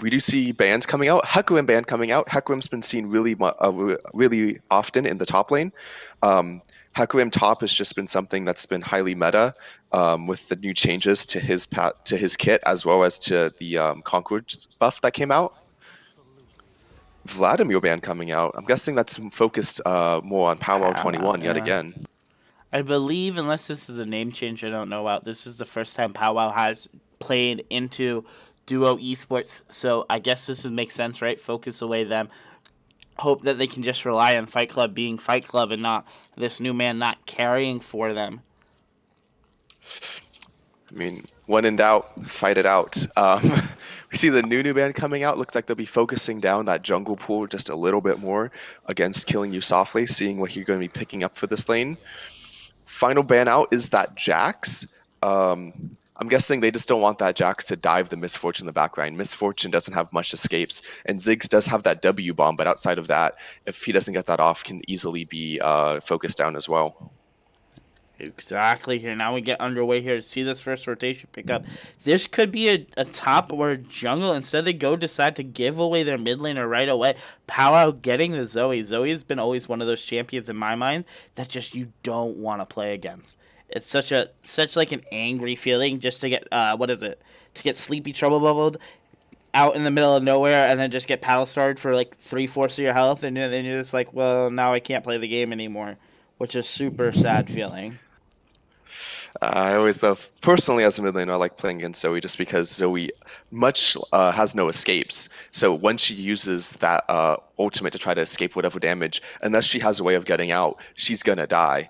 We do see bans coming out. Hecarim ban coming out. Hecarim's been seen really often in the top lane. Hecarim top has just been something that's been highly meta with the new changes to his kit as well as to the Conqueror buff that came out. Vladimir ban coming out. I'm guessing that's focused more on Powwow 21 yet again. I believe, unless this is a name change I don't know about, this is the first time Powwow has played into Duo Esports, so I guess this would make sense, right? Focus away them. Hope that they can just rely on Fight Club being Fight Club and not this new man not carrying for them. I mean, when in doubt, fight it out. We see the new ban coming out. Looks like they'll be focusing down that jungle pool just a little bit more against killing you softly, seeing what you're going to be picking up for this lane. Final ban out is that Jax. I'm guessing they just don't want that Jax to dive the Misfortune in the background. Misfortune doesn't have much escapes, and Ziggs does have that W bomb, but outside of that, if he doesn't get that off, can easily be focused down as well. Exactly. Here now we get underway here to see this first rotation pick up. This could be a top or a jungle. Instead they decide to give away their mid laner right away. Powwow getting the Zoe. Zoe has been always one of those champions in my mind that just you don't want to play against. It's such like an angry feeling just to get to get sleepy trouble bubbled out in the middle of nowhere and then just get paddle started for like 3/4 of your health, and then you're just like, well, now I can't play the game anymore, which is super sad feeling. I always love, personally as a mid laner, I like playing against Zoe just because Zoe has no escapes. So when she uses that ultimate to try to escape whatever damage, unless she has a way of getting out, she's gonna die.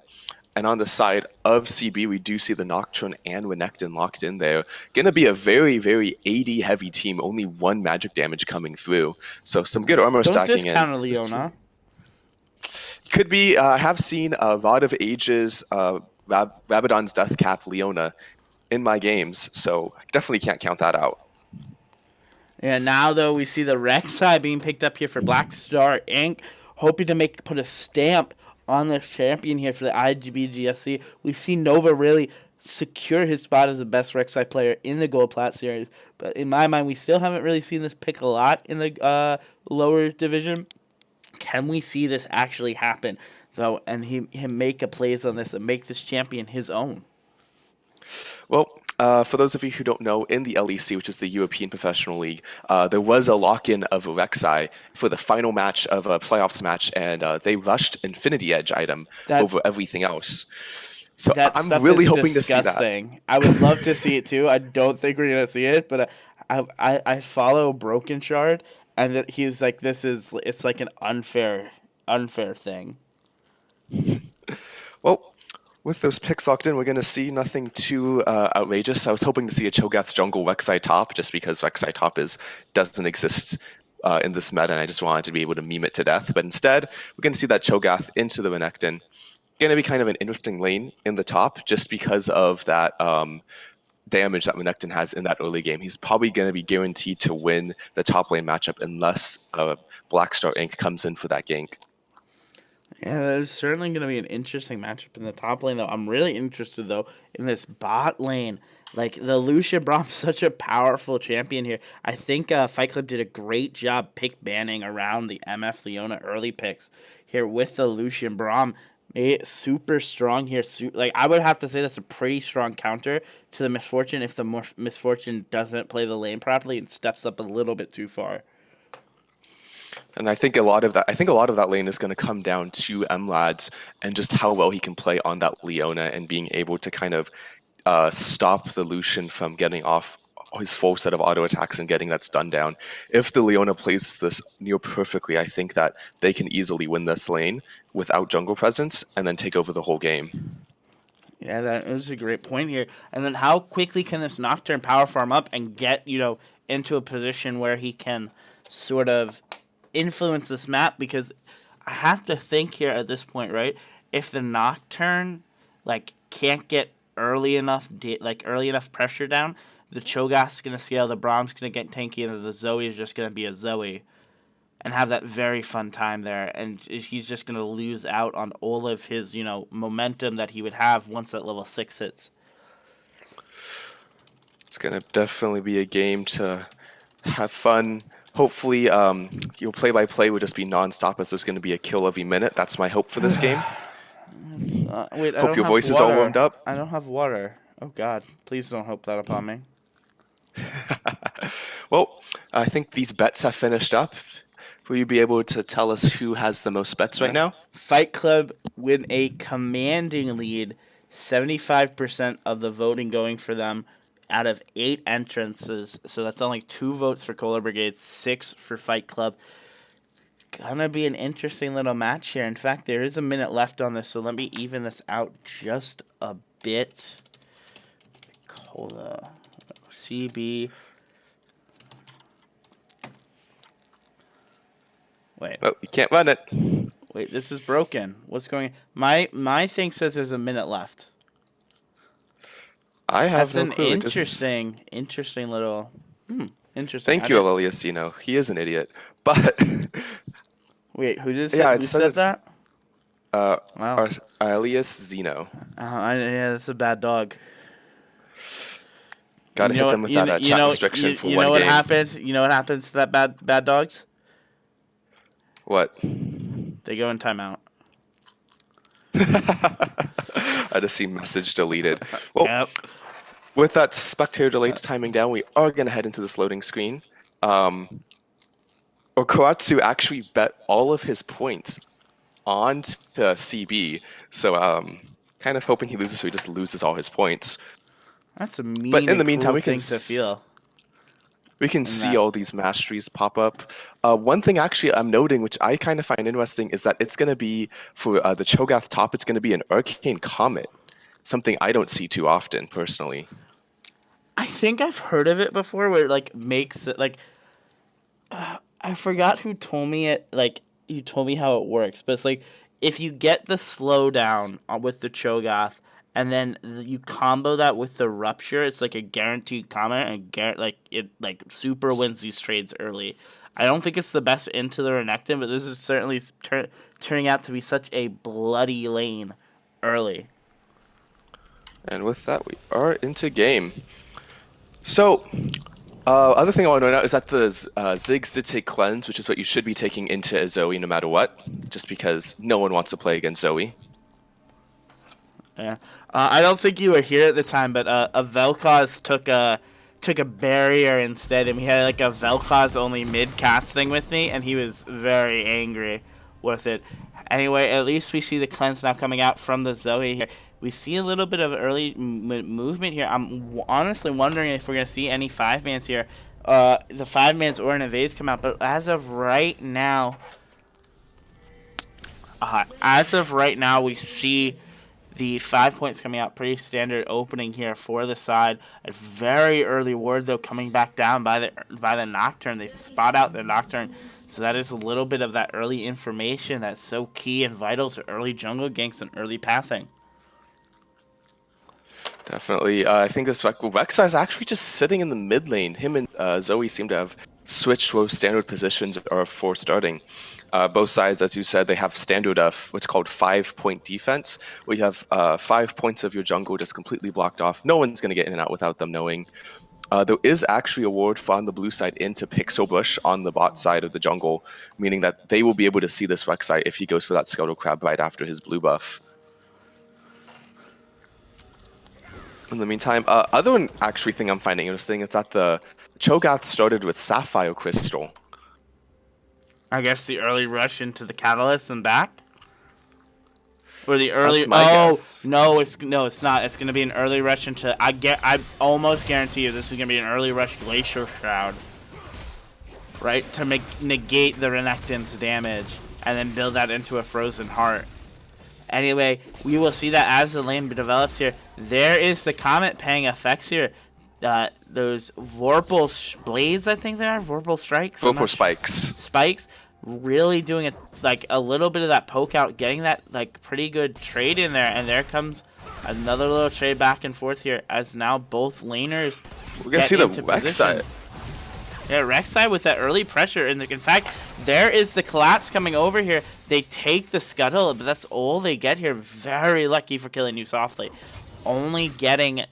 And on the side of CB, we do see the Nocturne and Renekton locked in there. Gonna be a very, very AD heavy team, only 1 magic damage coming through. So some good armor stacking in. Don't discount Leona. Could be, I have seen Rod of Ages, Rabadon's Death Cap Leona in my games, so I definitely can't count that out. Yeah, now though we see the Rek'Sai being picked up here for Black Star Inc., hoping to put a stamp on the champion here for the IGBGSC. We've seen Nova really secure his spot as the best Rek'Sai player in the Gold Plat series, but in my mind we still haven't really seen this pick a lot in the lower division. Can we see this actually happen though, and him make a plays on this and make this champion his own? Well, for those of you who don't know, in the LEC, which is the European Professional League, there was a lock-in of Rek'Sai for the final match of a playoffs match, and they rushed Infinity Edge item over everything else. So I'm really hoping to see that. I would love to see it too. I don't think we're gonna see it, but I follow Broken Shard, and he's like, it's like an unfair thing. Well, with those picks locked in, we're going to see nothing too outrageous. I was hoping to see a Cho'Gath jungle Rek'Sai top, just because Rek'Sai top doesn't exist in this meta, and I just wanted to be able to meme it to death. But instead, we're going to see that Cho'Gath into the Renekton. Going to be kind of an interesting lane in the top, just because of that damage that Renekton has in that early game. He's probably going to be guaranteed to win the top lane matchup unless Black Star Inc. comes in for that gank. Yeah, that is certainly going to be an interesting matchup in the top lane, though. I'm really interested, though, in this bot lane. Like, the Lucian Braum's such a powerful champion here. I think Fight Club did a great job pick banning around the MF Leona early picks here with the Lucian Braum. Made it super strong here. Like, I would have to say that's a pretty strong counter to the Misfortune if the Misfortune doesn't play the lane properly and steps up a little bit too far. And I think a lot of that lane is going to come down to MLads and just how well he can play on that Leona and being able to kind of stop the Lucian from getting off his full set of auto attacks and getting that stun down. If the Leona plays this near perfectly, I think that they can easily win this lane without jungle presence and then take over the whole game. Yeah, that is a great point here. And then how quickly can this Nocturne power farm up and get, into a position where he can sort of influence this map? Because I have to think here at this point, right? If the Nocturne can't get early enough pressure down, the Cho'Gath's gonna scale, the Braum's gonna get tanky, and the Zoe is just gonna be a Zoe and have that very fun time there, and he's just gonna lose out on all of his momentum that he would have once that level 6 hits. It's gonna definitely be a game to have fun. Hopefully, your play-by-play will just be non-stop as there's gonna be a kill every minute. That's my hope for this game. Wait, I Hope don't your have voice is water. all warmed up. I don't have water. Oh God, please don't hope that upon me. Well, I think these bets have finished up. Will you be able to tell us who has the most bets right now? Fight Club with a commanding lead, 75% of the voting going for them out of 8 entrances. So that's only 2 votes for Cola Brigade, 6 for Fight Club. Gonna be an interesting little match here. In fact, there is a minute left on this, so let me even this out just a bit. Cola, CB. Wait. Oh, you can't run it. Wait, this is broken. What's going on? My thing says there's a minute left. I have That's no an clue. It just- interesting little. Interesting. Thank you, Eliasino. He is an idiot. But Wait, who just Yeah, who it said says- that? Wow. Wow. Elias Zeno. Yeah, that's a bad dog. Gotta hit them with that chat restriction for one what game. happens? You know what happens to that bad dogs? What? They go in timeout. I just see message deleted. Well, Yep. with that spectator delay timing down, we are going to head into this loading screen. Okaratsu actually bet all of his points on to CB, so kind of hoping he loses, so he just loses all his points. That's a mean. But in the and meantime, cruel we can thing to feel. We can in see that. all these masteries pop up. One thing actually I'm noting, which I kind of find interesting, is that it's going to be, for the Cho'Gath top, it's going to be an Arcane Comet. Something I don't see too often, personally. I think I've heard of it before, where it like makes it like. I forgot who told me it. Like you told me how it works, but it's like if you get the slowdown with the Cho'Gath, and then you combo that with the Rupture, it's like a guaranteed comment, and like it like super wins these trades early. I don't think it's the best into the Renekton, but this is certainly turning out to be such a bloody lane early. And with that, we are into game. So, other thing I want to point out is that the Ziggs did take Cleanse, which is what you should be taking into a Zoe no matter what, just because no one wants to play against Zoe. Yeah, I don't think you were here at the time, but a Vel'Koz took a barrier instead, and we had like a Vel'Koz only mid casting with me, and he was very angry with it. Anyway, at least we see the cleanse now coming out from the Zoe here. We see a little bit of early movement here. I'm honestly wondering if we're gonna see any 5-mans here. The 5-mans or an evades come out, but as of right now, we see the 5 points coming out. Pretty standard opening here for the side. A very early ward though coming back down by the Nocturne. They spot out the Nocturne, so that is a little bit of that early information that's so key and vital to early jungle ganks and early pathing. Definitely. I think this Rek'Sai is actually just sitting in the mid lane. Him and Zoe seem to have switched those standard positions for starting. Both sides, as you said, they have standard what's called 5-point defense, where you have 5 points of your jungle just completely blocked off. No one's going to get in and out without them knowing. There is actually a ward from the blue side into Pixel Bush on the bot side of the jungle, meaning that they will be able to see this Rek'Sai if he goes for that Scuttle Crab right after his blue buff. In the meantime, other one actually thing I'm finding interesting is that the Cho'Gath started with Sapphire Crystal. I guess the early rush into the Catalyst and back? Or the early... That's my guess. No, it's not. It's going to be an early rush into... I almost guarantee you this is going to be an early rush Glacier Shroud. Right? To negate the Renekton's damage. And then build that into a Frozen Heart. Anyway, we will see that as the lane develops here. There is the Comet paying effects here. Those Vorpal Blades, I think they are. Vorpal Strikes. Vorpal Spikes. Spikes. Really doing a little bit of that poke out, getting that like pretty good trade in there, and there comes another little trade back and forth here as now both laners. We're gonna see the Rek'Sai. Yeah, Rek'Sai with that early pressure, and in fact, there is the collapse coming over here. They take the Scuttle, but that's all they get here. Very lucky for killing you softly. Only getting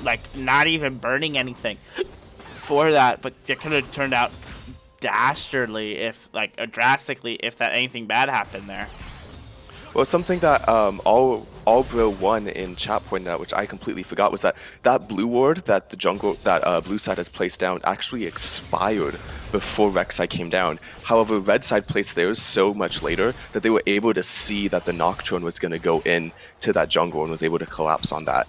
like not even burning anything for that, but it could have turned out dastardly if like drastically if that anything bad happened there. Well, something that all bro won in chat pointed out, which I completely forgot, was that blue ward that the jungle that blue side had placed down actually expired before Rek'Sai came down. However, red side placed theirs so much later that they were able to see that the Nocturne was going to go in to that jungle and was able to collapse on that.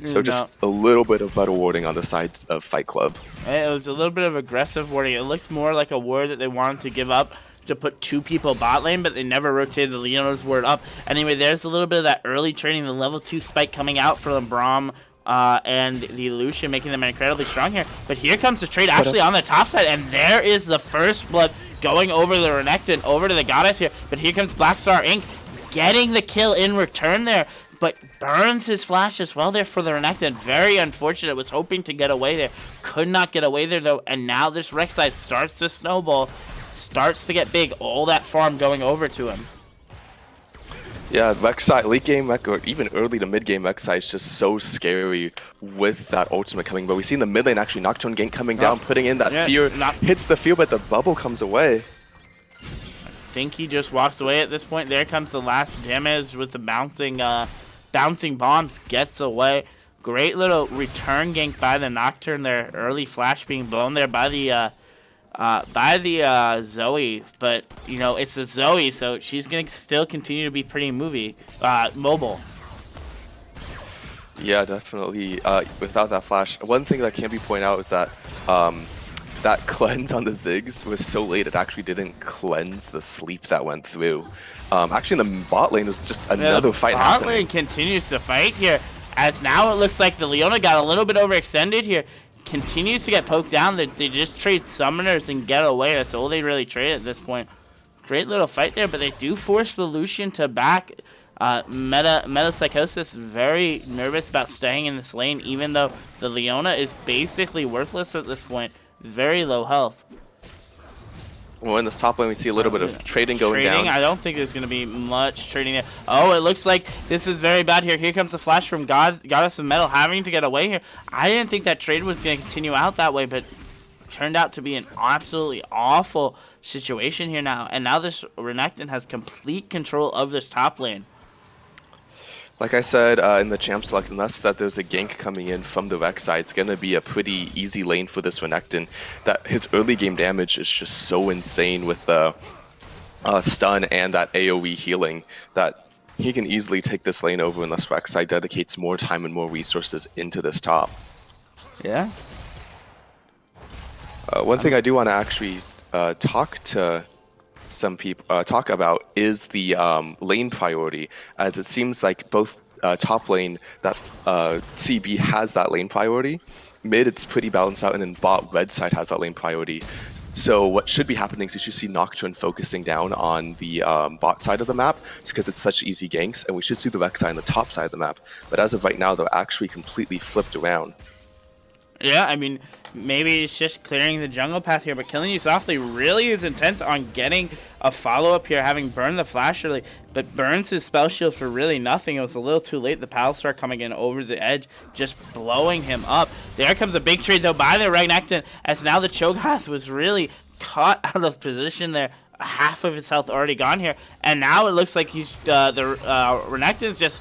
So just a little bit of better warding on the side of Fight Club. It was a little bit of aggressive warding. It looked more like a ward that they wanted to give up to put 2 people bot lane, but they never rotated the Leona's ward up. Anyway, there's a little bit of that early trading, the level 2 spike coming out for the Braum and the Lucian, making them incredibly strong here. But here comes the trade actually on the top side, and there is the first blood going over the Renekton, over to the Goddess here. But here comes Blackstar Inc. getting the kill in return there, but burns his flash as well there for the Renekton. Very unfortunate. Was hoping to get away there. Could not get away there though, and now this Rek'Sai starts to snowball. Starts to get big, all that farm going over to him. Yeah, Rek'Sai, late game, or even early to mid game Rek'Sai is just so scary with that ultimate coming. But we see in the mid lane actually Nocturne gank coming down, putting in that fear, hits the fear, but the bubble comes away. I think he just walks away at this point. There comes the last damage with the bouncing bombs, gets away. Great little return gank by the Nocturne there. Early flash being blown there by the Zoe, but you know it's the Zoe, so she's gonna still continue to be pretty mobile. Yeah, definitely. Without that flash, one thing that can be pointed out is that that cleanse on the Ziggs was so late it actually didn't cleanse the sleep that went through. Actually, in the bot lane was just another fight happening. Bot lane continues to fight here, as now it looks like the Leona got a little bit overextended here. Continues to get poked down. They just trade summoners and get away. That's all they really trade at this point. Great little fight there, but they do force the Lucian to back. Meta Psychosis very nervous about staying in this lane, even though the Leona is basically worthless at this point. Very low health. Well, in this top lane, we see a little bit of trading going down. I don't think there's going to be much trading there. Oh, it looks like this is very bad here. Here comes the flash from Goddess of Metal having to get away here. I didn't think that trade was going to continue out that way, but turned out to be an absolutely awful situation here now. And now this Renekton has complete control of this top lane. Like I said in the champ select, unless that there's a gank coming in from the Rek'Sai, it's going to be a pretty easy lane for this Renekton. That his early game damage is just so insane with the stun and that AoE healing that he can easily take this lane over unless Rek'Sai dedicates more time and more resources into this top. Yeah. One thing I do want to actually talk to some people talk about is the lane priority, as it seems like both top lane that CB has that lane priority, mid it's pretty balanced out, and then bot red side has that lane priority. So what should be happening is you should see Nocturne focusing down on the bot side of the map, just because it's such easy ganks, and we should see the Rek'Sai on the top side of the map. But as of right now, they're actually completely flipped around. Yeah, I mean, maybe it's just clearing the jungle path here, but Killing You Softly really is intent on getting a follow-up here, having burned the flash early, but burns his spell shield for really nothing. It was a little too late. The Pal Star coming in over the edge, just blowing him up. There comes a big trade, though, by the Renekton, as now the Cho'Gath was really caught out of position there. Half of his health already gone here, and now it looks like he's the Renekton's just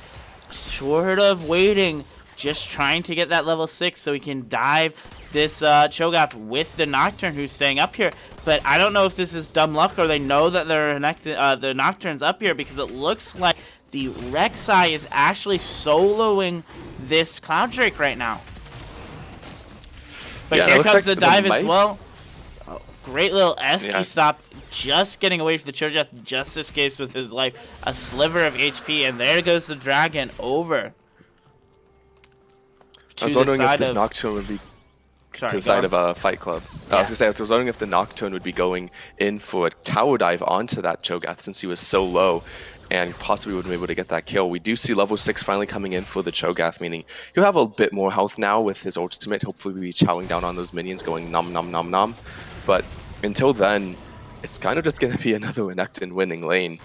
sort of waiting, just trying to get that level 6 so he can dive this Cho'Gath with the Nocturne who's staying up here. But I don't know if this is dumb luck or they know that the Nocturne's up here, because it looks like the Rek'Sai is actually soloing this Cloud Drake right now. But yeah, here comes like the dive as well. Oh, great little SQ stop, just getting away from the Cho'Gath, just escapes with his life. A sliver of HP, and there goes the dragon over. I was wondering if this Nocturne would be to the side of a Fight Club. I was gonna say, I was wondering if the Nocturne would be going in for a tower dive onto that Cho'Gath since he was so low, and possibly would be able to get that kill. We do see level 6 finally coming in for the Cho'Gath, meaning he'll have a bit more health now with his ultimate. Hopefully we'll be chowing down on those minions, going nom nom nom nom. But until then, it's kind of just gonna be another Renekton winning lane.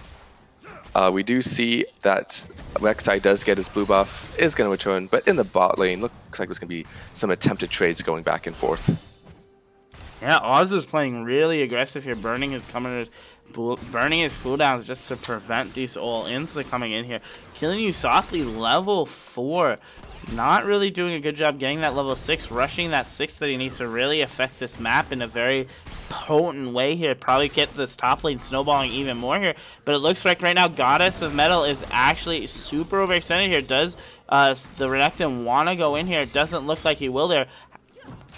We do see that Rek'Sai does get his blue buff, is going to return, but in the bot lane, looks like there's going to be some attempted trades going back and forth. Yeah, Oz is playing really aggressive here, burning his cooldowns just to prevent these all-ins that are coming in here. Killing you softly, level 4. Not really doing a good job getting that level 6, rushing that 6 that he needs to really affect this map in a very potent way here. Probably get this top lane snowballing even more here. But it looks like right now Goddess of Metal is actually super overextended here. Does the Renekton want to go in here? It doesn't look like he will there.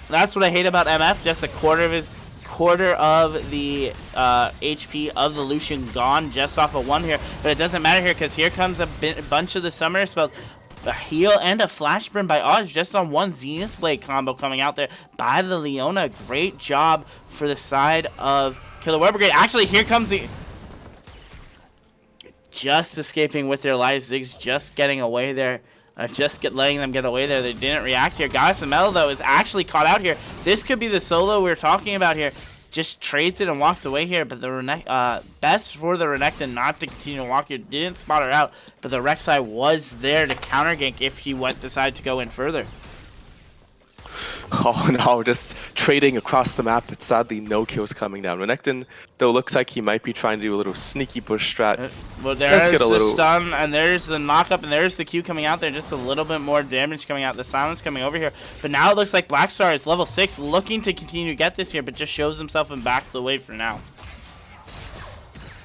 That's what I hate about MF. Just a quarter of the HP of the Lucian gone just off of 1 here. But it doesn't matter here because here comes a bunch of the summoner spells. A heal and a flash burn by Oz just on 1 Zenith Blade combo coming out there by the Leona. Great job for the side of Killer Weber Brigade. Actually, here comes the... Just escaping with their lives. Ziggs just getting away there. Letting them get away there. They didn't react here. Goddess of Metal, though, is actually caught out here. This could be the solo we were talking about here. Just trades it and walks away here. But the best for the Renekton not to continue to walk here. Didn't spot her out. But the Rek'Sai was there to counter gank if he decided to go in further. Oh no, just trading across the map, but sadly no kills coming down. Renekton, though, looks like he might be trying to do a little sneaky push strat. Well, there's the stun, and there's the knock-up, and there's the Q coming out there. Just a little bit more damage coming out. The silence coming over here. But now it looks like Blackstar is level 6, looking to continue to get this here, but just shows himself and backs away for now.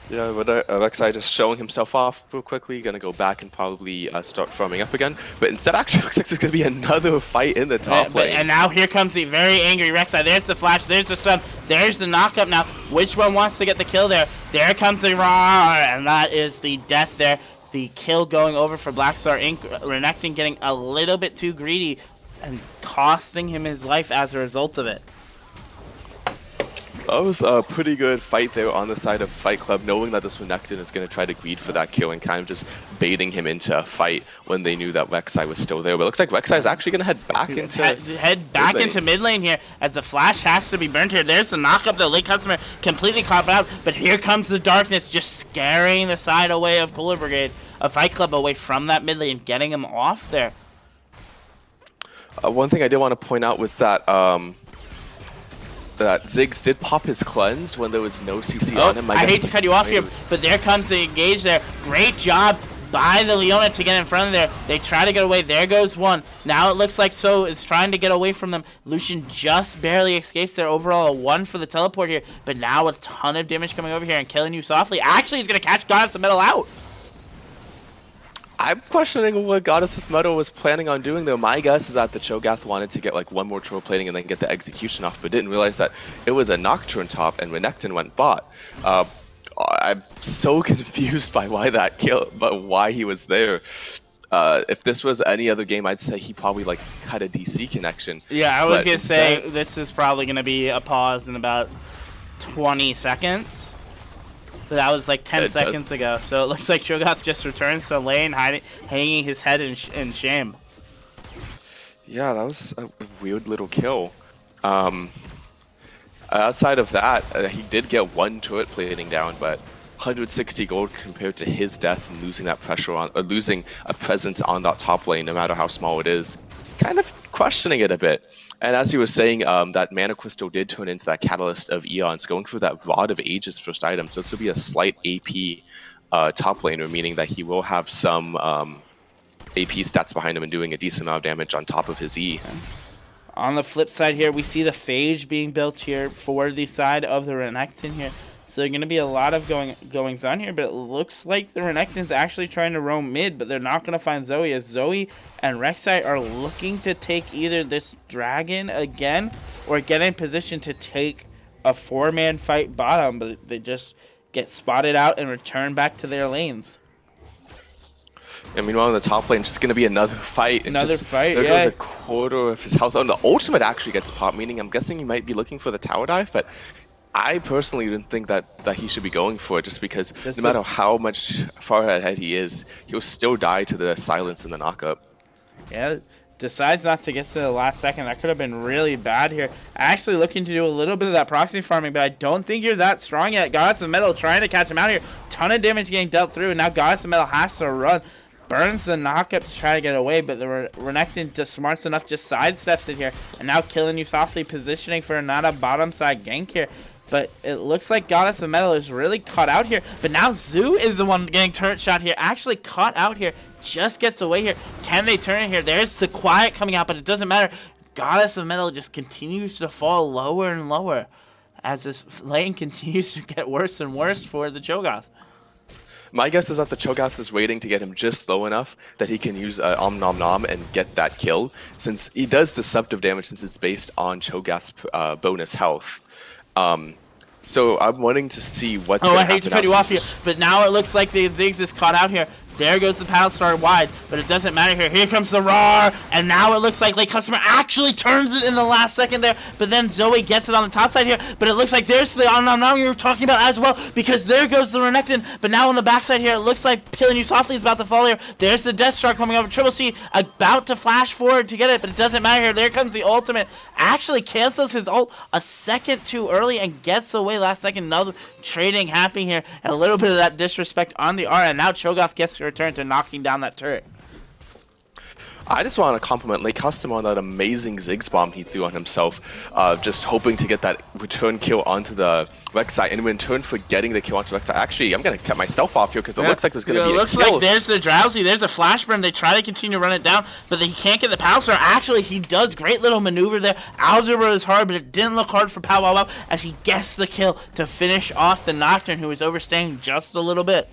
Yeah, but Rek'Sai just showing himself off real quickly, gonna go back and probably start farming up again. But instead, actually looks like there's gonna be another fight in the top lane. And now here comes the very angry Rek'Sai. There's the flash, there's the stun, there's the knockup now. Which one wants to get the kill there? There comes the roar, and that is the death there. The kill going over for Blackstar Inc. Renekton getting a little bit too greedy and costing him his life as a result of it. That was a pretty good fight there on the side of Fight Club, knowing that this Renekton is going to try to greed for that kill and kind of just baiting him into a fight when they knew that Rek'Sai was still there. But it looks like Rek'Sai is actually going to head back into mid lane here as the flash has to be burned here. There's the knockup, the late customer completely caught out, but here comes the darkness just scaring the side away of Cooler Brigade, a Fight Club away from that mid lane, getting him off there. One thing I did want to point out was that that Ziggs did pop his cleanse when there was no CC on him. I hate to cut you off here, but there comes the engage there. Great job by the Leona to get in front of there. They try to get away. There goes one. Now it looks like So is trying to get away from them. Lucian just barely escapes there. Overall, a 1 for the teleport here, but now a ton of damage coming over here and killing you softly. Actually, he's going to catch Goddess of Metal out. I'm questioning what Goddess of Metal was planning on doing, though. My guess is that the Cho'Gath wanted to get like 1 more troll plating and then get the execution off, but didn't realize that it was a Nocturne top and Renekton went bot. I'm so confused by why he was there. If this was any other game, I'd say he probably like had a DC connection. Yeah, I was gonna say this is probably gonna be a pause in about 20 seconds. So that was like 10 seconds ago. So it looks like Cho'Gath just returns to lane, hanging his head in shame. Yeah, that was a weird little kill. Outside of that, he did get 1 turret plating down, but 160 gold compared to his death and losing that pressure on, or losing a presence on that top lane, no matter how small it is. Kind of questioning it a bit. And as he was saying, that Mana Crystal did turn into that Catalyst of Eons, going for that Rod of Ages first item. So this will be a slight AP top laner, meaning that he will have some AP stats behind him and doing a decent amount of damage on top of his E. On the flip side here, we see the Phage being built here for the side of the Renekton here. So there's going to be a lot of goings on here, but it looks like the Renekton's actually trying to roam mid, but they're not going to find Zoe, as Zoe and Rek'Sai are looking to take either this dragon again or get in position to take a 4-man fight bottom, but they just get spotted out and return back to their lanes. And meanwhile, in the top lane, just going to be another fight. There goes a quarter of his health. Oh, the ultimate actually gets popped, meaning I'm guessing he might be looking for the tower dive, but I personally didn't think that he should be going for it, just because no matter how much far ahead he is, he'll still die to the silence and the knockup. Yeah, decides not to get to the last second. That could have been really bad here. Actually looking to do a little bit of that proxy farming, but I don't think you're that strong yet. Goddess of Metal trying to catch him out here. Ton of damage getting dealt through, and now Goddess of Metal has to run. Burns the knockup to try to get away, but the Renekton just smarts enough, just sidesteps it here. And now killing you softly, positioning for not a bottom side gank here. But it looks like Goddess of Metal is really caught out here. But now Zoo is the one getting turret shot here. Actually caught out here. Just gets away here. Can they turn it here? There's the quiet coming out, but it doesn't matter. Goddess of Metal just continues to fall lower and lower as this lane continues to get worse and worse for the Cho'Gath. My guess is that the Cho'Gath is waiting to get him just low enough that he can use Om Nom Nom and get that kill, since he does deceptive damage since it's based on Cho'Gath's bonus health. So I'm wanting to see what's going to happen. I hate to cut you off here, but now it looks like the Ziggs is caught out here. There goes the Paddle Star wide, but it doesn't matter here. Here comes the Roar, and now it looks like Late Customer actually turns it in the last second there, but then Zoe gets it on the top side here, but it looks like there's the Om Nom Nom you were talking about as well, because there goes the Renekton, but now on the backside here, it looks like Killing You Softly is about to fall here. There's the Death Star coming over. Triple C about to flash forward to get it, but it doesn't matter here. There comes the ultimate. Actually cancels his ult a second too early and gets away last second. Another trading happy here, and a little bit of that disrespect on the ARA, and now Cho'Gath gets to return to knocking down that turret. I just want to compliment Late Custom on that amazing Ziggs bomb he threw on himself, just hoping to get that return kill onto the Rek'Sai, and in turn for getting the kill onto Rek'Sai. Actually, I'm going to cut myself off here because it looks like there's going to be a kill. It looks like there's the Drowsy, there's a Flash Burn. They try to continue to run it down, but he can't get the Power Star. Actually, he does great little maneuver there. Algebra is hard, but it didn't look hard for Pow Wow Wow as he gets the kill to finish off the Nocturne, who was overstaying just a little bit.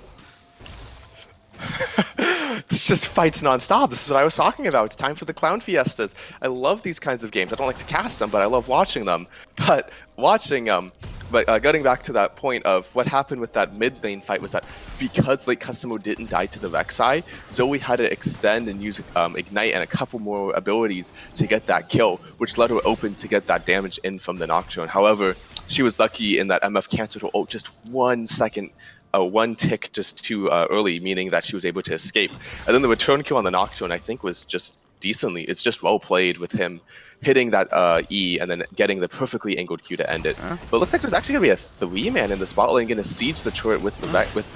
This just fights non-stop. This is what I was talking about. It's time for the clown fiestas. I love these kinds of games. I don't like to cast them, but I love watching them. But getting back to that point of what happened with that mid lane fight was that because Late Customo didn't die to the Rek'Sai, Zoe had to extend and use Ignite and a couple more abilities to get that kill, which led her open to get that damage in from the Nocturne. However, she was lucky in that MF canceled her ult just 1 second. One tick just too early, meaning that she was able to escape. And then the return kill on the Nocturne, I think, was just it's just well played with him hitting that E and then getting the perfectly angled Q to end it. But it looks like there's actually going to be a 3-man in the spot lane going to siege the turret with the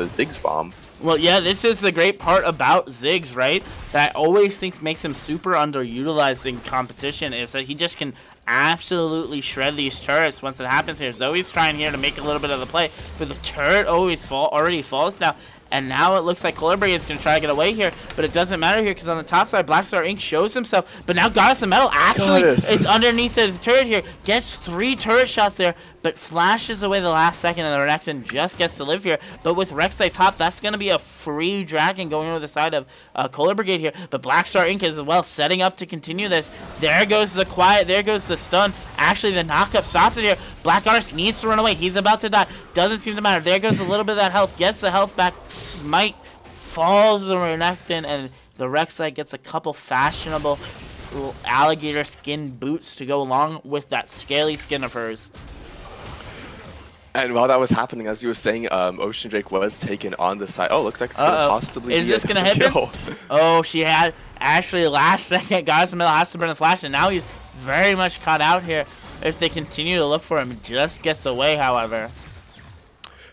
Ziggs bomb. Well, yeah, this is the great part about Ziggs, right? That I always think makes him super underutilized in competition is that he just can absolutely shred these turrets once it happens here. Zoe's trying here to make a little bit of the play, but the turret already falls now. And now it looks like Colibri is going to try to get away here, but it doesn't matter here because on the top side, Black Star Inc. shows himself. But now Goddess of Metal actually is underneath the turret here, gets 3 turret shots there, but flashes away the last second, and the Renekton just gets to live here. But with Rek'Sai top, that's going to be a free dragon going over the side of Colibri here. But Black Star Inc. is as well setting up to continue this. There goes the quiet, there goes the stun. Actually, the knockup stops it here. Black Goddess needs to run away. He's about to die. Doesn't seem to matter. There goes a little bit of that health. Gets the health back. Smite falls the Renekton, and the Rek'Sai gets a couple fashionable alligator skin boots to go along with that scaly skin of hers. And while that was happening, as you were saying, Ocean Drake was taken on the side. Oh, looks like it's going to possibly Is this going to hit him? Oh, she had actually last second. Goddess of Metal has to burn the flash, and now he's very much caught out here. If they continue to look for him, just gets away, however.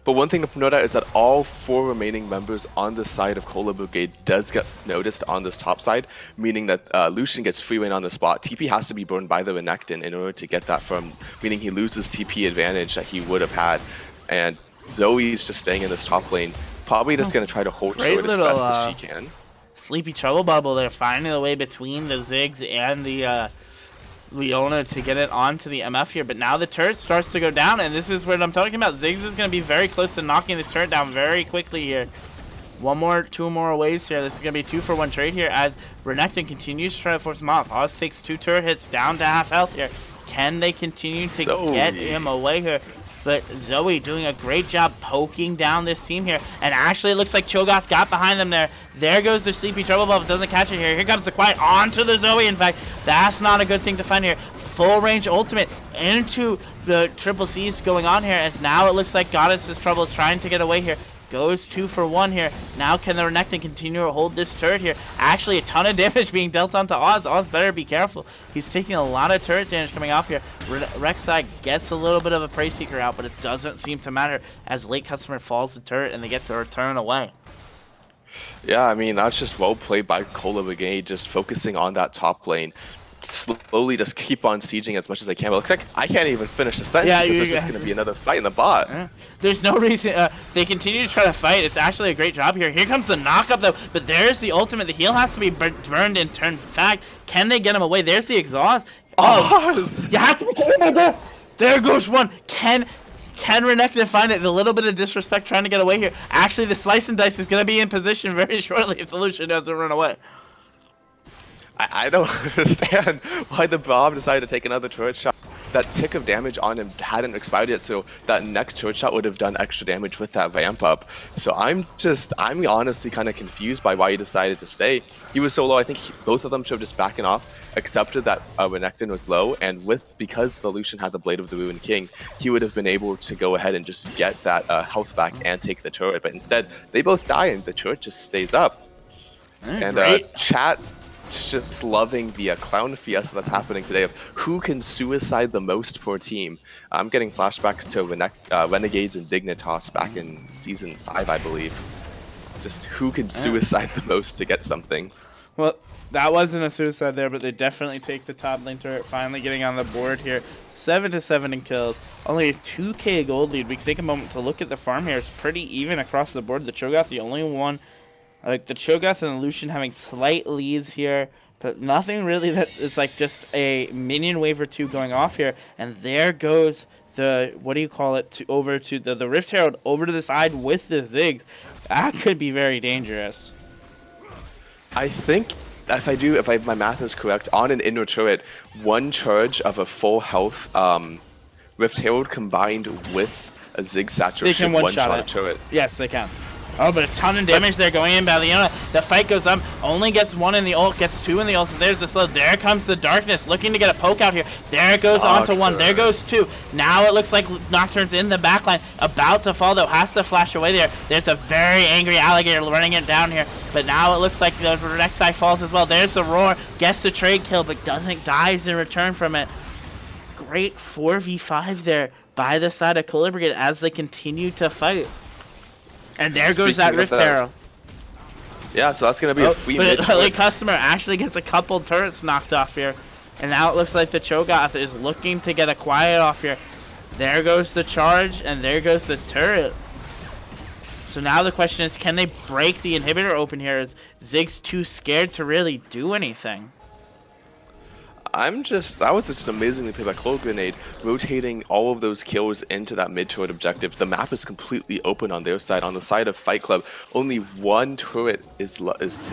But one thing to note out is that all 4 remaining members on the side of Cola Brigade does get noticed on this top side, meaning that Lucian gets free reign on the spot. TP has to be burned by the Renekton in order to get that from, meaning he loses TP advantage that he would have had. And Zoe's just staying in this top lane, probably just going to try to hold to it as best as she can. Sleepy Trouble Bubble there, finding the way between the Ziggs and the Leona to get it onto the MF here, but now the turret starts to go down, and this is what I'm talking about. Ziggs is going to be very close to knocking this turret down very quickly here. 2 more waves here. This is going to be a 2-for-1 trade here as Renekton continues to try to force him off. Oz takes 2 turret hits down to half health here. Can they continue to get him away here? But Zoe doing a great job poking down this team here. And actually it looks like Cho'Gath got behind them there. There goes the Sleepy Trouble Bubble. Doesn't catch it here. Here comes the Quiet onto the Zoe. In fact, that's not a good thing to find here. Full range ultimate into the Triple C's going on here. As now it looks like Goddess's Trouble is trying to get away here. Goes 2 for 1 here. Now can the Renekton continue to hold this turret here? Actually, a ton of damage being dealt onto Oz. Oz better be careful. He's taking a lot of turret damage coming off here. Rek'Sai gets a little bit of a Prey Seeker out, but it doesn't seem to matter as late customer falls the turret and they get to return away. Yeah, I mean, that's just well played by Cola Brigade, just focusing on that top lane. Slowly just keep on sieging as much as I can. But it looks like I can't even finish the sentence because there's just going to be another fight in the bot. Yeah. There's no reason. They continue to try to fight. It's actually a great job here. Here comes the knockup, though. But there's the ultimate. The heal has to be burned and turned back. Can they get him away? There's the exhaust. Oh, you have to be careful there. There goes one. Can Renekton find it? A little bit of disrespect trying to get away here. Actually, the slice and dice is going to be in position very shortly if the Lucian doesn't run away. I don't understand why the Bob decided to take another turret shot. That tick of damage on him hadn't expired yet, so that next turret shot would have done extra damage with that vamp up. So I'm honestly kind of confused by why he decided to stay. He was so low, I think both of them should have just backing off, accepted that Renekton was low, and because the Lucian had the Blade of the Ruined King, he would have been able to go ahead and just get that health back and take the turret. But instead, they both die and the turret just stays up. And chat just loving the clown fiesta that's happening today of who can suicide the most per team. I'm getting flashbacks to Renegades and Dignitas back in Season 5, I believe. Just who can suicide the most to get something. Well, that wasn't a suicide there, but they definitely take the top lane turret, finally getting on the board here. 7-7 in kills. Only a 2k gold lead. We can take a moment to look at the farm here. It's pretty even across the board. The Cho'Gath, the only one. Like the Cho'Gath and the Lucian having slight leads here, but nothing really that is like just a minion wave or two going off here. And there goes the, what do you call it, over to the Rift Herald over to the side with the Ziggs. That could be very dangerous. I think if my math is correct, on an inner turret, one charge of a full health Rift Herald combined with a Ziggs Satchel should one-shot a turret. Yes, they can. Oh, but a ton of damage there going in by Leona. The fight goes up. Only gets one in the ult, gets two in the ult. There's the slow. There comes the darkness, looking to get a poke out here. There it goes onto one. There goes two. Now it looks like Nocturne's in the backline, about to fall though. Has to flash away there. There's a very angry alligator running it down here. But now it looks like the next guy falls as well. There's the roar. Gets the trade kill, but dies in return from it. Great 4v5 there by the side of Cola Brigade as they continue to fight. And there goes that Rift Arrow. Yeah, so that's going to be a free mid. But the customer actually gets a couple turrets knocked off here. And now it looks like the Cho'Gath is looking to get a quiet off here. There goes the charge, and there goes the turret. So now the question is, can they break the inhibitor open here? Is Ziggs too scared to really do anything? That was just amazingly played by Cloak Grenade, rotating all of those kills into that mid-turret objective. The map is completely open on their side. On the side of Fight Club, only one turret is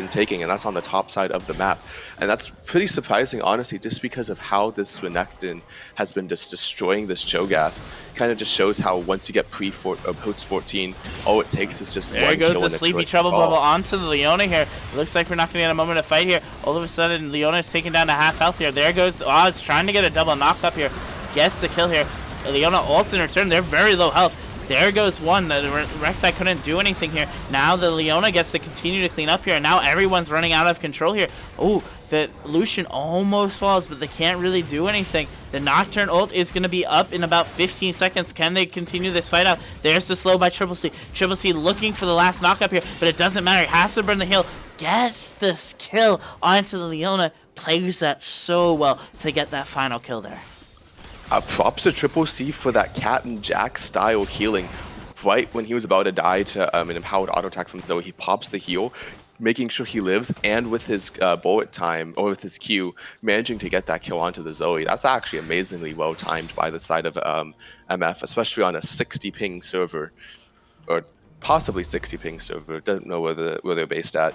taking, and that's on the top side of the map. And that's pretty surprising, honestly, just because of how this Renekton has been just destroying this Cho'Gath. Kind of just shows how once you get post 14, all it takes is just one kill. There goes the Sleepy Trouble Bubble onto the Leona here. It looks like we're not going to get a moment of fight here. All of a sudden, Leona is taken down to half health here. There goes Oz trying to get a double knock up here. Gets the kill here. Leona ults in return. They're very low health. There goes one. The Rek'Sai couldn't do anything here. Now the Leona gets to continue to clean up here. Now everyone's running out of control here. Oh, the Lucian almost falls, but they can't really do anything. The Nocturne ult is going to be up in about 15 seconds. Can they continue this fight out? There's the slow by Triple C. Triple C looking for the last knock up here, but it doesn't matter. He has to burn the heal. Gets this kill onto the Leona. Plays that so well to get that final kill there. Props to Triple C for that Cat and Jack style healing. Right when he was about to die to an empowered auto attack from Zoe, he pops the heal, making sure he lives, and with his bullet time, or with his Q, managing to get that kill onto the Zoe. That's actually amazingly well timed by the side of MF, especially on a 60 ping server, or possibly 60 ping server. Don't know where they're based at.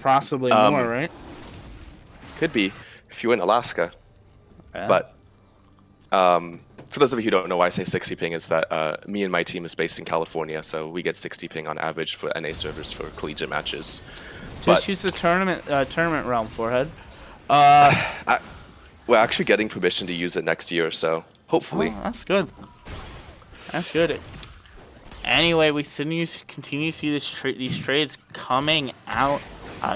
Possibly more, right? Could be if you're in Alaska. Yeah. But for those of you who don't know why I say 60 ping is that me and my team is based in California, so we get 60 ping on average for NA servers for collegiate matches. Just use the tournament realm, Forehead. We're actually getting permission to use it next year, so hopefully. Oh, that's good. That's good. Anyway, we continue to see these trades coming out.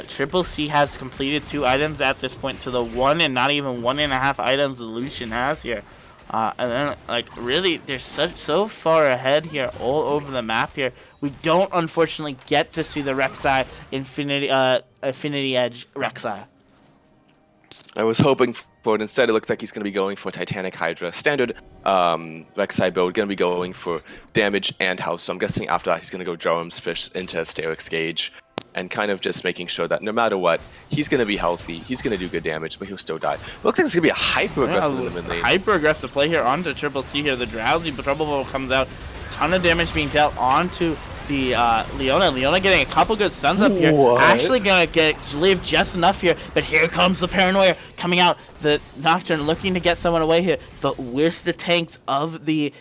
Triple C has completed 2 items at this point to the 1 and not even 1.5 items the Lucian has here. And then, like, really, they're so far ahead here all over the map here. We don't, unfortunately, get to see the Rek'Sai Affinity Edge Rek'Sai. I was hoping for it. Instead, it looks like he's going to be going for Titanic Hydra. Standard Rek'Sai build, going to be going for damage and health. So I'm guessing after that, he's going to go Joram's Fish into Asterix Gauge. And kind of just making sure that no matter what, he's going to be healthy, he's going to do good damage, but he'll still die. Looks like it's going to be a hyper-aggressive in the mid lane. Hyper-aggressive play here onto Triple C here. The Drowsy Trouble Bubble comes out. Ton of damage being dealt onto the Leona. Leona getting a couple good stuns up here. What? Actually going to live just enough here, but here comes the Paranoia coming out. The Nocturne looking to get someone away here, but with the tanks of the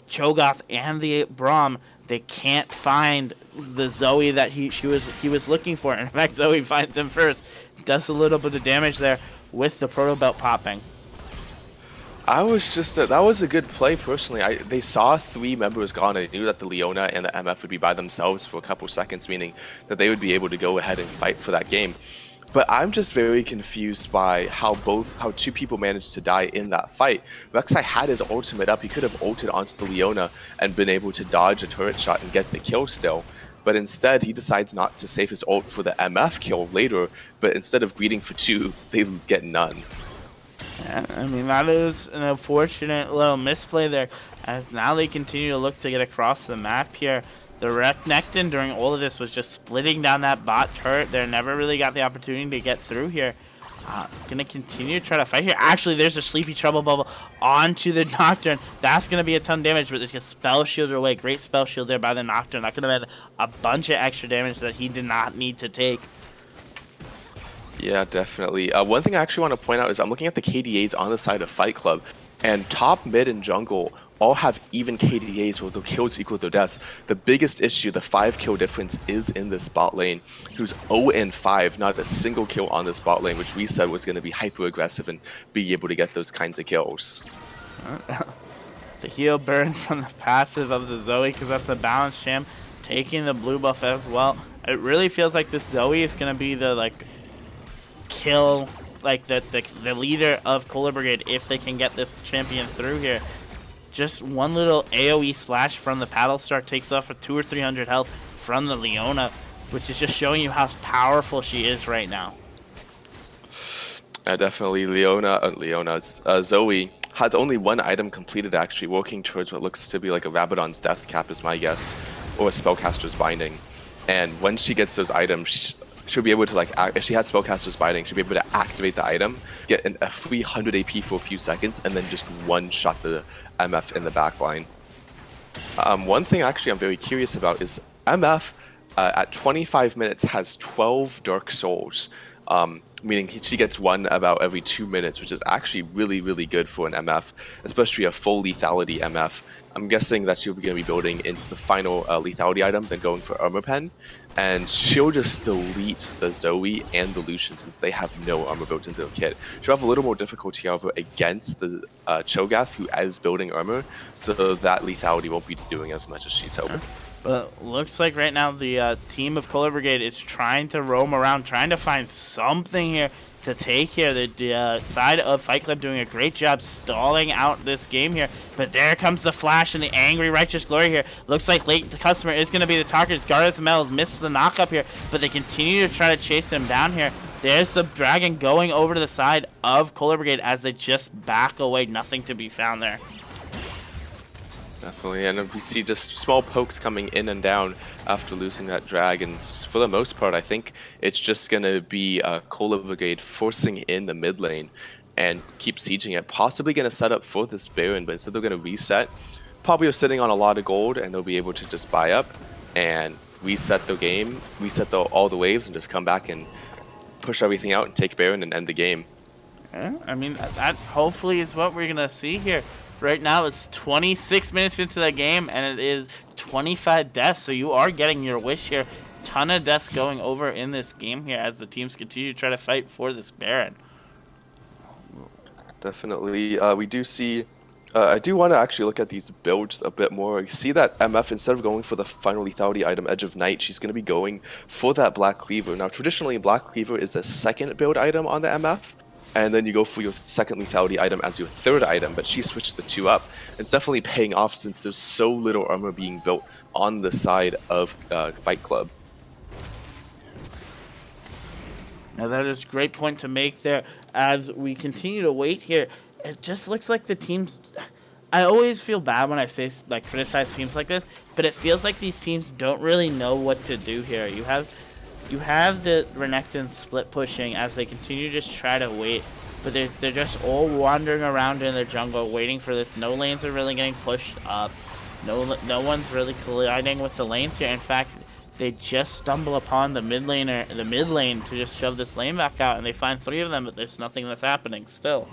Cho'Gath and the Braum, they can't find the Zoe that he was looking for. In fact, Zoe finds him first. Does a little bit of damage there with the Proto Belt popping. I was just that was a good play personally. They saw 3 members gone. I knew that the Leona and the MF would be by themselves for a couple seconds, meaning that they would be able to go ahead and fight for that game. But I'm just very confused by how 2 people managed to die in that fight. Rek'Sai had his ultimate up. He could have ulted onto the Leona and been able to dodge a turret shot and get the kill still. But instead, he decides not to save his ult for the MF kill later. But instead of greeting for 2, they get none. Yeah, I mean, that is an unfortunate little misplay there, as now they continue to look to get across the map here. The Nekton during all of this was just splitting down that bot turret. They never really got the opportunity to get through here. Gonna continue to try to fight here. Actually, there's a Sleepy Trouble Bubble onto the Nocturne. That's gonna be a ton of damage, but they can spell shield her away. Great spell shield there by the Nocturne. That could have had a bunch of extra damage that he did not need to take. Yeah, definitely. One thing I actually want to point out is I'm looking at the KDAs on the side of Fight Club, and top, mid, and jungle all have even KDAs where the kills equal their deaths. The biggest issue, the 5 kill difference, is in this bot lane, who's 0-5, not a single kill on this bot lane, which we said was going to be hyper aggressive and be able to get those kinds of kills. The heal burn from the passive of the Zoe, because that's the balance champ, taking the blue buff as well. It really feels like this Zoe is going to be the kill, the leader of Cola Brigade if they can get this champion through here. Just one little AoE splash from the Paddle Star takes off for 200 or 300 health from the Leona, which is just showing you how powerful she is right now. Definitely, Zoe has only 1 item completed, actually, working towards what looks to be like a Rabadon's Death Cap is my guess, or a Spellcaster's Binding. And when she gets those items, she'll be able to, if she has Spellcaster's Binding, she'll be able to activate the item, get a free 100 AP for a few seconds, and then just one-shot the MF in the backline. One thing actually I'm very curious about is MF at 25 minutes has 12 Dark Souls, meaning she gets 1 about every 2 minutes, which is actually really, really good for an MF, especially a full lethality MF. I'm guessing that she'll be going to be building into the final lethality item, then going for Armor Pen, and she'll just delete the Zoe and the Lucian since they have no armor built into their kit. She'll have a little more difficulty, however, against the Cho'Gath, who is building armor, so that lethality won't be doing as much as she's hoping. But looks like right now the team of Cola Brigade is trying to roam around, trying to find something here to take here. The side of Fight Club doing a great job stalling out this game here. But there comes the Flash and the Angry Righteous Glory here. Looks like late customer is going to be the target. Gardas Mel missed the knock up here, but they continue to try to chase him down here. There's the Dragon going over to the side of Cola Brigade as they just back away. Nothing to be found there. Definitely, and we see just small pokes coming in and down after losing that drag, and for the most part, I think it's just going to be Cola Brigade forcing in the mid lane and keep sieging it, possibly going to set up for this Baron, but instead they're going to reset. Probably are sitting on a lot of gold, and they'll be able to just buy up and reset the game, reset all the waves, and just come back and push everything out and take Baron and end the game. Yeah, I mean, that hopefully is what we're going to see here. Right now, it's 26 minutes into the game, and it is 25 deaths, so you are getting your wish here. Ton of deaths going over in this game here as the teams continue to try to fight for this Baron. Definitely. We do see I do want to actually look at these builds a bit more. You see that MF, instead of going for the final lethality item, Edge of Night, she's going to be going for that Black Cleaver. Now, traditionally, Black Cleaver is a second build item on the MF, and then you go for your second lethality item as your third item, but she switched the two up. It's definitely paying off since there's so little armor being built on the side of Fight Club. Now that is a great point to make there. As we continue to wait here, it just looks like the teams. I always feel bad when I say criticize teams like this, but it feels like these teams don't really know what to do here. You have the Renekton split pushing as they continue to just try to wait, but they're just all wandering around in their jungle waiting for this. No lanes are really getting pushed up. No one's really colliding with the lanes here. In fact, they just stumble upon the mid lane to just shove this lane back out, and they find 3 of them, but there's nothing that's happening still.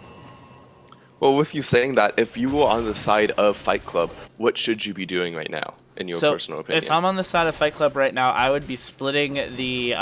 Well, with you saying that, if you were on the side of Fight Club, what should you be doing right now, in your personal opinion? If I'm on the side of Fight Club right now, I would be splitting the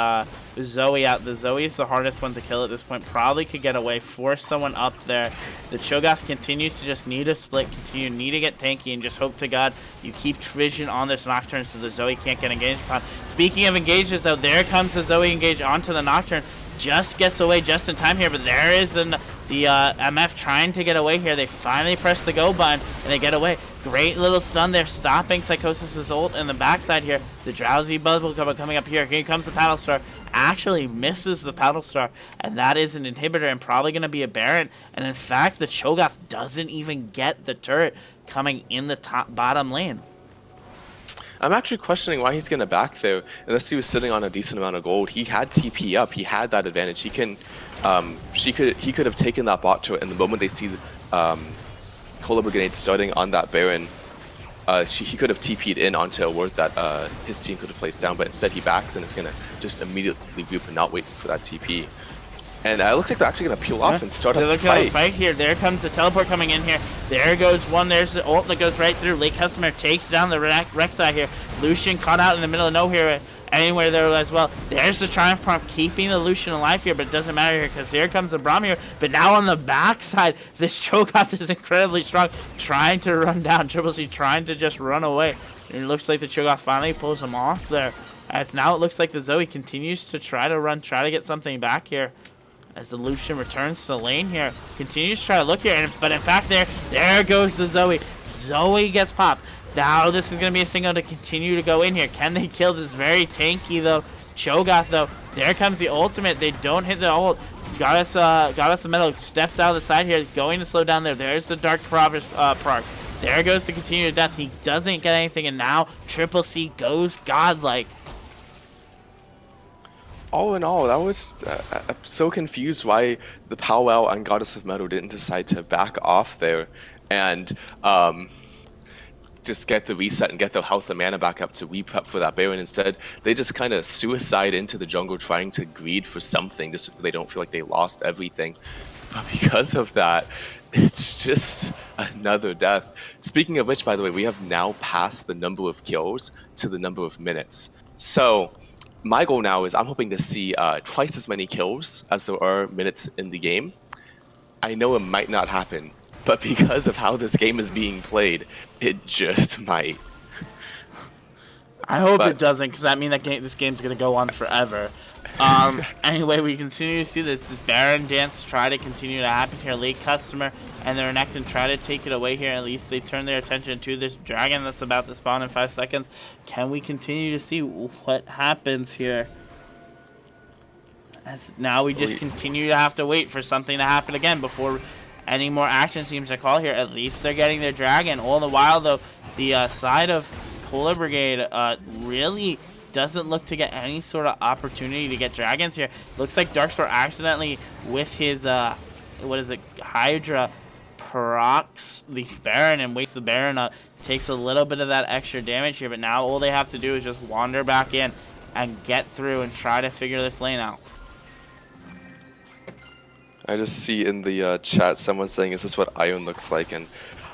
Zoe out. The Zoe is the hardest one to kill at this point. Probably could get away, force someone up there. The Cho'Gath continues to just need a split, need to get tanky, and just hope to God you keep vision on this Nocturne so the Zoe can't get engaged upon. Speaking of engages, though, there comes the Zoe engage onto the Nocturne. Just gets away just in time here, but there is the MF trying to get away here. They finally press the go button, and they get away. Great little stun there, stopping Psychosis' ult in the backside here. The Drowsy Bubble coming up here. Here comes the Paddle Star. Actually misses the Paddle Star, and that is an inhibitor and probably going to be a Baron. And in fact, the Cho'Gath doesn't even get the turret coming in the bottom lane. I'm actually questioning why he's going to back there, unless he was sitting on a decent amount of gold. He had TP up, he had that advantage. He could have taken that bot turret, and the moment they see Cola Brigade starting on that Baron, he could have TP'd in onto a ward that his team could have placed down, but instead he backs and is going to just immediately group and not wait for that TP. And it looks like they're actually going to peel off and start up the fight. Fight here. There comes the teleport coming in here. There goes one. There's the ult that goes right through. Late Customer takes down the Rek'Sai here. Lucian caught out in the middle of nowhere. Anywhere there as well. There's the Triumph Prompt keeping the Lucian alive here, but it doesn't matter here because here comes the Braum here. But now on the backside, this Cho'Gath is incredibly strong, trying to run down. Triple C trying to just run away. And it looks like the Cho'Gath finally pulls him off there. As now it looks like the Zoe continues to try to get something back here. As the Lucian returns to the lane here, continues to try to look here, but in fact there goes the Zoe. Zoe gets popped. Now this is going to be a single to continue to go in here. Can they kill this very tanky though Cho'Gath though? There comes the ultimate. They don't hit the ult. Goddess the metal steps out of the side here, going to slow down there. There's the Dark Proc. There goes the continued death. He doesn't get anything, and now Triple C goes godlike. All in all, that was I'm so confused why the Powwow and Goddess of Metal didn't decide to back off there and just get the reset and get their health and mana back up to re-prep for that Baron. Instead, they just kind of suicide into the jungle trying to greed for something just so they don't feel like they lost everything. But because of that, it's just another death. Speaking of which, by the way, we have now passed the number of kills to the number of minutes. So my goal now is I'm hoping to see twice as many kills as there are minutes in the game. I know it might not happen, but because of how this game is being played, it just might. I hope it doesn't, because that means that this game's going to go on forever. Anyway, we continue to see this Baron dance try to continue to happen here. Late Customer and the Renekton try to take it away here. At least they turn their attention to this dragon that's about to spawn in 5 seconds. Can we continue to see what happens here? As now we just continue to have to wait for something to happen again before any more action seems to call here. At least they're getting their dragon. All the while, though, the side of Cola Brigade really doesn't look to get any sort of opportunity to get dragons here. Looks like Darkstar accidentally, with his Hydra, procs the Baron and wakes the Baron up. Takes a little bit of that extra damage here, but now all they have to do is just wander back in and get through and try to figure this lane out. I just see in the chat someone saying, is this what Iron looks like? And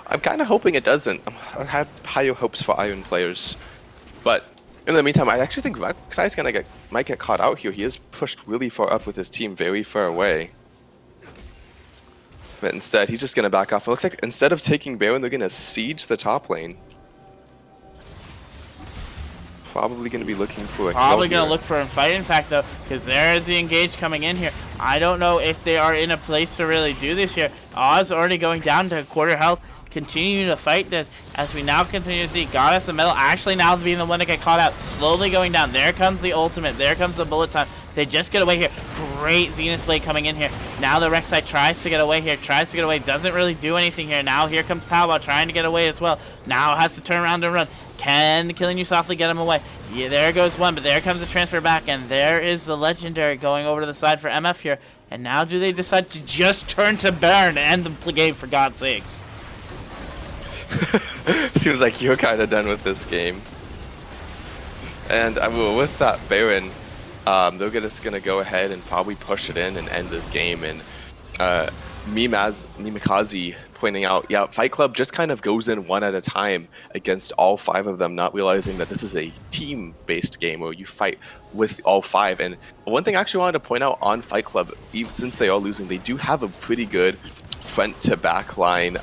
I'm kind of hoping it doesn't. I have higher hopes for Iron players. But in the meantime, I actually think Rek'Sai's might get caught out here. He is pushed really far up with his team very far away. But instead, he's just going to back off. It looks like instead of taking Baron, they're going to siege the top lane. Probably going to be looking for a Probably kill going to here. look for a fight, in fact, though, because there is the engage coming in here. I don't know if they are in a place to really do this here. Oz already going down to quarter health, continuing to fight this as we now continue to see Goddess of Metal actually now being the one to get caught out, slowly going down. There comes the ultimate. There comes the bullet time. They just get away here. Great Zenith Blade coming in here. Now the Rek'Sai tries to get away here, doesn't really do anything here. Now here comes Powwow trying to get away as well. Now has to turn around and run. Can Killing You Softly get him away? Yeah, there goes one, but there comes the transfer back, and there is the Legendary going over to the side for MF here. And now do they decide to just turn to Baron and end the game, for God's sakes? Seems like you're kind of done with this game. And with that Baron, they're just going to go ahead and probably push it in and end this game. And Mimikaze pointing out, yeah, Fight Club just kind of goes in one at a time against all 5 of them, not realizing that this is a team-based game where you fight with all 5. And one thing I actually wanted to point out on Fight Club, even since they are losing, they do have a pretty good front-to-back line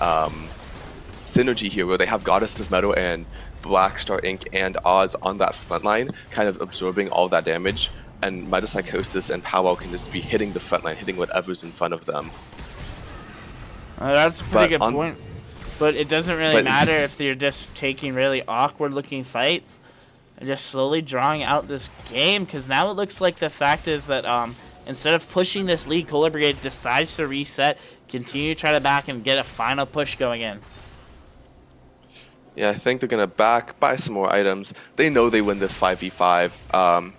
synergy here, where they have Goddess of Metal and Blackstar Inc. and Oz on that front line, kind of absorbing all that damage. And Metapsychosis and Powwow can just be hitting the front line, hitting whatever's in front of them. That's a pretty good point. But it doesn't really matter if you're just taking really awkward-looking fights and just slowly drawing out this game, because now it looks like the fact is that instead of pushing this lead, Cola Brigade decides to reset, continue to try to back and get a final push going in. Yeah, I think they're going to buy some more items. They know they win this 5v5.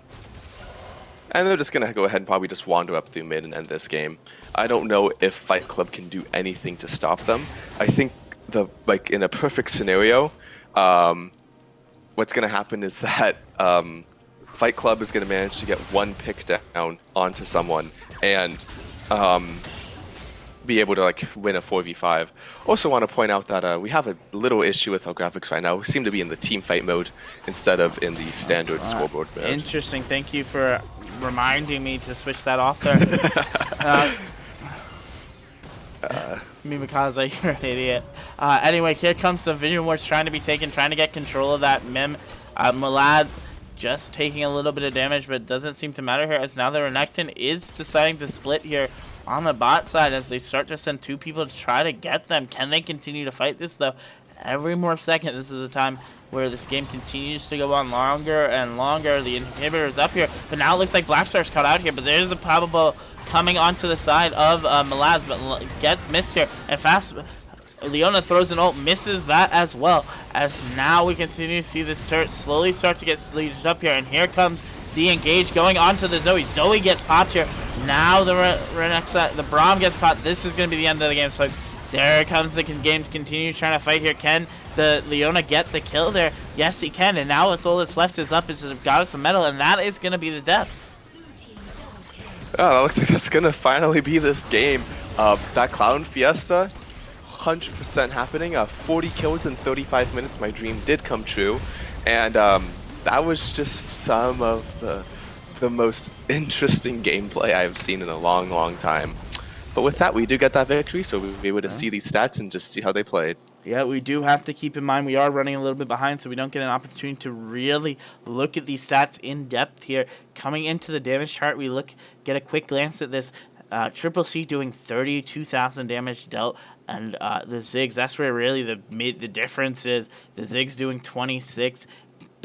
And they're just going to go ahead and probably just wander up through mid and end this game. I don't know if Fight Club can do anything to stop them. I think in a perfect scenario, what's going to happen is that Fight Club is going to manage to get one pick down onto someone and be able to win a 4v5. Also want to point out that we have a little issue with our graphics right now. We seem to be in the team fight mode instead of in the standard scoreboard mode. Interesting. Thank you for reminding me to switch that off there. Mimikaze, you're an idiot. Anyway, here comes the Vision Wars trying to be taken, trying to get control of that Mim. Malad just taking a little bit of damage, but it doesn't seem to matter here, as now the Renekton is deciding to split here on the bot side as they start to send 2 people to try to get them. Can they continue to fight this, though? Every more second, this is a time where this game continues to go on longer and longer. The inhibitor is up here, but now it looks like Blackstar's caught out here, but there's a probable coming onto the side of Malaz, but gets missed here. And fast, Leona throws an ult, misses that as well, as now we continue to see this turret slowly start to get sleeved up here. And here comes the engage going onto the Zoe. Zoe gets popped here. Now the Braum gets caught. This is going to be the end of the game. So there comes the game to continue trying to fight here. Can the Leona get the kill there? Yes, he can. And now all that's left is up is the Goddess of Metal, and that is going to be the death. Oh, that looks like that's going to finally be this game. That Clown Fiesta, 100% happening. 40 kills in 35 minutes. My dream did come true. And that was just some of the most interesting gameplay I've seen in a long, long time. But with that, we do get that victory, so we'll be able to see these stats and just see how they played. Yeah, we do have to keep in mind we are running a little bit behind, so we don't get an opportunity to really look at these stats in depth here. Coming into the damage chart, we get a quick glance at this. Triple C doing 32,000 damage dealt, and the Ziggs, that's where really the difference is. The Ziggs doing 26,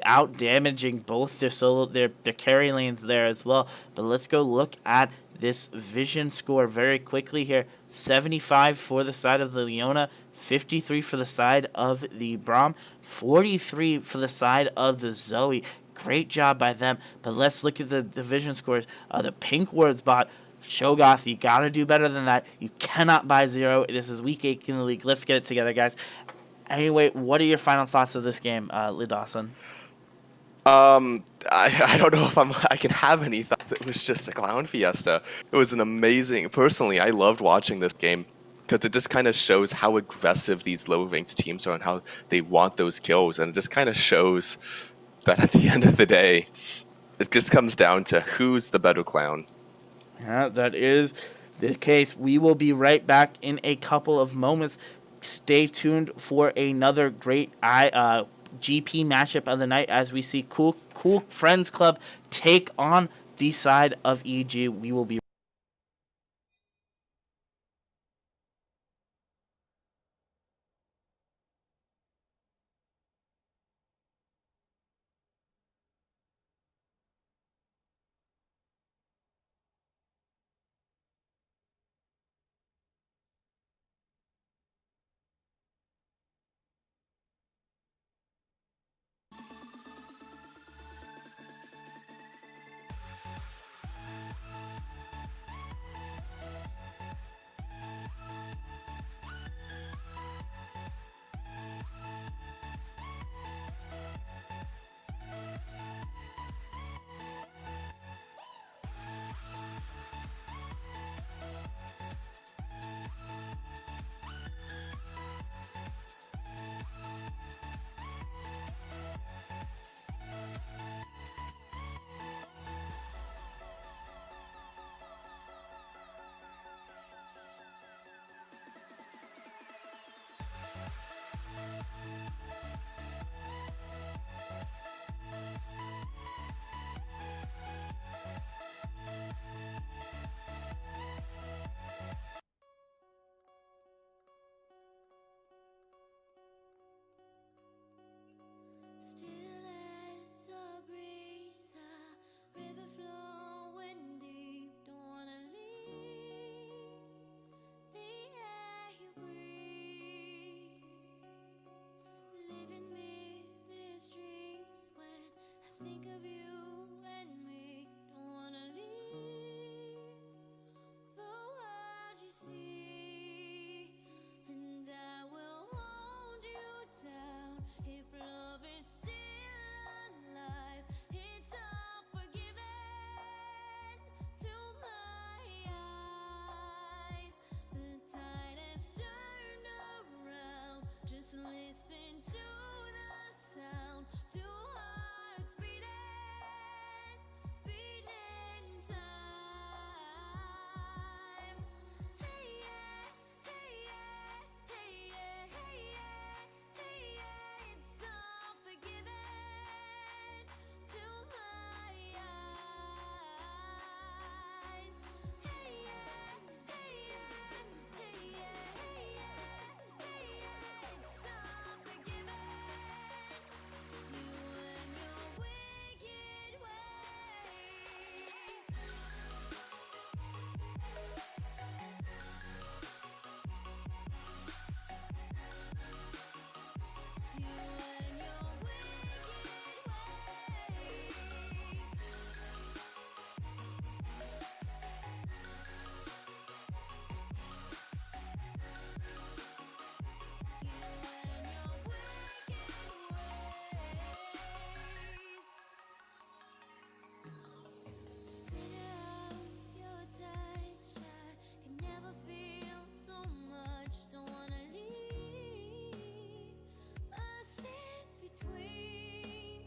out damaging both their carry lanes there as well. But let's go look at this vision score very quickly here. 75 for the side of the Leona, 53 for the side of the Braum, 43 for the side of the Zoe. Great job by them. But let's look at the vision scores. The Pink Words bot, Shogoth, you gotta do better than that. You cannot buy 0. This is week 8 in the league. Let's get it together, guys. Anyway, what are your final thoughts of this game, Lee Dawson? I don't know if I can have any thoughts. It was just a Clown Fiesta. It was an amazing. Personally, I loved watching this game because it just kind of shows how aggressive these low-ranked teams are and how they want those kills, and it just kind of shows that at the end of the day, it just comes down to who's the better clown. Yeah, that is the case. We will be right back in a couple of moments. Stay tuned for another great GP matchup of the night as we see Cool Friends Club take on the side of EG. We will be Still as a breeze, the river flowing deep. Don't wanna leave the air you breathe. Living me these dreams when I think of you and me. Don't wanna leave the world you see, and I will hold you down if love is still alive. It's all forgiven to my eyes. The tide has turned around. Just listen to the sound. Two hearts beating, beating time. Hey yeah, hey yeah, hey yeah, hey yeah, hey yeah. It's all forgiven to my eyes. Hey yeah, hey yeah, hey yeah, hey yeah, hey yeah. It's all forgiven. You and your wicked ways. You and your wicked ways. You and your wicked ways. Sit out your touch. I can never feel so much. Don't wanna leave us in between.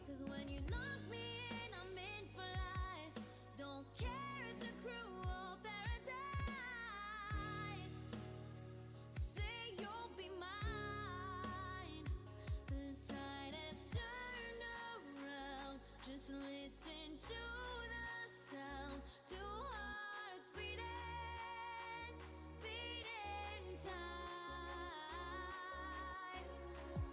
'Cause when you lock me in, I'm in for life. Don't care, it's a cruel paradise. Say you'll be mine. The tide has turned around. Just listen to the sound. Two hearts beating, beating time.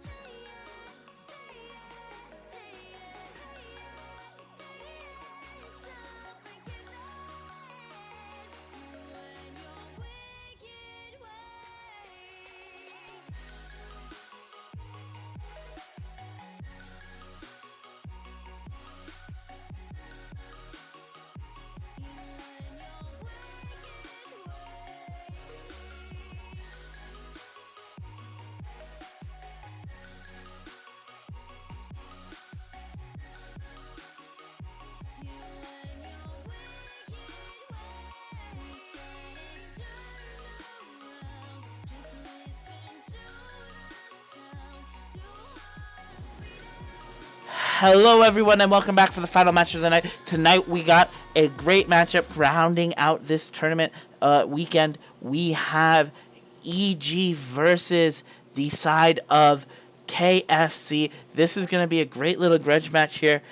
Hey yeah, hey yeah, hey yeah, hey yeah, hey yeah. It's all forgiven. You and your wicked ways. Hello everyone and welcome back for the final match of the night. Tonight we got a great matchup rounding out this tournament weekend. We have EG versus the side of KFC. This is going to be a great little grudge match here.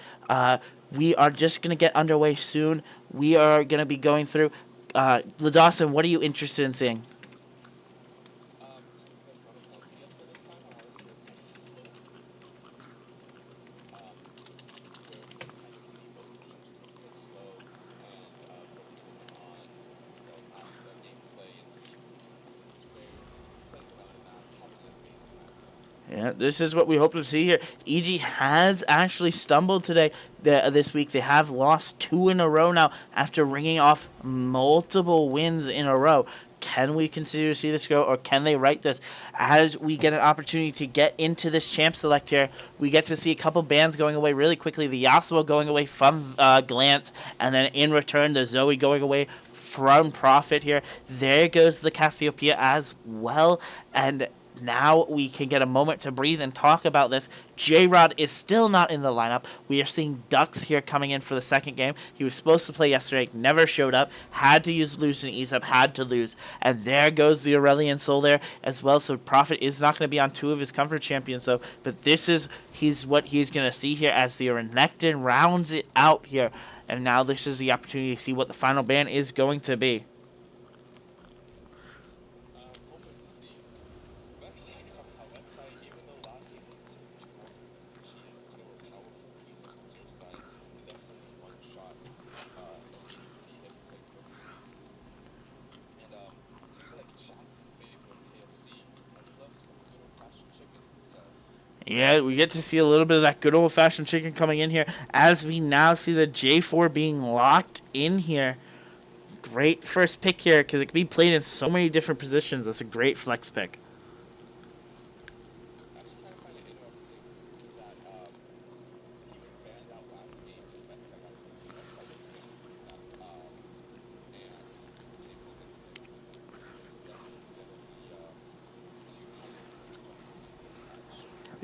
We are just going to get underway soon. We are going to be going through. LaDawson, what are you interested in seeing? Yeah, this is what we hope to see here. EG has actually stumbled today, this week. They have lost 2 in a row now after ringing off multiple wins in a row. Can we continue to see this go, or can they right this? As we get an opportunity to get into this champ select here, we get to see a couple bans going away really quickly. The Yasuo going away from Glance, and then in return, the Zoe going away from Prophet here. There goes the Cassiopeia as well, and now we can get a moment to breathe and talk about this. J-Rod is still not in the lineup. We are seeing Dux here coming in for the second game. He was supposed to play yesterday, never showed up, had to use Lucian Ease Up, had to lose. And there goes the Aurelian Soul there as well. So Prophet is not going to be on 2 of his comfort champions, though. But this is what he's going to see here as the Renekton rounds it out here. And now this is the opportunity to see what the final ban is going to be. Yeah, we get to see a little bit of that good old-fashioned chicken coming in here as we now see the J4 being locked in here. Great first pick here because it can be played in so many different positions. That's a great flex pick.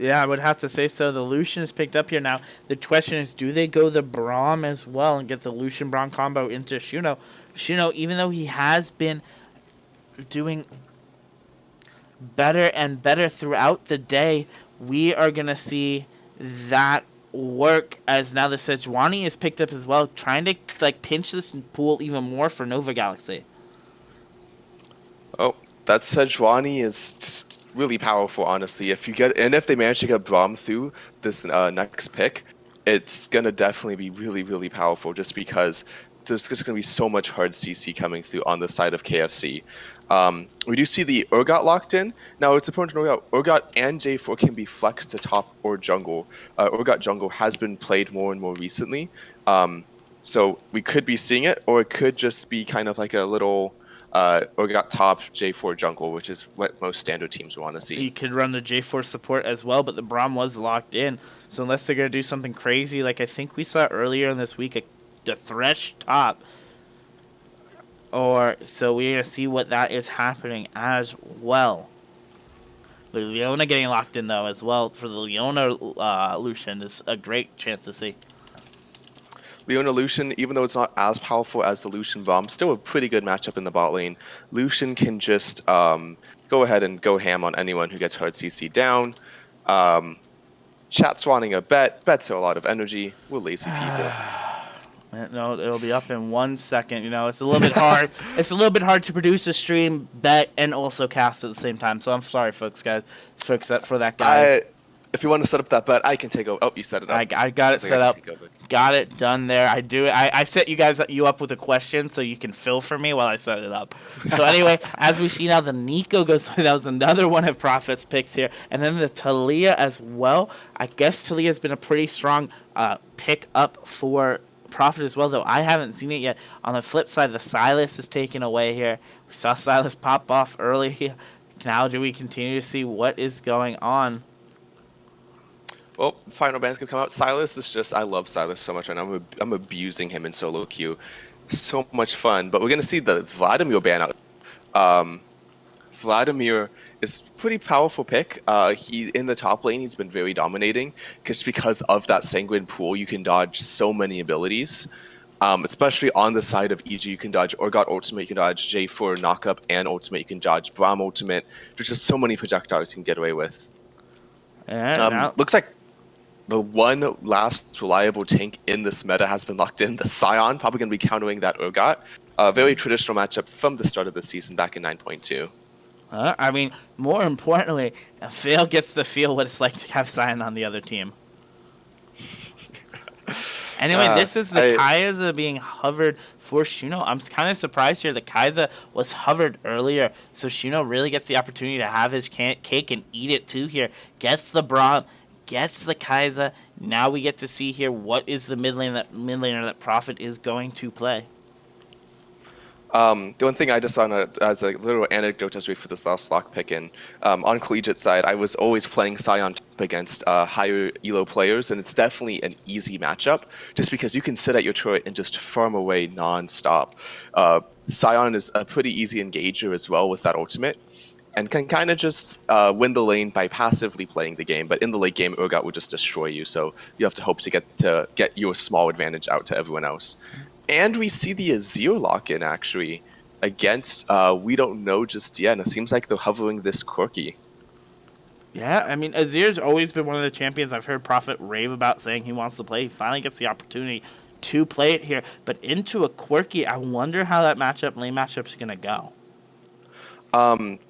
Yeah, I would have to say so. The Lucian is picked up here now. The question is, do they go the Braum as well and get the Lucian-Braum combo into Shuno? Shuno, even though he has been doing better and better throughout the day, we are going to see that work as now the Sejuani is picked up as well, trying to pinch this pool even more for Nova Galaxy. Oh, that Sejuani is really powerful, honestly. If they manage to get Braum through this next pick, it's gonna definitely be really, really powerful. Just because there's just gonna be so much hard CC coming through on the side of KFC. We do see the Urgot locked in. Now it's important to know that Urgot and J4 can be flexed to top or jungle. Urgot jungle has been played more and more recently, so we could be seeing it, or it could just be kind of like a little. Urgot top J4 jungle, which is what most standard teams want to see. You could run the J4 support as well, but the Braum was locked in. So unless they're going to do something crazy, like I think we saw earlier in this week, a Thresh top. So we're going to see what that is happening as well. The Leona getting locked in, though, as well. For the Leona Lucian is a great chance to see. Leona Lucian, even though it's not as powerful as the Lucian Bomb, still a pretty good matchup in the bot lane. Lucian can just go ahead and go ham on anyone who gets hard CC down. Chat swanning a bet. Bets are a lot of energy. We're lazy people. No, it'll be up in 1 second. You know, it's a little bit hard. It's a little bit hard to produce a stream, bet, and also cast at the same time. So I'm sorry, folks, for that guy. If you want to set up that bet, I can take over. Oh, you set it up. I got it set up. Got it done there. I set you up with a question so you can fill for me while I set it up. So anyway, as we see now, the Nico goes. That was another one of Prophet's picks here, and then the Talia as well. I guess Talia has been a pretty strong pick up for Prophet as well, though I haven't seen it yet. On the flip side, the Silas is taken away here. We saw Silas pop off early. Now do we continue to see what is going on? Well, final ban's gonna come out. Silas is just, I love Silas so much right now. I'm abusing him in solo queue. So much fun. But we're gonna see the Vladimir ban out. Vladimir is a pretty powerful pick. He in the top lane, he's been very dominating just because of that Sanguine Pool. You can dodge so many abilities. Especially on the side of EG, you can dodge Orgot Ultimate, you can dodge J4 Knockup and Ultimate, you can dodge Braum Ultimate. There's just so many projectiles you can get away with. Yeah, Looks like the one last reliable tank in this meta has been locked in, the Scion, probably going to be countering that Urgot. A very traditional matchup from the start of the season back in 9.2. I mean, more importantly, Fail gets to feel what it's like to have Sion on the other team. Anyway, this is the Kai'Sa being hovered for Shuno. I'm kind of surprised here that Kai'Sa was hovered earlier, so Shuno really gets the opportunity to have his cake and eat it too here. Gets the Braum, gets the Kai'Sa. Now we get to see here what is the mid laner that Prophet is going to play. The one thing I just saw as a little anecdote as we for this last lock pick in, on collegiate side, I was always playing Scion against higher elo players, and it's definitely an easy matchup just because you can sit at your turret and just farm away non-stop. Scion is a pretty easy engager as well with that ultimate, and can kind of just win the lane by passively playing the game, but in the late game, Urgot will just destroy you, so you have to hope to get your small advantage out to everyone else. And we see the Azir lock-in, actually, against we don't know just yet, and it seems like they're hovering this quirky. Yeah, I mean, Azir's always been one of the champions I've heard Prophet rave about, saying he wants to play. He finally gets the opportunity to play it here, but into a quirky, I wonder how that lane matchup's going to go.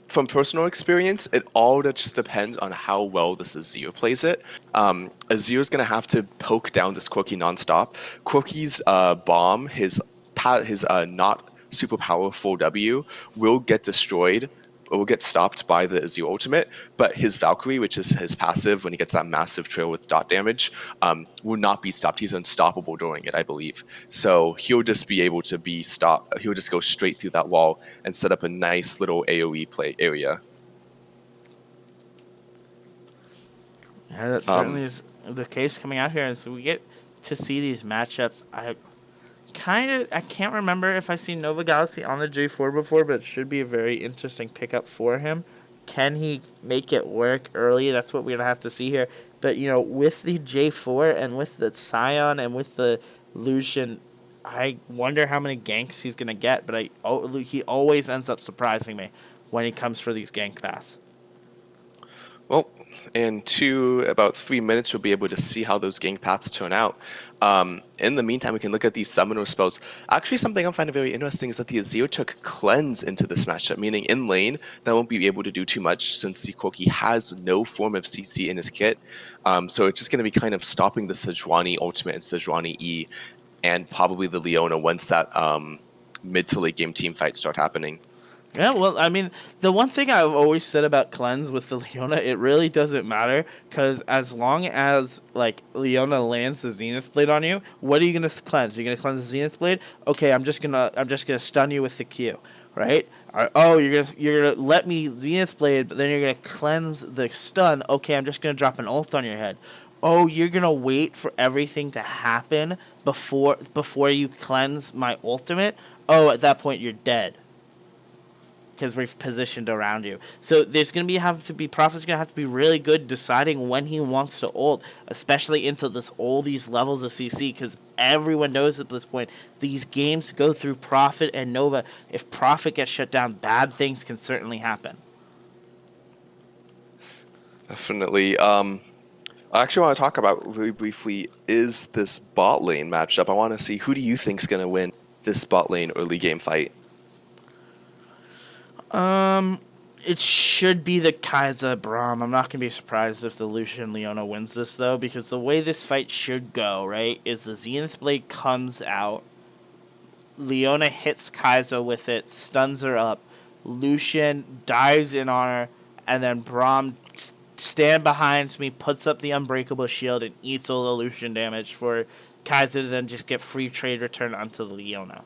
From personal experience, it all just depends on how well this Azir plays it. Azir's going to have to poke down this Quirky nonstop. Quirky's bomb, his not super powerful W, will get destroyed, or will get stopped by the Azir ultimate, but his Valkyrie, which is his passive when he gets that massive trail with dot damage, will not be stopped. He's unstoppable during it, I believe. So he'll just be able to be stopped. He'll just go straight through that wall and set up a nice little AoE play area. Yeah, that certainly is the case coming out here, and so we get to see these matchups. I can't remember if I've seen Nova Galaxy on the J4 before, but it should be a very interesting pickup for him. Can he make it work early? That's what we're going to have to see here. But, with the J4 and with the Scion and with the Lucian, I wonder how many ganks he's going to get, but he always ends up surprising me when he comes for these gank paths. Well, in about 3 minutes, we'll be able to see how those gank paths turn out. In the meantime, we can look at these summoner spells. Actually, something I'm finding very interesting is that the Azir took Cleanse into this matchup, meaning in lane, that won't be able to do too much since the Quirky has no form of CC in his kit. So it's just going to be kind of stopping the Sejuani ultimate and Sejuani E, and probably the Leona once that mid to late game team fights start happening. Yeah, well, I mean, the one thing I've always said about Cleanse with the Leona, it really doesn't matter, because as long as, Leona lands the Zenith Blade on you, what are you going to cleanse? You're going to cleanse the Zenith Blade? Okay, I'm just gonna stun you with the Q, right? You're gonna let me Zenith Blade, but then you're going to cleanse the stun. Okay, I'm just going to drop an ult on your head. Oh, you're going to wait for everything to happen before you cleanse my ultimate? Oh, at that point, you're dead. Because we've positioned around you. So there's going to Prophet's going to have to be really good deciding when he wants to ult, especially into these levels of CC, because everyone knows at this point, these games go through Prophet and Nova. If Prophet gets shut down, bad things can certainly happen. Definitely. I actually want to talk about really briefly is this bot lane matchup. I want to see, who do you think is going to win this bot lane early game fight? It should be the Kai'Sa Braum. I'm not going to be surprised if the Lucian Leona wins this, though, because the way this fight should go, right, is the Zenith Blade comes out, Leona hits Kai'Sa with it, stuns her up, Lucian dives in on her, and then Braum stand behind me, puts up the Unbreakable Shield, and eats all the Lucian damage for Kai'Sa to then just get free trade return onto the Leona.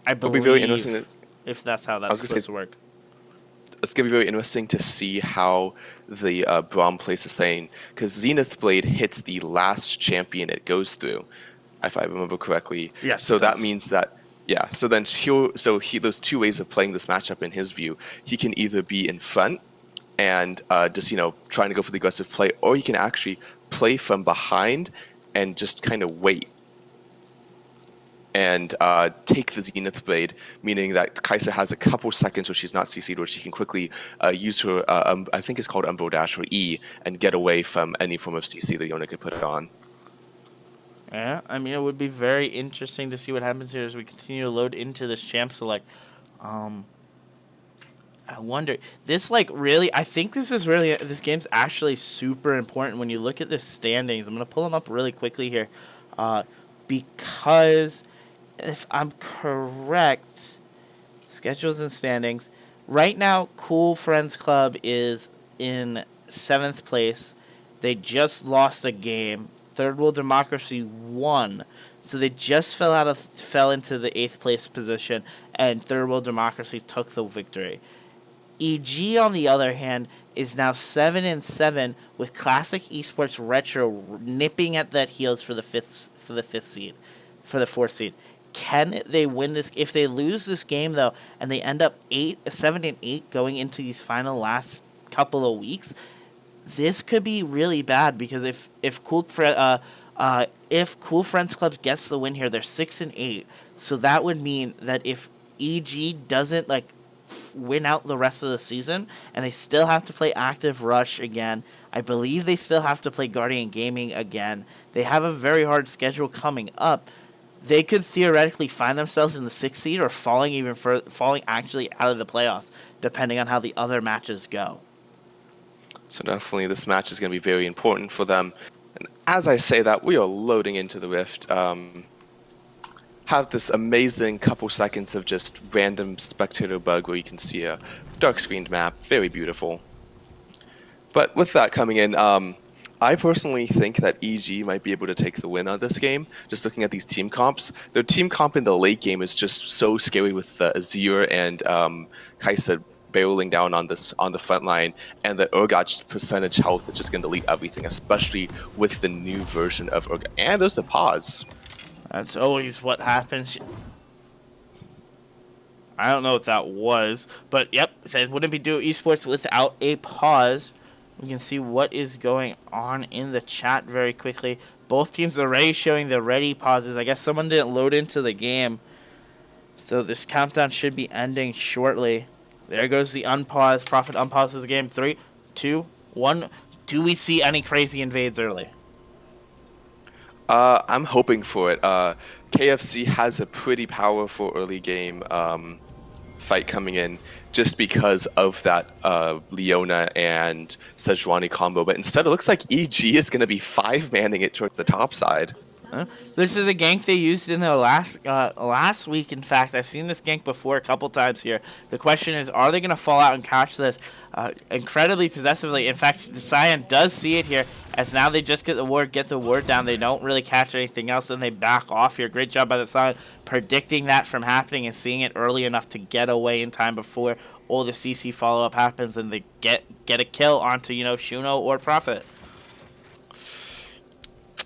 I believe... It'll be really interesting if that's how that's supposed to work. It's going to be very interesting to see how the Braum plays this lane, because Zenith Blade hits the last champion it goes through, if I remember correctly. Yes, so that means that Yeah, so then those two ways of playing this matchup in his view, he can either be in front and just trying to go for the aggressive play, or he can actually play from behind and just kind of wait and take the Zenith Blade, meaning that Kaisa has a couple seconds where she's not CC'd, where she can quickly use her, I think it's called Umbro Dash or E, and get away from any form of CC that Yona could put it on. Yeah, I mean, it would be very interesting to see what happens here as we continue to load into this champ select. I wonder, I think this game's actually super important when you look at the standings. I'm going to pull them up really quickly here, because if I'm correct, schedules and standings, right now, Cool Friends Club is in 7th place. They just lost a game. Third World Democracy won. So they just fell into the 8th place position, and Third World Democracy took the victory. EG, on the other hand, is now 7-7 with Classic Esports Retro nipping at that heels for the fourth seed. Can they win this? If they lose this game though, and they end up 7-8 going into these last couple of weeks, this could be really bad, because if Cool Friends Club gets the win here, they're 6-8. So that would mean that if EG doesn't win out the rest of the season, and they still have to play Active Rush again, I believe they still have to play Guardian Gaming again. They have a very hard schedule coming up. They could theoretically find themselves in the 6th seed, or falling actually out of the playoffs, depending on how the other matches go. So definitely this match is going to be very important for them. And as I say that, we are loading into the Rift. Have this amazing couple seconds of just random spectator bug where you can see a dark screened map. Very beautiful. But with that coming in, I personally think that EG might be able to take the win on this game. Just looking at these team comps, their team comp in the late game is just so scary with Azir and Kaisa barreling down on the front line, and the Urgot's percentage health is just going to delete everything, especially with the new version of Urgot. And there's a pause. That's always what happens. I don't know what that was, but yep, it wouldn't be Duo Esports without a pause. We can see what is going on in the chat very quickly. Both teams are already showing the ready pauses. I guess someone didn't load into the game, so this countdown should be ending shortly. There goes the unpause. Prophet unpauses the game. 3, 2, 1. Do we see any crazy invades early? I'm hoping for it. KFC has a pretty powerful early game fight coming in, just because of that Leona and Sejuani combo. But instead, it looks like EG is going to be 5-manning it towards the top side. This is a gank they used in the last week. In fact, I've seen this gank before a couple times here. The question is, are they going to fall out and catch this incredibly possessively? In fact, the Cyan does see it here, as now they just get the ward down. They don't really catch anything else, and they back off here. Great job by the Cyan, predicting that from happening and seeing it early enough to get away in time before all the CC follow-up happens, and they get a kill onto, Shuno or Prophet.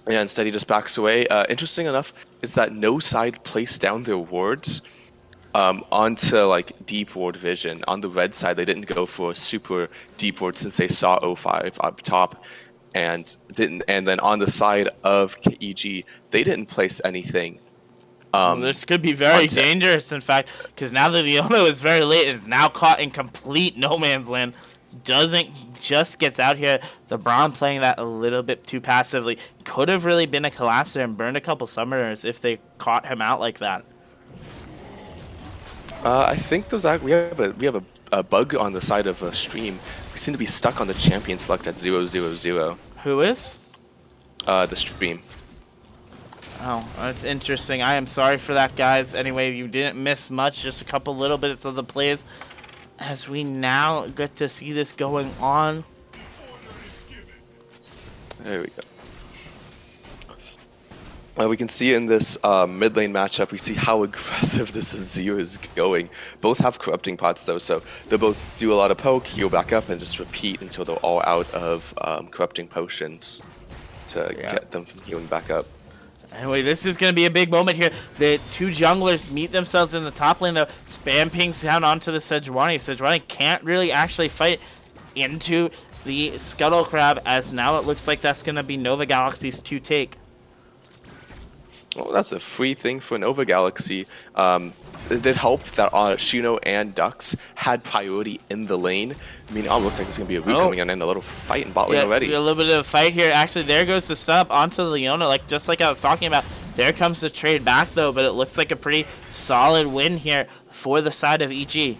Yeah, instead he just backs away. Interesting enough is that no side placed down their wards onto deep ward vision. On the red side, they didn't go for a super deep ward since they saw 05 up top, and then on the side of EG, they didn't place anything. This could be very dangerous, in fact, because now that Leona is very late, is now caught in complete no man's land. Just gets out here. The Braum playing that a little bit too passively. Could have really been a collapse there and burned a couple summoners if they caught him out like that. I think we have a bug on the side of a stream. We seem to be stuck on the champion select at 000. Who is? The stream. Oh, that's interesting. I am sorry for that, guys. Anyway, you didn't miss much. Just a couple little bits of the plays, as we now get to see this going on. There we go. We can see in this mid lane matchup, we see how aggressive this Azir is going. Both have corrupting pots though, so they'll both do a lot of poke, heal back up, and just repeat until they're all out of corrupting potions to get them from healing back up. Anyway, this is going to be a big moment here. The two junglers meet themselves in the top lane, though. Spam pings down onto the Sejuani. Sejuani can't really actually fight into the Scuttle Crab, as now it looks like that's going to be Nova Galaxy's to take. Well, that's a free thing for Nova Galaxy. It did help that Shino and Dux had priority in the lane. I mean, it looks like there's going to be a root coming in and a little fight in bot lane already. A little bit of a fight here. Actually, there goes the stun up onto Leona, just like I was talking about. There comes the trade back, though, but it looks like a pretty solid win here for the side of EG.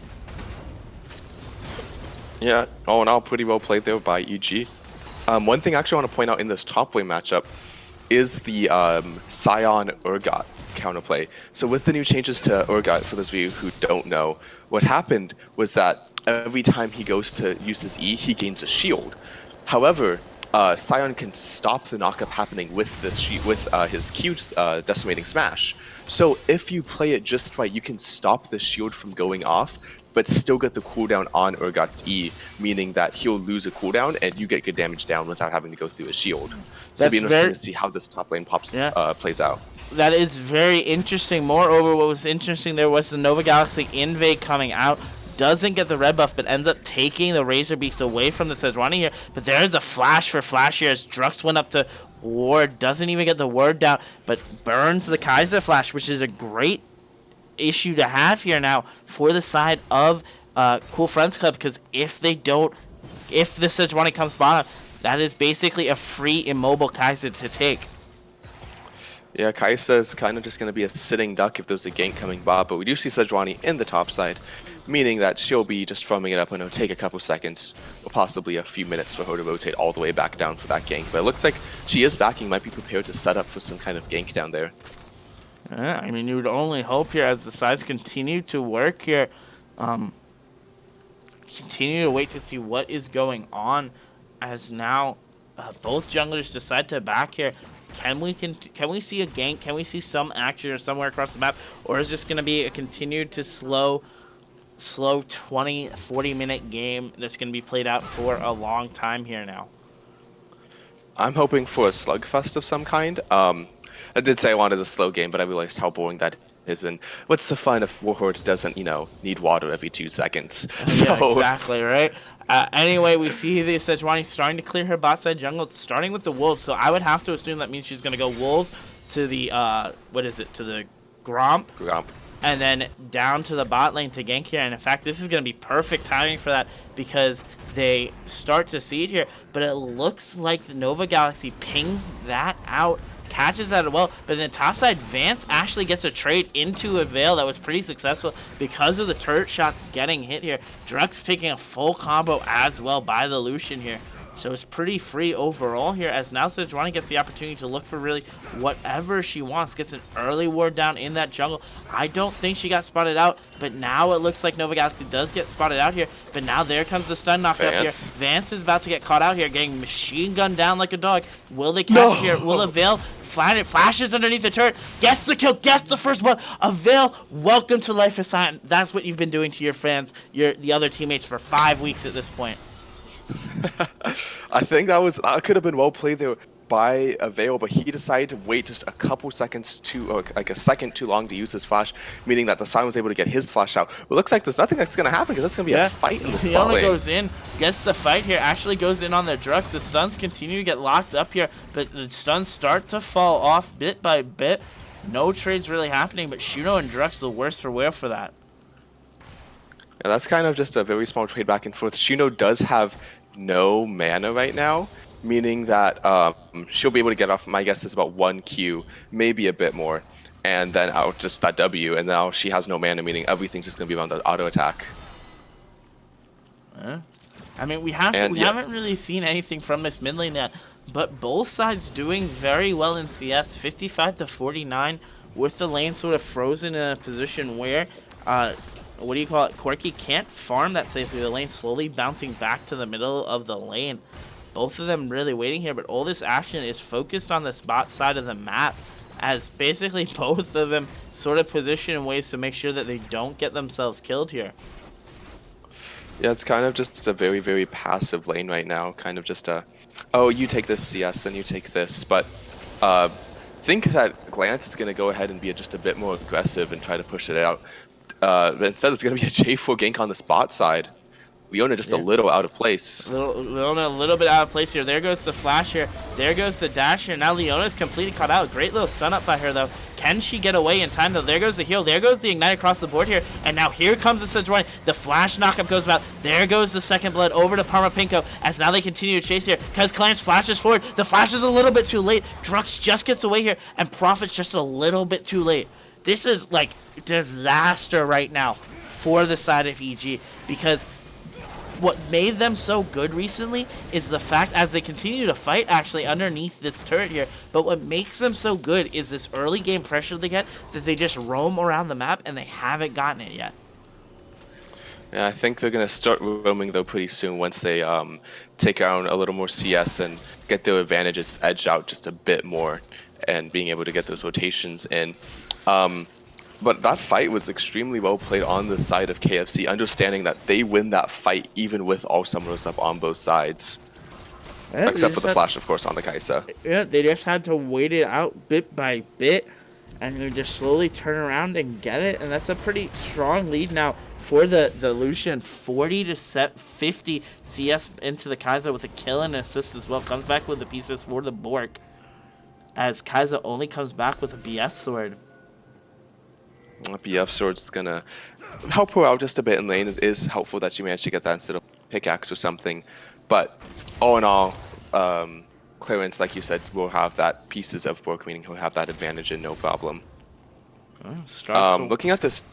Yeah, all in all, pretty well played there by EG. One thing I actually want to point out in this top lane matchup is the Sion Urgot counterplay. So with the new changes to Urgot, for those of you who don't know, what happened was that every time he goes to use his E, he gains a shield. However, Sion can stop the knockup happening with this his Q decimating smash. So if you play it just right, you can stop the shield from going off, but still get the cooldown on Urgot's E, meaning that he'll lose a cooldown and you get good damage down without having to go through a shield. So it'll be interesting to see how this top lane plays out. That is very interesting. Moreover, what was interesting there was the Nova Galaxy invade coming out. Doesn't get the red buff, but ends up taking the Razor Beast away from the Sejuani here. But there is a flash for Flash here as Drux went up to ward. Doesn't even get the ward down, but burns the Kaiser Flash, which is a great issue to have here now for the side of Cool Friends Club, because if the Sejuani comes bottom, that is basically a free immobile Kaiser to take. Yeah, Kaisa is kind of just going to be a sitting duck if there's a gank coming bot, but we do see Sejuani in the top side, meaning that she'll be just farming it up and it'll take a couple seconds, or possibly a few minutes for her to rotate all the way back down for that gank. But it looks like she is backing, might be prepared to set up for some kind of gank down there. Yeah, I mean, you would only hope here as the sides continue to work here. Continue to wait to see what is going on, as now both junglers decide to back here. Can we see a gank? Can we see some action or somewhere across the map? Or is this going to be a continued to slow 20-40 minute game that's going to be played out for a long time here now? I'm hoping for a slugfest of some kind. I did say I wanted a slow game, but I realized how boring that is. And what's the fun if Warhorde doesn't, need water every 2 seconds? Yeah, exactly, right? Anyway, we see the Sejuani starting to clear her bot side jungle, starting with the Wolves. So I would have to assume that means she's going to go Wolves to the, to the Gromp. And then down to the bot lane to gank here. And in fact, this is going to be perfect timing for that, because they start to seed here. But it looks like the Nova Galaxy pings that out, catches that as well. But in the top side, Vance actually gets a trade into a Veil that was pretty successful because of the turret shots getting hit here. Drux taking a full combo as well by the Lucian here. So it's pretty free overall here, as now Sejuani gets the opportunity to look for really whatever she wants. Gets an early ward down in that jungle. I don't think she got spotted out, but now it looks like Nova Galaxy does get spotted out here. But now there comes the stun knocked up here. Vance is about to get caught out here, getting machine gunned down like a dog. Will they catch here? Will a Veil flashes underneath the turret, gets the kill, gets the first one. A Veil, welcome to Life is Silent. That's what you've been doing to your fans, the other teammates, for 5 weeks at this point. I think that could have been well played there by a Veil, but he decided to wait just a couple seconds like a second too long to use his flash, meaning that the Sion was able to get his flash out. But it looks like there's nothing that's going to happen, because it's going to be a fight in this bot lane. Goes in, gets the fight here, actually goes in on the Drux. The stuns continue to get locked up here, but the stuns start to fall off bit by bit. No trades really happening, but Shuno and Drux the worse for wear for that. Yeah, that's kind of just a very small trade back and forth. Shuno does have no mana right now, meaning that she'll be able to get off, my guess is about 1 Q, maybe a bit more, and then out just that W, and now she has no mana, meaning everything's just going to be around the auto attack. I mean, we haven't really seen anything from this mid lane yet, but both sides doing very well in CS, 55-49, with the lane sort of frozen in a position where Quirky can't farm that safely. The lane slowly bouncing back to the middle of the lane. Both of them really waiting here, but all this action is focused on this bot side of the map, as basically both of them sort of position in ways to make sure that they don't get themselves killed here. Yeah, it's kind of just a very, very passive lane right now. Kind of just oh, you take this CS, then you take this. But think that Glance is going to go ahead and be just a bit more aggressive and try to push it out. But instead, it's going to be a J4 gank on the spot side. Leona just a little out of place. Leona a little bit out of place here. There goes the flash here. There goes the dash here. Now Leona's completely caught out. Great little stun up by her though. Can she get away in time though? There goes the heal. There goes the ignite across the board here. And now here comes the Sejuani. The flash knockup goes about. There goes the second blood over to Parmapinko as now they continue to chase here. Because Clarence flashes forward. The flash is a little bit too late. Drux just gets away here. And Prophet's just a little bit too late. This is like disaster right now for the side of EG. Because what made them so good recently is the fact as they continue to fight actually underneath this turret here, but what makes them so good is this early game pressure they get that they just roam around the map and they haven't gotten it yet. Yeah, I think they're going to start roaming though pretty soon once they take out a little more CS and get their advantages edged out just a bit more and being able to get those rotations in. But that fight was extremely well played on the side of KFC, understanding that they win that fight even with all summoners up on both sides. Yeah, except for the flash, of course, on the Kaisa. Yeah, they just had to wait it out bit by bit and then just slowly turn around and get it. And that's a pretty strong lead now for the Lucian. 40 to 50 CS into the Kaisa with a kill and an assist as well. Comes back with the pieces for the Bork as Kaisa only comes back with a BF sword. BF sword's gonna help her out just a bit in lane. It is helpful that she managed to get that instead of pickaxe or something. But all in all, Clarence, like you said, will have that pieces of Bork, meaning he'll have that advantage and no problem. Looking at this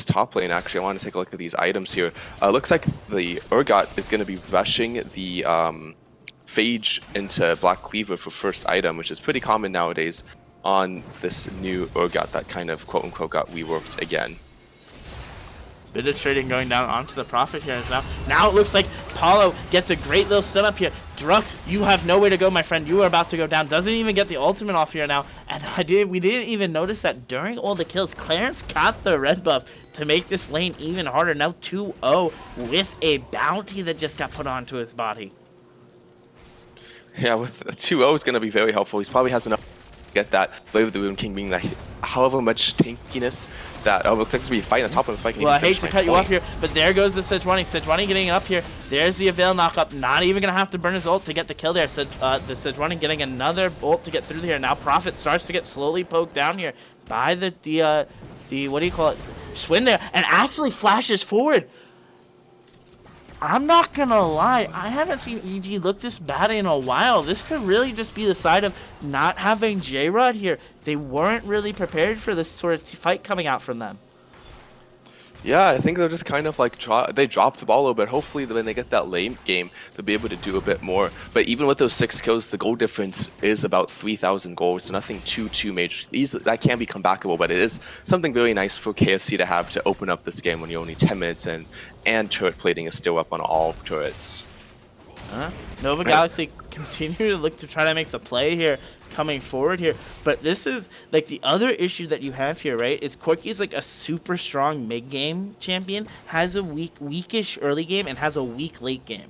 top lane, actually, I want to take a look at these items here. Looks like the Urgot is going to be rushing the Phage into Black Cleaver for first item, which is pretty common nowadays on this new Urgot that kind of quote-unquote got reworked again. Bit of trading going down onto the Prophet here as now it looks like Paulo gets a great little stun up here. Drux, you have nowhere to go, my friend. You are about to go down. Doesn't even get the ultimate off here now. And we didn't even notice that during all the kills, Clarence got the red buff to make this lane even harder. Now 2-0 with a bounty that just got put onto his body. Yeah, with 2-0 is going to be very helpful. He probably has enough get that Blade of the Rune King being that however much tankiness that looks like to be fighting on top of the fight. Well, I hate to cut you off here, but there goes the Sejuani. Sejuani getting up here. There's the Avail knockup. Not even going to have to burn his ult to get the kill there. The Sejuani getting another ult to get through here. Now Prophet starts to get slowly poked down here by the what do you call it? Swin there, and actually flashes forward. I'm not gonna lie, I haven't seen EG look this bad in a while. This could really just be the side of not having J-Rod here. They weren't really prepared for this sort of fight coming out from them. Yeah, I think they're just kind of like, they dropped the ball a little bit. Hopefully when they get that late game, they'll be able to do a bit more. But even with those 6 kills, the goal difference is about 3,000 goals, so nothing too major. That can be comebackable, but it is something really nice for KFC to have to open up this game when you're only 10 minutes in, and turret plating is still up on all turrets. Nova Galaxy continue to look to try to make the play here coming forward here, but this is like the other issue that you have here, right? Is Corki is like a super strong mid-game champion, has a weakish early game and has a weak late game,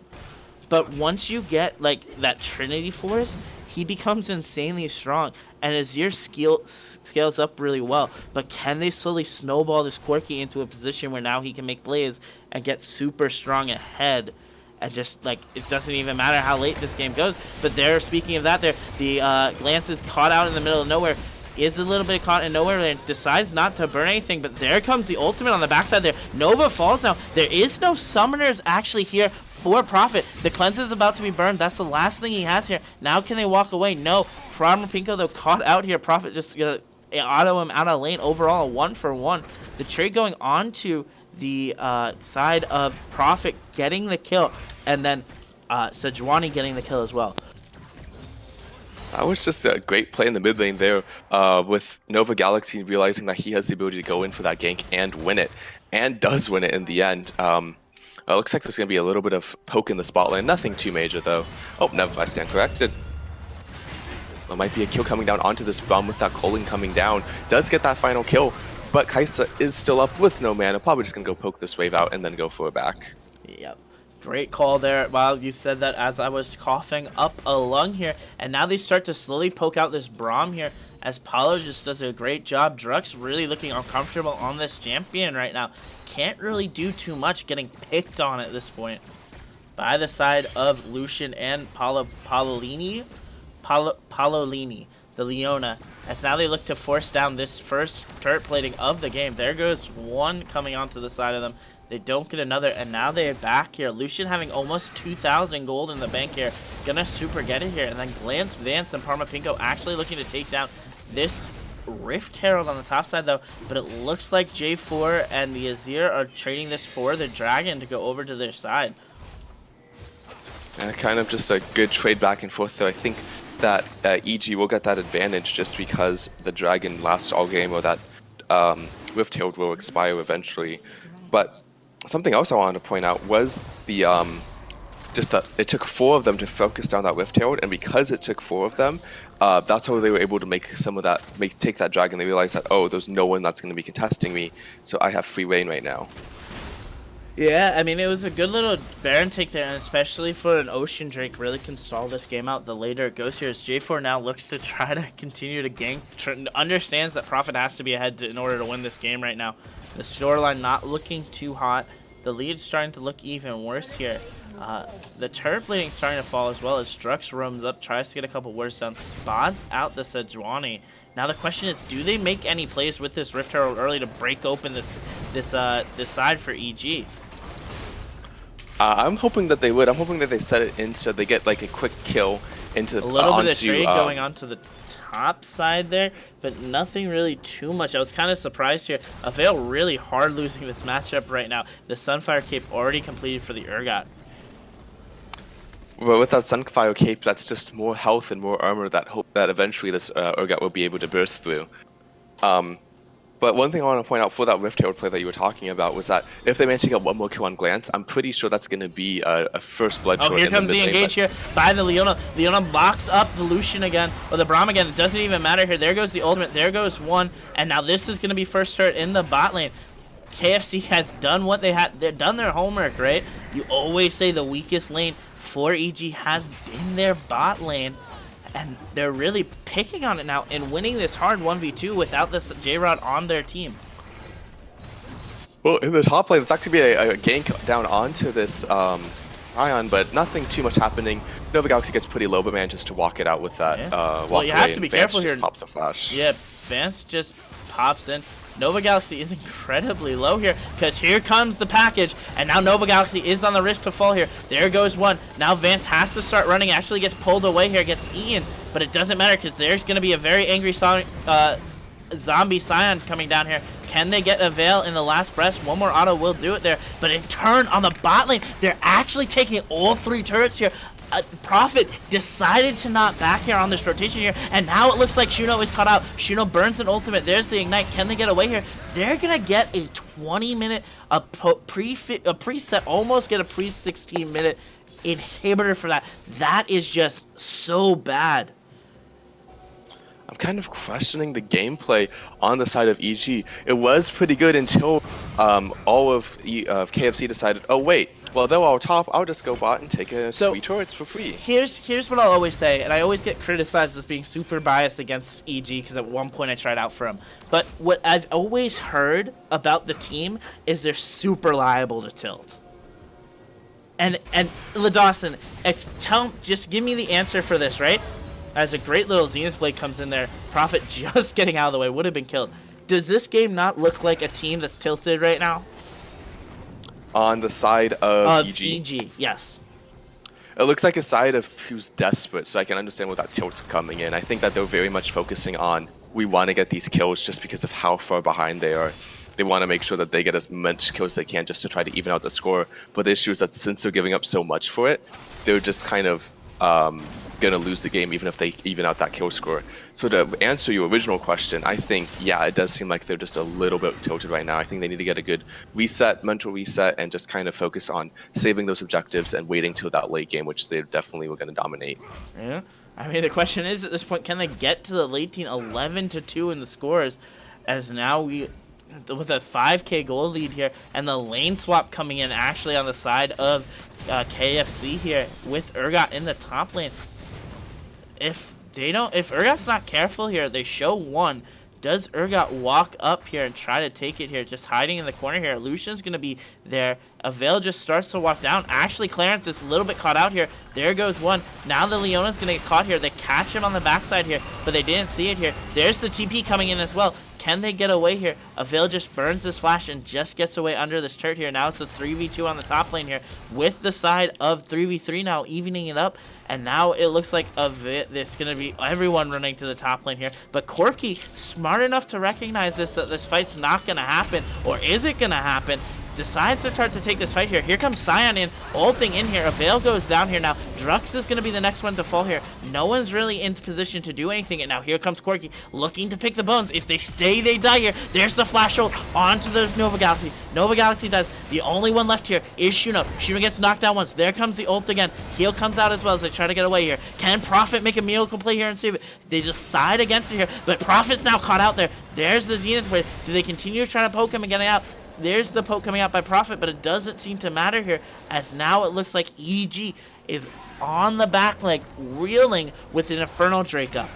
but once you get like that Trinity Force, he becomes insanely strong, and Azir scales up really well. But can they slowly snowball this Corki into a position where now he can make plays and get super strong ahead? And just like it doesn't even matter how late this game goes. But there, speaking of that, the Glance is caught out in the middle of nowhere. Is a little bit caught in nowhere and decides not to burn anything. But there comes the ultimate on the backside there. Nova falls now. There is no summoners actually here for Prophet. The cleanse is about to be burned. That's the last thing he has here. Now can they walk away? No. Parmapinko though caught out here. Prophet just gonna auto him out of lane. Overall, 1-for-1. The trade going on to the side of Prophet getting the kill, and then Sejuani getting the kill as well. That was just a great play in the mid lane there, with Nova Galaxy realizing that he has the ability to go in for that gank and win it, and does win it in the end. Looks like there's going to be a little bit of poke in the spotlight. Nothing too major though. Oh, never, I stand corrected. There might be a kill coming down onto this bomb with that Colin coming down. Does get that final kill. But Kaisa is still up with no mana. Probably just going to go poke this wave out and then go for a back. Yep. Great call there. While you said that as I was coughing up a lung here. And now they start to slowly poke out this Braum here as Paulo just does a great job. Drux really looking uncomfortable on this champion right now. Can't really do too much, getting picked on at this point by the side of Lucian and Paolini, the Leona, as now they look to force down this first turret plating of the game. There goes one coming onto the side of them. They don't get another, and now they're back here. Lucian having almost 2,000 gold in the bank here. Gonna super get it here. And then Glance, Vance, and Parmapinko actually looking to take down this Rift Herald on the top side, though. But it looks like J4 and the Azir are trading this for the Dragon to go over to their side. And kind of just a good trade back and forth there. I think that EG will get that advantage just because the Dragon lasts all game, or that Rift Herald will expire eventually. But something else I wanted to point out was the just that it took 4 of them to focus down that Rift Herald, and because it took 4 of them, that's how they were able to make some of that, take that Dragon. They realized that, oh, there's no one that's going to be contesting me, so I have free reign right now. Yeah, I mean, it was a good little Baron take there, and especially for an Ocean Drake, really can stall this game out the later it goes here, as J4 now looks to try to continue to gank, understands that Prophet has to be ahead in order to win this game right now. The storyline not looking too hot. The lead's starting to look even worse here. The turret plating starting to fall as well as Strux roams up, tries to get a couple words down, spots out the Sejuani. Now the question is, do they make any plays with this Rift Herald early to break open this side for EG? I'm hoping that they would. I'm hoping that they set it in so they get like a quick kill into a little bit of trade going onto the top side there, but nothing really too much. I was kind of surprised here. Avail really hard losing this matchup right now. The Sunfire Cape already completed for the Urgot. Well, with that Sunfire Cape, that's just more health and more armor that hope that eventually this Urgot will be able to burst through. But one thing I want to point out for that Rift Herald play that you were talking about was that if they manage to get one more kill on Glance, I'm pretty sure that's going to be a first blood turret. Oh, here comes the engage here by the Leona. Leona locks up the Lucian again, or the Braum again. It doesn't even matter here. There goes the ultimate. There goes one. And now this is going to be first turret in the bot lane. KFC has done what they had. They've done their homework, right? You always say the weakest lane for EG has been their bot lane. And they're really picking on it now and winning this hard 1v2 without this J-Rod on their team. Well, in the top lane, it's actually a gank down onto this Ion, but nothing too much happening. Nova Galaxy gets pretty low, but manages to walk it out with that walk well, you have to be Vance careful here. Just pops a flash. Yeah, Vance just pops in. Nova Galaxy is incredibly low here because here comes the package, and now Nova Galaxy is on the risk to fall here. There goes one. Now Vance has to start running, actually gets pulled away here, gets eaten, but it doesn't matter because there's going to be a very angry zombie Scion coming down here. Can they get a Veil in the last breath? One more auto will do it there, but in turn on the bot lane, they're actually taking all 3 turrets here. Prophet decided to not back here on this rotation here, and now it looks like Shuno is caught out. Shuno burns an ultimate. There's the ignite. Can they get away here? They're gonna get a 20-minute preset, almost get a pre-16-minute inhibitor for that. That is just so bad. I'm kind of questioning the gameplay on the side of EG. It was pretty good until all of KFC decided, oh wait, well they're all top, I'll just go bot and take 3 turrets for free. Here's what I'll always say, and I always get criticized as being super biased against EG because at one point I tried out for them. But what I've always heard about the team is they're super liable to tilt. And LaDawson, just give me the answer for this, right? As a great little Zenith Blade comes in there, Prophet just getting out of the way, would have been killed. Does this game not look like a team that's tilted right now? On the side of EG? EG, yes. It looks like a side of who's desperate, so I can understand where that tilt's coming in. I think that they're very much focusing on, we want to get these kills just because of how far behind they are. They want to make sure that they get as much kills as they can just to try to even out the score. But the issue is that since they're giving up so much for it, they're just kind of gonna lose the game even if they even out that kill score. So to answer your original question, I think, yeah, it does seem like they're just a little bit tilted right now. I think they need to get a good reset, mental reset, and just kind of focus on saving those objectives and waiting till that late game, which they definitely were going to dominate. Yeah, I mean, the question is at this point, can they get to the late team? 11-2 in the scores, as now we with a 5k gold lead here, and the lane swap coming in actually on the side of KFC here with Urgot in the top lane. If Urgot's not careful here, they show one. Does Urgot walk up here and try to take it here? Just hiding in the corner here. Lucian's going to be there. Avail just starts to walk down. Actually, Clarence is a little bit caught out here. There goes one. Now the Leona's going to get caught here. They catch him on the backside here, but they didn't see it here. There's the TP coming in as well. Can they get away here? Avail just burns this flash and just gets away under this turret here. Now it's a 3v2 on the top lane here with the side of 3v3 now evening it up. And now it looks like it's going to be everyone running to the top lane here. But Corki, smart enough to recognize that this fight's not going to happen. Or is it going to happen? Decides to start to take this fight here. Here comes Sion in, ulting in here. Avail goes down here now. Drux is going to be the next one to fall here. No one's really in position to do anything. And now here comes Corki looking to pick the bones. If they stay, they die here. There's the flash ult onto the Nova Galaxy. Nova Galaxy dies. The only one left here is Shuno. Shuno gets knocked down once. There comes the ult again. Heal comes out as well as they try to get away here. Can Prophet make a miracle play here and save it? They just side against it here. But Prophet's now caught out there. There's the Zenith wave. Do they continue to try to poke him and get it out? There's the poke coming out by Prophet, but it doesn't seem to matter here, as now it looks like EG is on the back leg, reeling with an Infernal Drake up.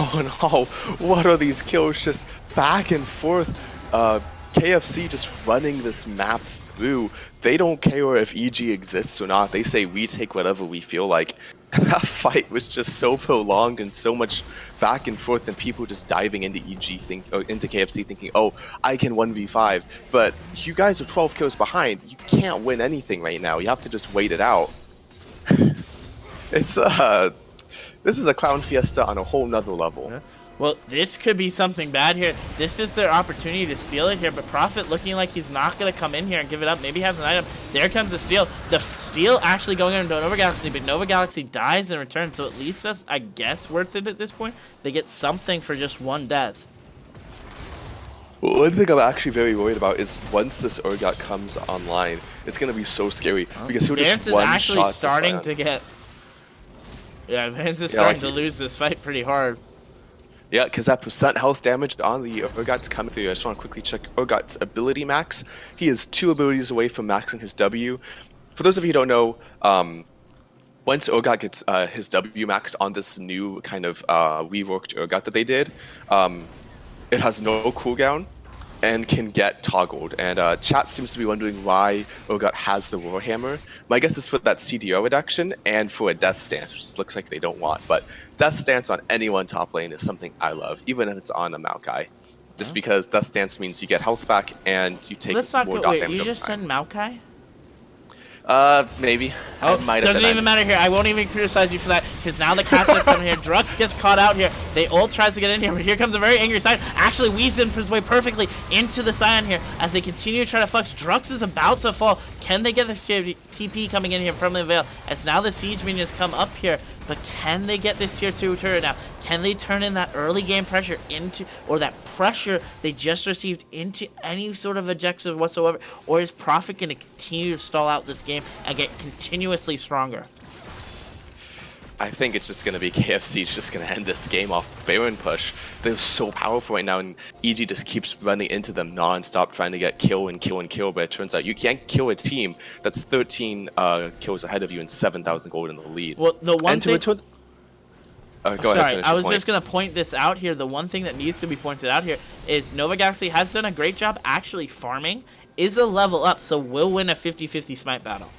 Oh no, what are these kills just back and forth? KFC just running this map through. They don't care if EG exists or not. They say we take whatever we feel like. That fight was just so prolonged and so much back and forth, and people just diving into into KFC thinking, oh, I can 1v5. But you guys are 12 kills behind. You can't win anything right now. You have to just wait it out. This is a clown fiesta on a whole nother level. Yeah. Well, this could be something bad here. This is their opportunity to steal it here, but Prophet looking like he's not going to come in here and give it up. Maybe he has an item. There comes the steal. The steal actually going into Nova Galaxy, but Nova Galaxy dies in return, so at least that's, I guess, worth it at this point. They get something for just one death. One thing I'm actually very worried about is once this Urgot comes online, it's going to be so scary, because he'll just one-shot Vance is actually starting to get... Yeah, Vance is starting to lose this fight pretty hard. Yeah, because that percent health damage on the Urgot's coming through. I just want to quickly check Urgot's ability max. He is 2 abilities away from maxing his W. For those of you who don't know, once Urgot gets his W maxed on this new kind of reworked Urgot that they did, it has no cooldown and can get toggled. And chat seems to be wondering why Urgot has the Warhammer. My guess is for that CDO reduction and for a Death Stance, which looks like they don't want. But Death Stance on anyone top lane is something I love, even if it's on a Maokai. Just because Death Stance means you get health back and you take more dot damage. You just said Maokai? Maybe. Oh, doesn't even matter here. I won't even criticize you for that, because now the cast is coming here. Drux gets caught out here. They ult tries to get in here, but here comes a very angry Sion. Actually weaves in his way perfectly into the Sion here as they continue to try to flex. Drux is about to fall. Can they get the TP coming in here from the Veil? As now the Siege minions come up here, but can they get this tier 2 turret now? Can they turn in that early game pressure into, or that pressure they just received into any sort of objective whatsoever? Or is Prophet going to continue to stall out this game and get continuously stronger? I think it's just going to be KFC's just going to end this game off Baron push. They're so powerful right now, and EG just keeps running into them non-stop, trying to get kill and kill and kill, but it turns out you can't kill a team that's 13 kills ahead of you and 7,000 gold in the lead. Well, the one thing... Go ahead, I was just going to point this out here. The one thing that needs to be pointed out here is Nova Galaxy has done a great job actually farming, is a level up, so will win a 50-50 smite battle.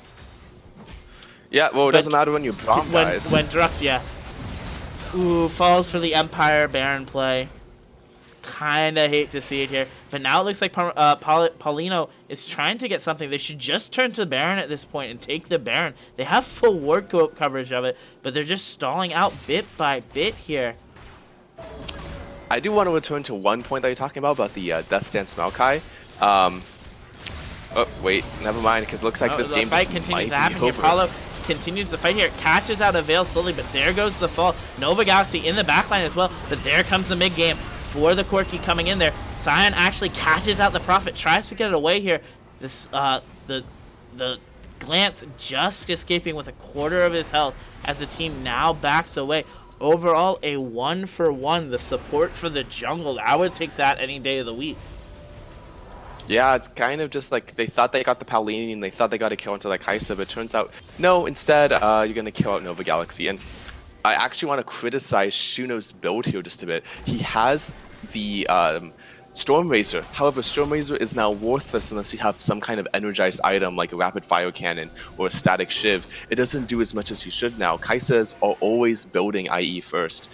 Yeah, well, it doesn't matter when you bomb guys. When Drux, yeah. Ooh, falls for the Empire Baron play. Kinda hate to see it here. But now it looks like Paulino is trying to get something. They should just turn to the Baron at this point and take the Baron. They have full ward coverage of it, but they're just stalling out bit by bit here. I do want to return to one point that you're talking about the Death Stance Maokai. Oh, wait, never mind, because it looks like this game just might be over. Paulo continues the fight here, catches out a Veil slowly, but there goes the fall. Nova Galaxy in the backline as well, but there comes the mid game for the Corki coming in there. Sion actually catches out the Prophet, tries to get it away here. This the glance just escaping with a quarter of his health as the team now backs away. overall a 1-for-1. The support for the jungle, I would take that any day of the week. Yeah, it's kind of just like they thought they got the Paulini and they thought they got a kill into the Kaisa, but it turns out, no, instead, you're going to kill out Nova Galaxy. And I actually want to criticize Shuno's build here just a bit. He has the Storm Razor. However, Storm Razor is now worthless unless you have some kind of energized item like a rapid fire cannon or a static shiv. It doesn't do as much as you should now. Kaisas are always building IE first.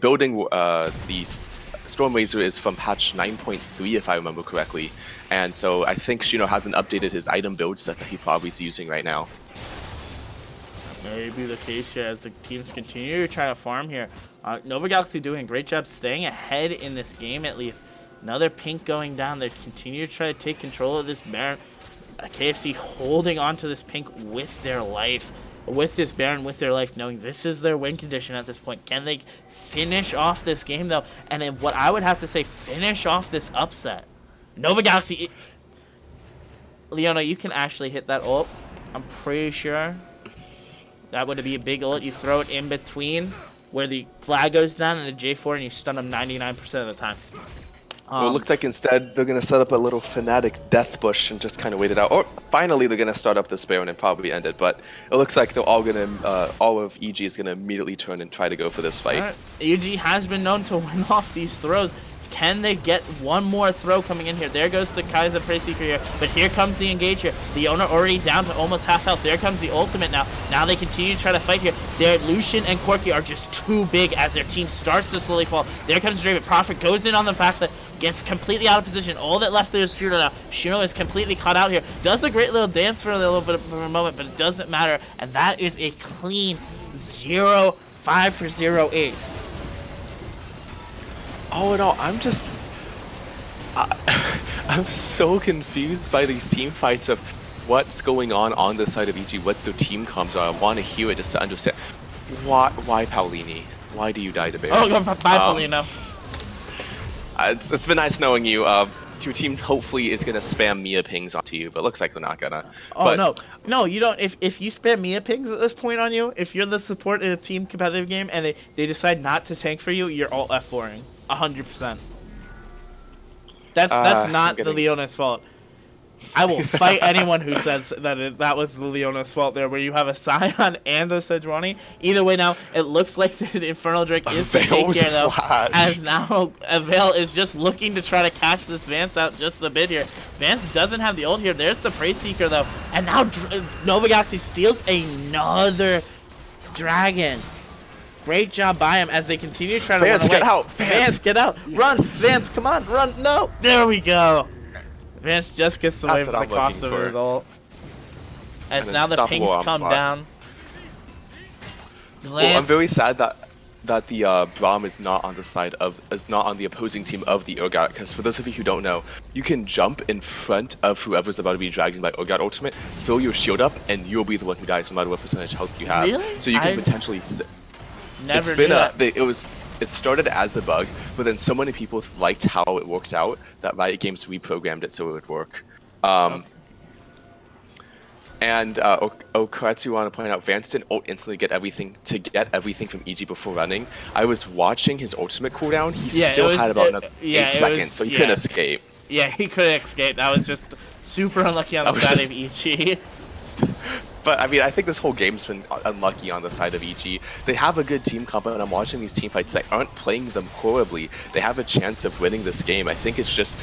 Building the Storm Razor is from patch 9.3 if I remember correctly. And so I think Shuno hasn't updated his item build set that he probably is using right now. Maybe the case here as the teams continue to try to farm here. Nova Galaxy doing a great job staying ahead in this game at least. Another pink going down. They continue to try to take control of this Baron. KFC holding on to this pink with their life. With this Baron with their life, knowing this is their win condition at this point. Can they finish off this game though? And then what I would have to say, finish off this upset. Nova Galaxy. Leona, you can actually hit that ult. I'm pretty sure. That would be a big ult. You throw it in between where the flag goes down and the J4 and you stun them 99% of the time. Well, it looks like instead they're going to set up a little Fnatic death bush and just kind of wait it out. Or finally they're going to start up this Baron and probably end it. But it looks like they're all going to, all of EG is going to immediately turn and try to go for this fight. Right. EG has been known to win off these throws. Can they get one more throw coming in here? There goes the Kaiser Prey Seeker here. But here comes the engage here. Leona already down to almost half health. There comes the ultimate now. Now they continue to try to fight here. Their Lucian and Corki are just too big as their team starts to slowly fall. There comes Draven. Prophet goes in on the backside. Gets completely out of position. All that left there is Shuno now. Shuno is completely caught out here. Does a great little dance for a little bit of a moment, but it doesn't matter. And that is a clean 5-for-0 ace. All in all, I'm just... I'm so confused by these team fights of what's going on the side of EG, what the team comms are. I want to hear it just to understand. Why Paulini? Why do you die to Baron? Oh, bye, Paulino. It's been nice knowing you. Your team hopefully is gonna spam Mia pings onto you, but it looks like they're not gonna. Oh but, no, you don't. If you spam Mia pings at this point on you, if you're the support in a team competitive game and they decide not to tank for you, you're all F4ing 100%. That's not the Leona's fault. I will fight anyone who says that was the Leona's fault there, where you have a Scion and a Sejuani. Either way, now it looks like the Infernal Drake is to take care though, as now Veil is just looking to try to catch this Vance out just a bit here. Vance doesn't have the ult here. There's the Prey Seeker though, and now Nova Galaxy steals another dragon. Great job by him as they continue trying to run away. Get out! Vance, get out! Yes. Run, Vance, come on, run! No, there we go. Vance just gets away from the cost of his ult. As now the pings come down. Well, I'm very sad that the Braum is not on the opposing team of the Urgot, because for those of you who don't know, you can jump in front of whoever's about to be dragged by Urgot ultimate, throw your shield up, and you'll be the one who dies no matter what percentage health you have. Really? So you can potentially. Never knew that. It started as a bug, but then so many people liked how it worked out that Riot Games reprogrammed it so it would work. And Okaratsu, want to point out, Vance didn't instantly get everything from EG before running. I was watching his ultimate cooldown. He still had about 8 seconds, so he couldn't escape. Yeah, he couldn't escape. That was just super unlucky on the side of EG. But I mean, I think this whole game's been unlucky on the side of EG. They have a good team comp, and I'm watching these team fights that aren't playing them horribly. They have a chance of winning this game. I think it's just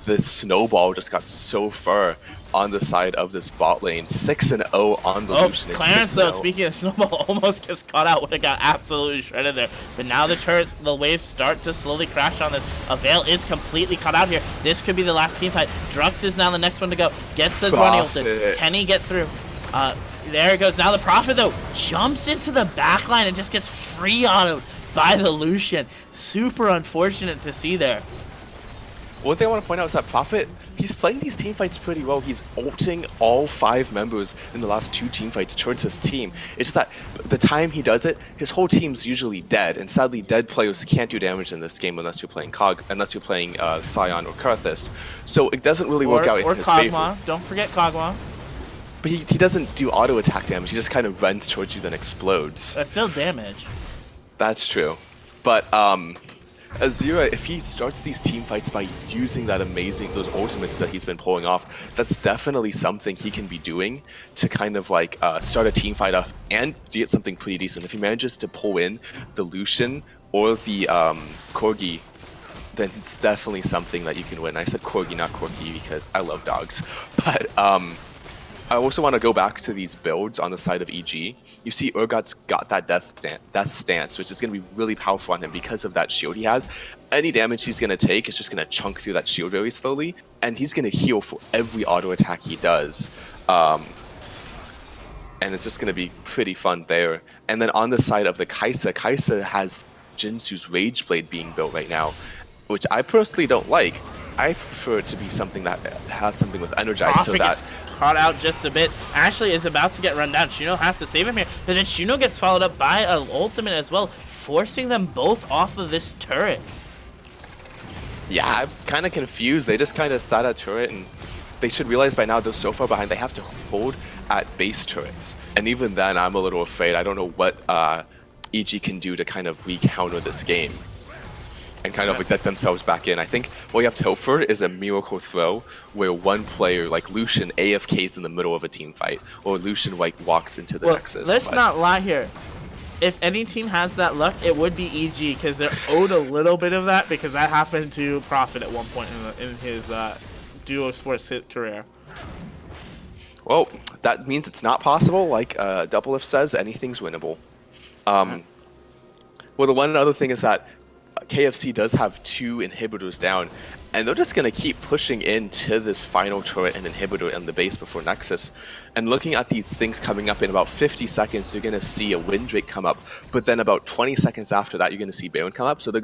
the snowball just got so far on the side of this bot lane. 6-0 on the Lucian. Clarence, though, speaking of snowball, almost gets caught out. Would have got absolutely shredded there. But now the waves start to slowly crash on this. Veil is completely caught out here. This could be the last team fight. Drux is now the next one to go. Gets the Guardian ulted. Can he get through? There it goes. Now the Prophet, though, jumps into the backline and just gets free autoed by the Lucian. Super unfortunate to see there. One thing I want to point out is that Prophet, he's playing these team fights pretty well. He's ulting all 5 members in the last 2 team fights towards his team. It's just that the time he does it, his whole team's usually dead. And sadly, dead players can't do damage in this game unless you're playing Scion or Karthus. So it doesn't really work out in his favor. Don't forget Kog'Maw. But he doesn't do auto attack damage. He just kind of runs towards you, then explodes. That's still damage. That's true. But Azira, if he starts these team fights by using those ultimates that he's been pulling off, that's definitely something he can be doing to kind of like start a team fight off and get something pretty decent. If he manages to pull in the Lucian or the Corgi, then it's definitely something that you can win. I said Corgi, not Corgi, because I love dogs. But I also want to go back to these builds on the side of EG. You see Urgot's got that death stance, which is going to be really powerful on him because of that shield he has. Any damage he's going to take is just going to chunk through that shield very slowly, and he's going to heal for every auto attack he does. And it's just going to be pretty fun there. And then on the side of the Kaisa has Jinsu's Rage Blade being built right now, which I personally don't like. I prefer it to be something that has something with Energize, so that caught out just a bit. Ashley is about to get run down. Shuno has to save him here, but then Shuno gets followed up by an ultimate as well, forcing them both off of this turret. Yeah, I'm kind of confused. They just kind of sat at turret, and they should realize by now they're so far behind they have to hold at base turrets. And even then, I'm a little afraid. I don't know what EG can do to kind of re-counter this game and kind of like let themselves back in. I think what you have to hope for is a miracle throw where one player, like Lucian, AFKs in the middle of a team fight, or Lucian like walks into the Nexus. Let's not lie here. If any team has that luck, it would be EG, because they're owed a little bit of that, because that happened to Prophet at one point in his duo sports hit career. Well, that means it's not possible. Like Double F says, anything's winnable. Well, the one other thing is that KFC does have 2 inhibitors down, and they're just going to keep pushing into this final turret and inhibitor in the base before Nexus. And looking at these things coming up in about 50 seconds, you're going to see a Windrake come up, but then about 20 seconds after that, you're going to see Baron come up. So they're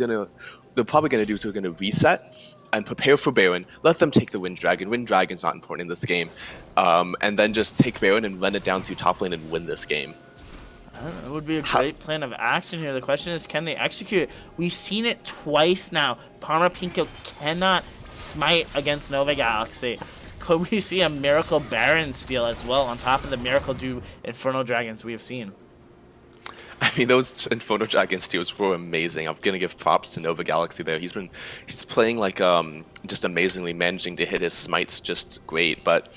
probably going to do is they're going to reset and prepare for Baron, let them take the Wind Dragon. Wind Dragon's not important in this game, and then just take Baron and run it down through top lane and win this game. It would be a great plan of action here. The question is, can they execute it? We've seen it twice now. Parma Pinko cannot smite against Nova Galaxy. Could we see a Miracle Baron steal as well on top of the Miracle Do Inferno Dragons we have seen? I mean, those Inferno Dragon steals were amazing. I'm gonna give props to Nova Galaxy there. He's playing like just amazingly, managing to hit his smites just great, but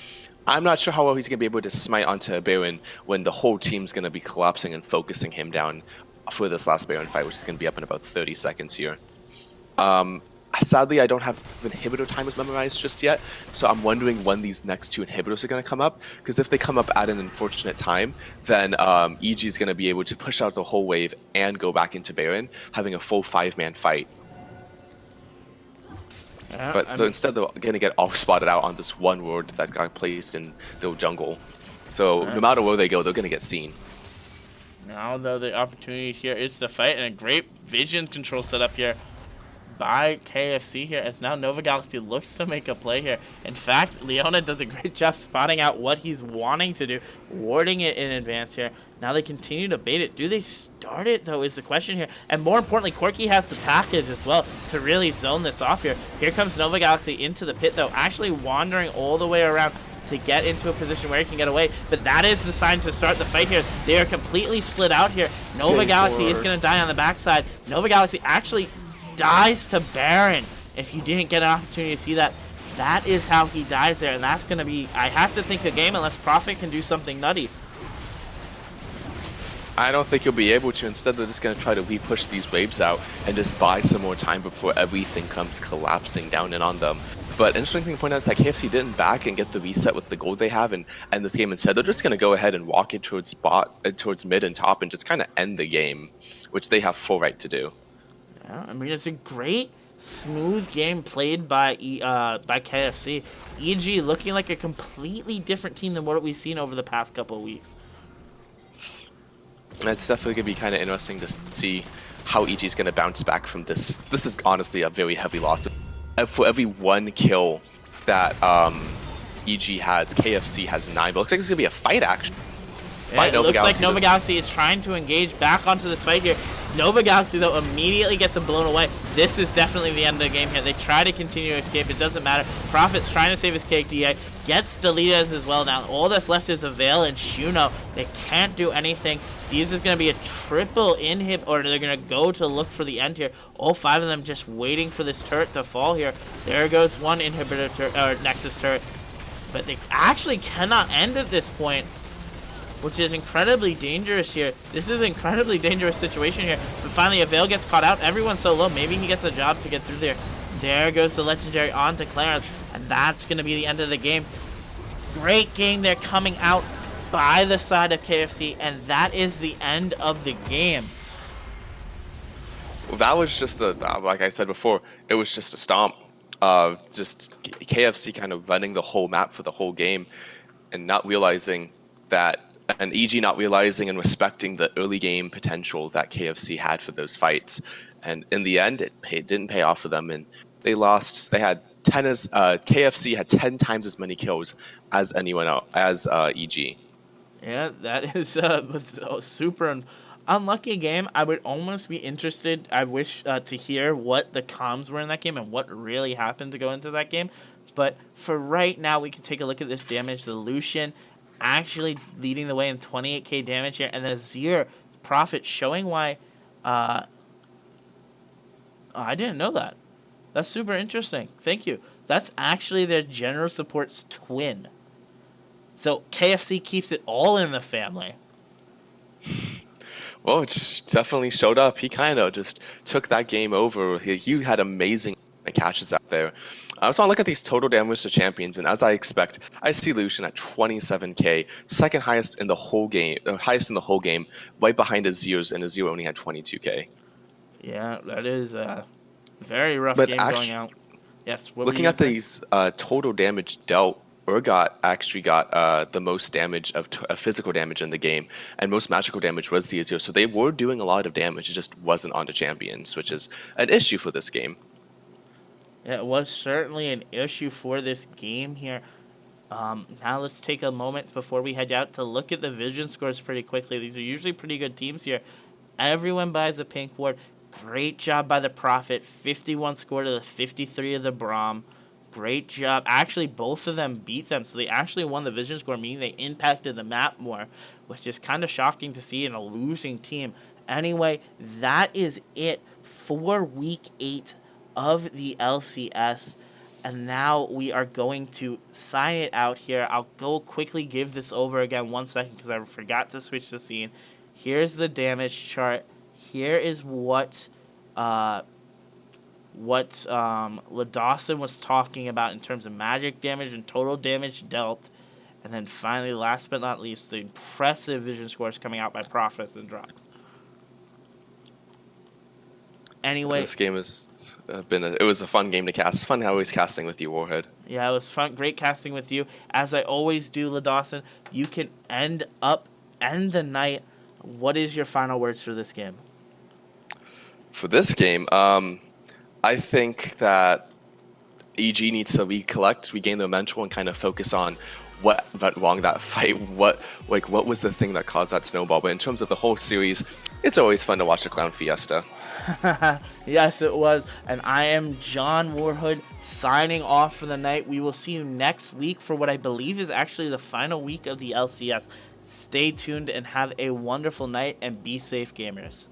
I'm not sure how well he's going to be able to smite onto a Baron when the whole team's going to be collapsing and focusing him down for this last Baron fight, which is going to be up in about 30 seconds here. Sadly, I don't have inhibitor timers memorized just yet, so I'm wondering when these next 2 inhibitors are going to come up, because if they come up at an unfortunate time, then EG is going to be able to push out the whole wave and go back into Baron, having a full 5-man fight. But instead they're going to get all spotted out on this one ward that got placed in the jungle. So no matter where they go, they're going to get seen. Now though, the opportunity here is to fight, and a great vision control setup here by KFC here, as now Nova Galaxy looks to make a play here. In fact, Leona does a great job spotting out what he's wanting to do, warding it in advance here. Now they continue to bait it. Do they start it, though, is the question here. And more importantly, Corki has the package as well to really zone this off here. Here comes Nova Galaxy into the pit, though, actually wandering all the way around to get into a position where he can get away. But that is the sign to start the fight here. They are completely split out here. Nova Galaxy is going to die on the backside. Nova Galaxy actually dies to Baron. If you didn't get an opportunity to see that, that is how he dies there, and that's going to be, I have to think, a game unless Prophet can do something nutty. I don't think you'll be able to. Instead, they're just going to try to re-push these waves out and just buy some more time before everything comes collapsing down in on them. But interesting thing to point out is that KFC didn't back and get the reset with the gold they have and end this game. Instead, they're just going to go ahead and walk it towards towards mid and top and just kind of end the game, which they have full right to do. Yeah, I mean, it's a great, smooth game played by KFC. EG looking like a completely different team than what we've seen over the past couple of weeks. It's definitely going to be kind of interesting to see how EG is going to bounce back from this. This is honestly a very heavy loss. For every 1 kill that EG has, KFC has 9. But it looks like it's going to be a fight, actually. Yeah, it looks like Nova Galaxy is trying to engage back onto this fight here. Nova Galaxy, though, immediately gets them blown away. This is definitely the end of the game here. They try to continue to escape. It doesn't matter. Prophet's trying to save his KDA. Gets deleted as well now. All that's left is Avail and Shuno. They can't do anything. These is going to be a triple inhib, or they're going to go to look for the end here. All 5 of them just waiting for this turret to fall here. There goes one inhibitor turret, or Nexus turret. But they actually cannot end at this point, which is incredibly dangerous here. This is an incredibly dangerous situation here. But finally, Avail gets caught out. Everyone's so low. Maybe he gets a job to get through there. There goes the Legendary on to Clarence. And that's going to be the end of the game. Great game there coming out by the side of KFC. And that is the end of the game. Well, that was just like I said before, it was just a stomp. Just KFC kind of running the whole map for the whole game and not realizing that, and EG not realizing and respecting the early game potential that KFC had for those fights. And in the end, it didn't pay off for them, and they lost. They had KFC had 10 times as many kills as anyone else, as EG. Yeah, that is was a super unlucky game. I would almost be interested, I wish, to hear what the comms were in that game and what really happened to go into that game. But for right now, we can take a look at this damage. The Lucian actually leading the way in 28k damage here, and then Azir Prophet showing why. I didn't know that. That's super interesting. Thank you. That's actually their general support's twin. So KFC keeps it all in the family. Well, it definitely showed up. He kind of just took that game over. He had amazing catches out there. So I look at these total damage to champions, and as I expect, I see Lucian at 27k, second highest in the whole game, right behind Azir's, and Azir only had 22k. Yeah, that is a very rough But game going out. Yes, what were looking you at gonna say? these total damage dealt, Urgot actually got the most damage of physical damage in the game, and most magical damage was the Azir. So they were doing a lot of damage. It just wasn't on the champions, which is an issue for this game. Yeah, it was certainly an issue for this game here. Now let's take a moment before we head out to look at the vision scores pretty quickly. These are usually pretty good teams here. Everyone buys a pink ward. Great job by the Prophet. 51 score to the 53 of the Braum. Great job. Actually, both of them beat them, so they actually won the vision score, meaning they impacted the map more, which is kind of shocking to see in a losing team. Anyway, that is it for Week 8 of the LCS. And now we are going to sign it out here. I'll go quickly give this over again 1 second because I forgot to switch the scene. Here's the damage chart. Here is what Ladawson was talking about in terms of magic damage and total damage dealt. And then finally, last but not least, the impressive vision scores coming out by Prophets and Drox. Anyway, This game has it was a fun game to cast. It's fun always casting with you, Warhead. yeah, it was fun. Great casting with you. As I always do, Ladawson, you can end the night. What is your final words for this game? For this game, I think that EG needs to regain their mental, and kind of focus on what went wrong that fight. What was the thing that caused that snowball? But in terms of the whole series, it's always fun to watch the Clown Fiesta. Yes, it was. And I am John Warhood signing off for the night. We will see you next week for what I believe is actually the final week of the LCS. Stay tuned and have a wonderful night, and be safe, gamers.